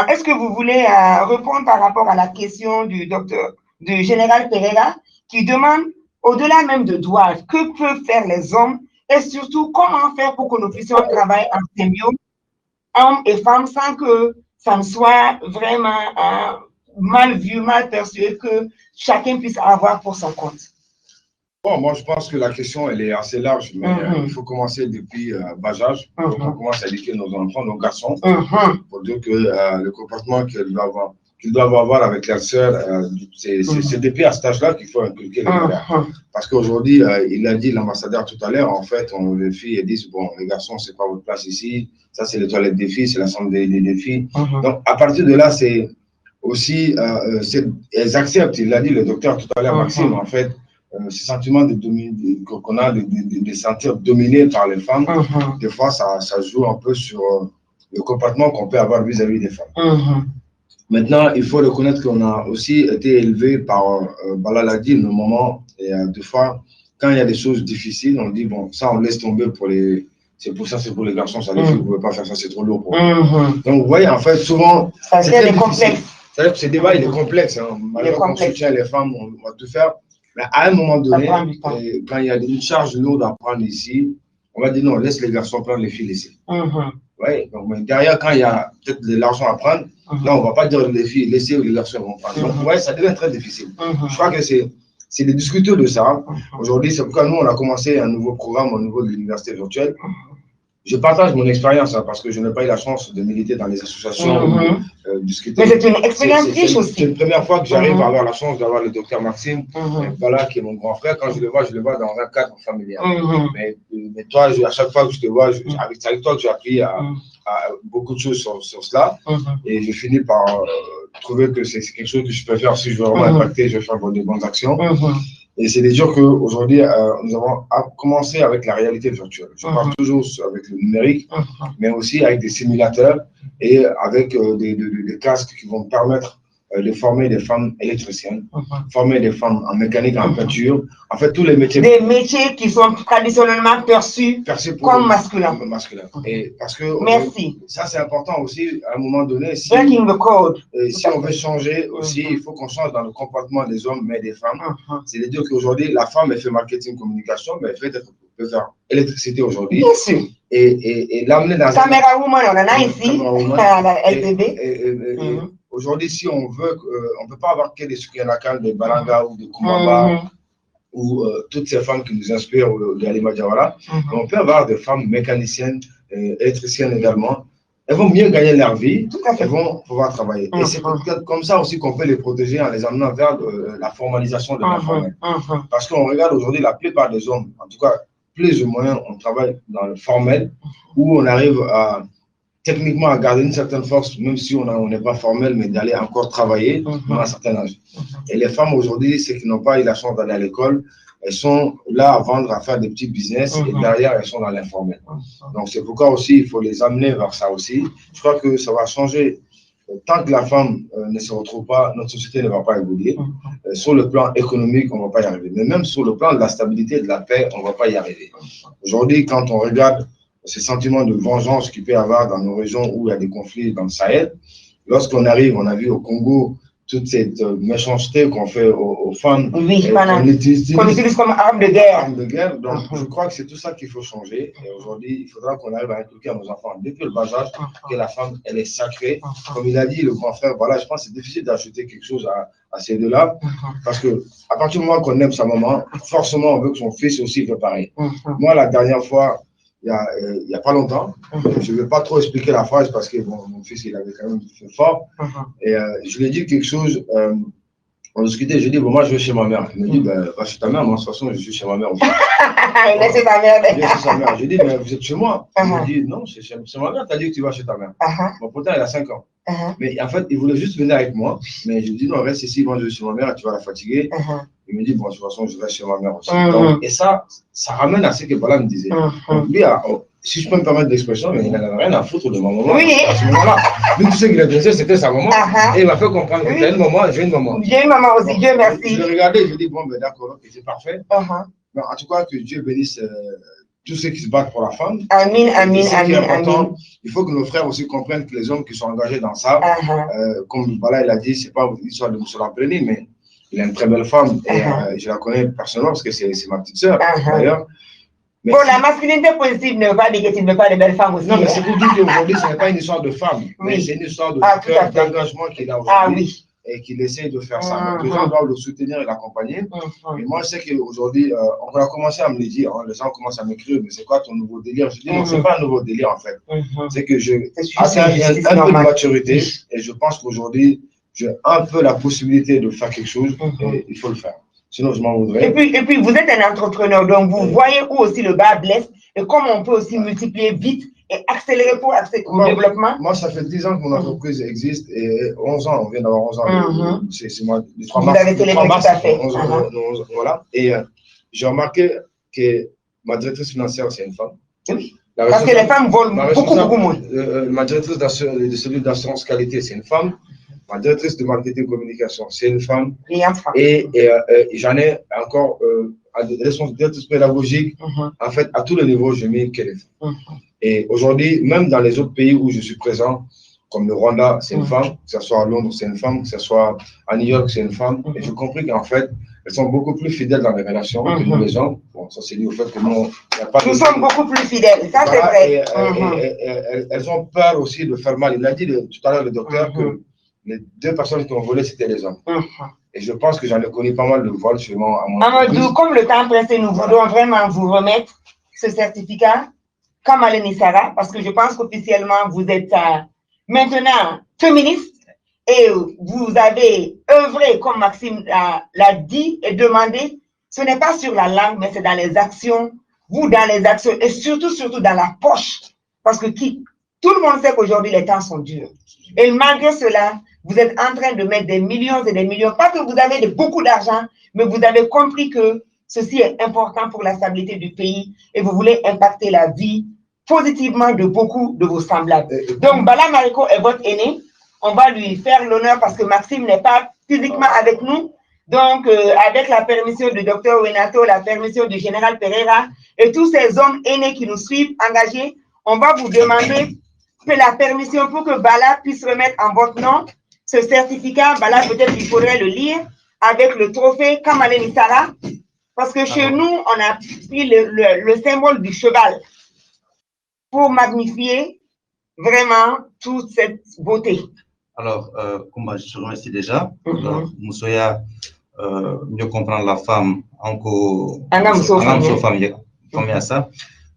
est-ce que vous voulez répondre par rapport à la question du général Pereira qui demande, au-delà même de doivent, que peuvent faire les hommes et surtout comment faire pour que nous puissions travailler en symbiose, hommes et femmes, sans que ça ne soit vraiment mal vu, mal perçu, que chacun puisse avoir pour son compte? Bon, moi, je pense que la question, elle est assez large, mais il faut commencer depuis bas âge. Donc, on commence à éduquer nos enfants, nos garçons, pour dire que le comportement qu'ils doivent avoir avec leurs sœurs, c'est depuis à cet âge-là qu'il faut inculquer les valeurs. Parce qu'aujourd'hui, il a dit l'ambassadeur tout à l'heure, en fait, les filles disent, bon, les garçons, c'est pas votre place ici, ça, c'est les toilettes des filles, c'est l'ensemble des filles. Donc, à partir de là, c'est aussi, elles acceptent, il l'a dit le docteur tout à l'heure, Maxime, en fait, ce sentiment qu'on a de sentir dominé par les femmes, des fois, ça joue un peu sur le comportement qu'on peut avoir vis-à-vis des femmes. Maintenant, il faut reconnaître qu'on a aussi été élevé par, Bala l'a dit, nos moments, et des fois, quand il y a des choses difficiles, on dit, bon, ça, on laisse tomber pour les... C'est pour ça, c'est pour les garçons, ça, les filles, vous ne pouvez pas faire ça, c'est trop lourd pour eux. Donc, vous voyez, en fait, souvent, c'est très difficile. C'est-à-dire que ce débat, il est complexe. Hein. Malgré qu'on soutient les femmes, on va tout faire. Mais à un moment donné, quand il y a une charge lourde à prendre ici, on va dire non, laisse les garçons prendre, les filles laisser. Ouais, donc, mais derrière, quand il y a peut-être de l'argent à prendre, là, on ne va pas dire les filles laisser ou les garçons vont prendre. Donc, ouais, ça devient très difficile. Je crois que c'est de discuter de ça. Aujourd'hui, c'est pourquoi nous, on a commencé un nouveau programme au niveau de l'université virtuelle. Je partage mon expérience parce que je n'ai pas eu la chance de militer dans les associations, discuter. Mais c'est une expérience riche aussi. C'est la première fois que j'arrive à avoir la chance d'avoir le docteur Maxime, voilà, qui est mon grand frère. Quand je le vois dans un cadre familial. Mais toi, à chaque fois que je te vois, avec toi, tu as appris à beaucoup de choses sur cela. Et je finis par trouver que c'est quelque chose que je peux faire si je veux vraiment impacter, je vais faire de bonnes actions. Et c'est de dire qu'aujourd'hui, nous avons commencé avec la réalité virtuelle. Je parle toujours avec le numérique, mais aussi avec des simulateurs et avec des casques qui vont permettre de former des femmes électriciennes, former des femmes en mécanique, en peinture, en fait tous les métiers. Des métiers qui sont traditionnellement perçus comme masculins. Et parce que ça c'est important aussi à un moment donné. Si on veut changer aussi, il faut qu'on change dans le comportement des hommes mais des femmes. C'est-à-dire qu'aujourd'hui la femme elle fait marketing communication, mais elle peut faire électricité aujourd'hui. Bien sûr. Et l'amener dans Caméra woman, on en a ici, à la LBB. Aujourd'hui, si on veut, on ne peut pas avoir que des Sukianakan, des Balanga ou des Kumaba ou toutes ces femmes qui nous inspirent de Halima Diawara. On peut avoir des femmes mécaniciennes, électriciennes également. Elles vont mieux gagner leur vie, elles vont pouvoir travailler. Et c'est comme ça aussi qu'on peut les protéger en les amenant vers la formalisation de l'informel. Parce qu'on regarde aujourd'hui la plupart des hommes, en tout cas plus ou moins, on travaille dans le formel où on arrive à techniquement à garder une certaine force, même si on n'est pas formel, mais d'aller encore travailler à un certain âge. Et les femmes aujourd'hui, ceux qui n'ont pas eu la chance d'aller à l'école, elles sont là à vendre, à faire des petits business, et derrière, elles sont dans l'informel. Donc, c'est pourquoi aussi, il faut les amener vers ça aussi. Je crois que ça va changer. Tant que la femme ne se retrouve pas, notre société ne va pas évoluer. Sur le plan économique, on ne va pas y arriver. Mais même sur le plan de la stabilité et de la paix, on ne va pas y arriver. Aujourd'hui, quand on regarde ces sentiments de vengeance qu'il peut y avoir dans nos régions où il y a des conflits dans le Sahel. Lorsqu'on arrive, on a vu au Congo toute cette méchanceté qu'on fait aux femmes. Oui, qu'on utilise comme arme de guerre. Donc, je crois que c'est tout ça qu'il faut changer. Et aujourd'hui, il faudra qu'on arrive à inculquer à nos enfants, depuis le bas âge, que la femme, elle est sacrée. Comme il a dit, le grand frère, voilà, je pense que c'est difficile d'ajouter quelque chose à ces deux-là. Parce que à partir du moment qu'on aime sa maman, forcément, on veut que son fils aussi fasse pareil. Moi, la dernière fois, il y a pas longtemps. Je ne vais pas trop expliquer la phrase parce que bon, mon fils, il avait quand même fait fort. Et je lui ai dit quelque chose, on discutait, je lui ai dit, bon, moi, je vais chez ma mère. Il me dit, ben, va chez ta mère. Moi, de toute façon, je suis chez ma mère aussi. Il est chez sa mère. Il est chez sa mère. Je lui ai dit, mais vous êtes chez moi. Il me dit, non, c'est chez ma mère. Tu as dit que tu vas chez ta mère. Bon, pourtant, il a 5 ans. Mais en fait, il voulait juste venir avec moi. Mais je lui ai dit, non, reste ici, moi, je vais chez ma mère, tu vas la fatiguer. Il me dit, bon, de toute façon, je reste chez ma mère aussi. Donc, et ça ramène à ce que Bala me disait. Donc, lui, si je peux me permettre l'expression, mais il n'en avait rien à foutre de ma maman. Oui. À ce moment-là, lui, tout ce qu'il a pensé, c'était sa maman. Et il m'a fait comprendre que tu as une maman, j'ai une maman. J'ai une maman aussi, Dieu merci. Je l'ai regardé, je lui ai dit, bon, ben d'accord, c'est parfait. Mais en tout cas, que Dieu bénisse tous ceux qui se battent pour la femme. Amen, amen, amen. Il faut que nos frères aussi comprennent que les hommes qui sont engagés dans ça, comme Bala, il a dit, c'est pas une histoire de M. Lapreni, mais il a une très belle femme et je la connais personnellement parce que c'est ma petite sœur d'ailleurs. Bon, la masculinité positive ne veut pas dire que tu ne veux pas de belles femmes aussi. Non, mais c'est pour dire qu'aujourd'hui, ce n'est pas une histoire de femme, mais c'est une histoire de cœur, d'engagement qu'il a aujourd'hui et qu'il essaie de faire ça. Donc, les gens doivent le soutenir et l'accompagner. Et moi, je sais qu'aujourd'hui, on a commencé à me le dire, hein, les gens commencent à m'écrire, mais c'est quoi ton nouveau délire? Je dis non, c'est pas un nouveau délire en fait. C'est que j'ai atteint un peu de maturité et je pense qu'aujourd'hui, j'ai un peu la possibilité de faire quelque chose et il faut le faire. Sinon, je m'en voudrais. Et puis, vous êtes un entrepreneur, donc vous voyez où aussi le bas blesse et comment on peut aussi multiplier vite et accélérer pour accéder au développement. Moi, ça fait 10 ans que mon entreprise existe et 11 ans, on vient d'avoir 11 ans. C'est moi, le 3 mars. Vous avez célébré tout à fait. Voilà. Et j'ai remarqué que ma directrice financière, c'est une femme. Oui. Parce que les femmes volent beaucoup moins. Ma directrice de cellule d'assurance qualité, c'est une femme. Ma directrice de marketing communication, c'est une femme. Et j'en ai encore des responsabilités pédagogiques. En fait, à tous les niveaux, je mets que les femmes. Et aujourd'hui, même dans les autres pays où je suis présent, comme le Rwanda, c'est une femme, que ce soit à Londres, c'est une femme, que ce soit à New York, c'est une femme. Et j'ai compris qu'en fait, elles sont beaucoup plus fidèles dans les relations que nous, les hommes. Bon, ça c'est lié au fait que nous sommes beaucoup plus fidèles, ça c'est vrai. Et elles ont peur aussi de faire mal. Il a dit tout à l'heure, le docteur, que les 2 personnes qui ont volé, c'était les hommes. Et je pense que j'en ai connu pas mal de vols sûrement à mon Amadou, comme le temps presse, nous voulons vraiment vous remettre ce certificat, Kamalen Issara, parce que je pense qu'officiellement, vous êtes maintenant féministe et vous avez œuvré, comme Maxime l'a dit et demandé. Ce n'est pas sur la langue, mais c'est dans les actions. Vous, dans les actions et surtout dans la poche. Parce que tout le monde sait qu'aujourd'hui, les temps sont durs. Et malgré cela, vous êtes en train de mettre des millions et des millions. Pas que vous avez beaucoup d'argent, mais vous avez compris que ceci est important pour la stabilité du pays et vous voulez impacter la vie positivement de beaucoup de vos semblables. Donc, Bala Mariko est votre aîné. On va lui faire l'honneur parce que Maxime n'est pas physiquement avec nous. Donc, avec la permission du docteur Winato, la permission du général Pereira et tous ces hommes aînés qui nous suivent, engagés, on va vous demander la permission pour que Bala puisse remettre en votre nom ce certificat. Bala, peut-être il faudrait le lire avec le trophée Kamalen Issara. Parce que chez nous, on a pris le symbole du cheval pour magnifier vraiment toute cette beauté. Alors, Kumba, je te remercie déjà. Moussoya, mieux comprendre la femme, encore. Ça.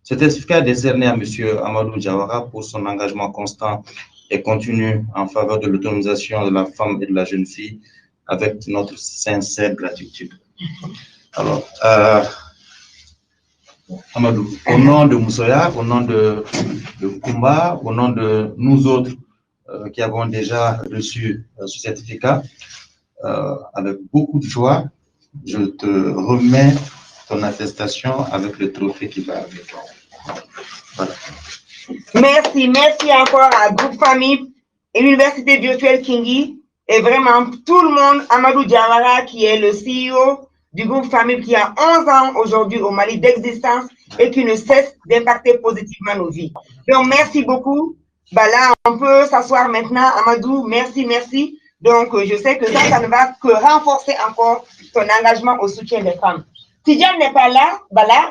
Ce certificat est décerné à M. Amadou Diawara pour son engagement constant et continu en faveur de l'autonomisation de la femme et de la jeune fille avec notre sincère gratitude. Alors, Amadou, au nom de Moussoya, au nom de Kumba, au nom de nous autres qui avons déjà reçu ce certificat, avec beaucoup de joie, je te remets ton attestation avec le trophée qui va avec. Voilà. Merci encore à Groupe Famille et l'Université virtuelle Kingi et vraiment tout le monde, Amadou Diawara qui est le CEO du groupe Famille qui a 11 ans aujourd'hui au Mali d'existence et qui ne cesse d'impacter positivement nos vies. Donc, merci beaucoup. Là, on peut s'asseoir maintenant. Amadou, merci. Donc, je sais que ça ne va que renforcer encore ton engagement au soutien des femmes. Tidjane n'est pas là.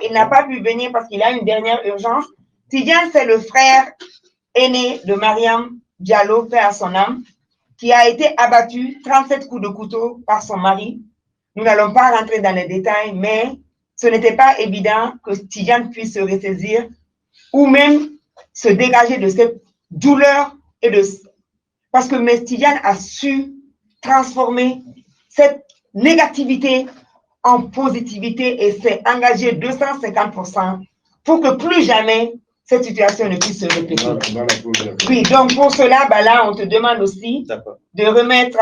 Il n'a pas pu venir parce qu'il a une dernière urgence. Tidjane, c'est le frère aîné de Mariam Diallo, paix à son âme, qui a été abattu 37 coups de couteau par son mari. Nous n'allons pas rentrer dans les détails, mais ce n'était pas évident que Tidjane puisse se ressaisir ou même se dégager de cette douleur parce que Tidjane a su transformer cette négativité en positivité et s'est engagé 250% pour que plus jamais cette situation ne puisse se répéter. Oui, donc pour cela, là, on te demande aussi de remettre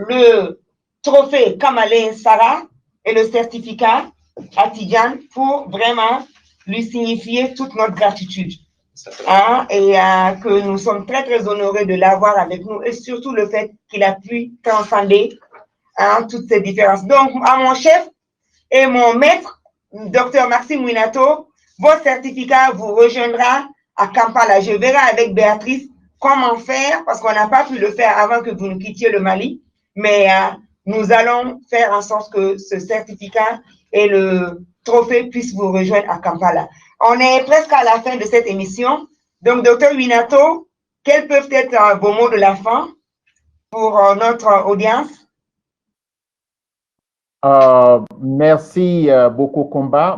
le trophée Kamalen Issara et le certificat à Tidjane pour vraiment lui signifier toute notre gratitude. Et que nous sommes très honorés de l'avoir avec nous et surtout le fait qu'il a pu transcender toutes ces différences. Donc, à mon chef et mon maître, Dr Maxime Winato, votre certificat vous rejoindra à Kampala. Je verrai avec Béatrice comment faire, parce qu'on n'a pas pu le faire avant que vous nous quittiez le Mali, mais nous allons faire en sorte que ce certificat et le trophée puissent vous rejoindre à Kampala. On est presque à la fin de cette émission. Donc, Dr Winato, quels peuvent être vos mots de la fin? pour notre audience? Merci beaucoup, Comba.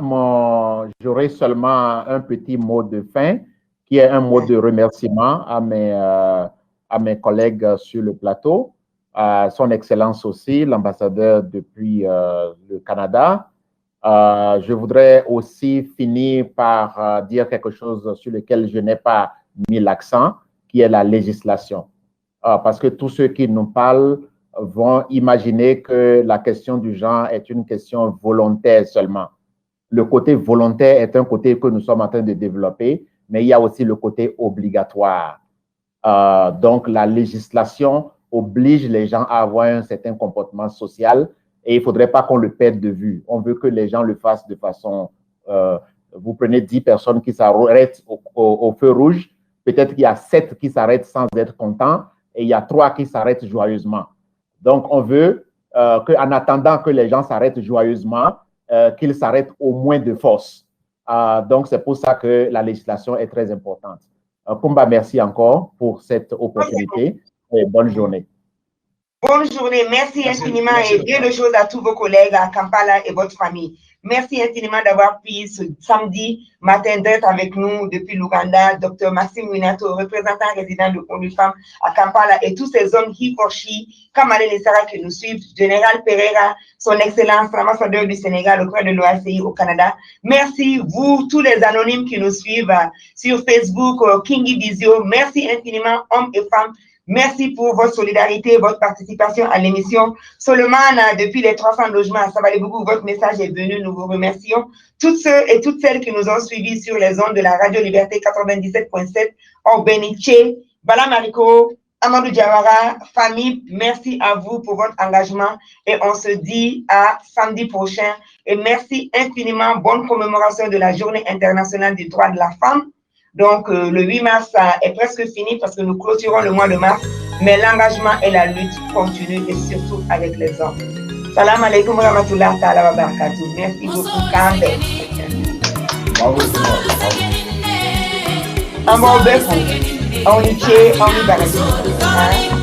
J'aurai seulement un petit mot de fin, qui est un mot de remerciement à mes collègues sur le plateau, à son Excellence aussi, l'ambassadeur depuis le Canada. Je voudrais aussi finir par dire quelque chose sur lequel je n'ai pas mis l'accent, qui est la législation. Parce que tous ceux qui nous parlent vont imaginer que la question du genre est une question volontaire seulement. Le côté volontaire est un côté que nous sommes en train de développer, mais il y a aussi le côté obligatoire. Donc, la législation oblige les gens à avoir un certain comportement social et il ne faudrait pas qu'on le perde de vue. On veut que les gens le fassent de façon... vous prenez 10 personnes qui s'arrêtent au feu rouge, peut-être qu'il y a 7 qui s'arrêtent sans être contents et il y a 3 qui s'arrêtent joyeusement. Donc, on veut qu'en attendant que les gens s'arrêtent joyeusement, qu'ils s'arrêtent au moins de force. Donc, c'est pour ça que la législation est très importante. Kumba, merci encore pour cette opportunité et bonne journée. Bonne journée, merci infiniment et bien de choses à tous vos collègues à Kampala et votre famille. Merci infiniment d'avoir pris ce samedi matin d'être avec nous depuis l'Ouganda, Dr Maxime Winato, représentant résident de ONU Femmes à Kampala et tous ces hommes Hiforchi, Kamale Nessara qui nous suivent, Général Pereira, son Excellence, l'ambassadeur du Sénégal auprès de l'OACI au Canada. Merci vous, tous les anonymes qui nous suivent sur Facebook, Kingi Dizio. Merci infiniment, hommes et femmes. Merci pour votre solidarité, votre participation à l'émission. Solomon, depuis les 300 logements à Savalebougou, votre message est venu, nous vous remercions. Toutes ceux et toutes celles qui nous ont suivis sur les ondes de la Radio Liberté 97.7, Orbeniche, Bala Mariko, Amadou Diawara, famille, merci à vous pour votre engagement et on se dit à samedi prochain. Et merci infiniment, bonne commémoration de la Journée internationale des droits de la femme. Donc, le 8 mars est presque fini parce que nous clôturons le mois de mars, mais l'engagement et la lutte continuent et surtout avec les hommes. Salam alaikum wa rahmatullah ta'ala wa barakatuh. Merci beaucoup, Kambe. On va au bœuf, on y tient, on y barre.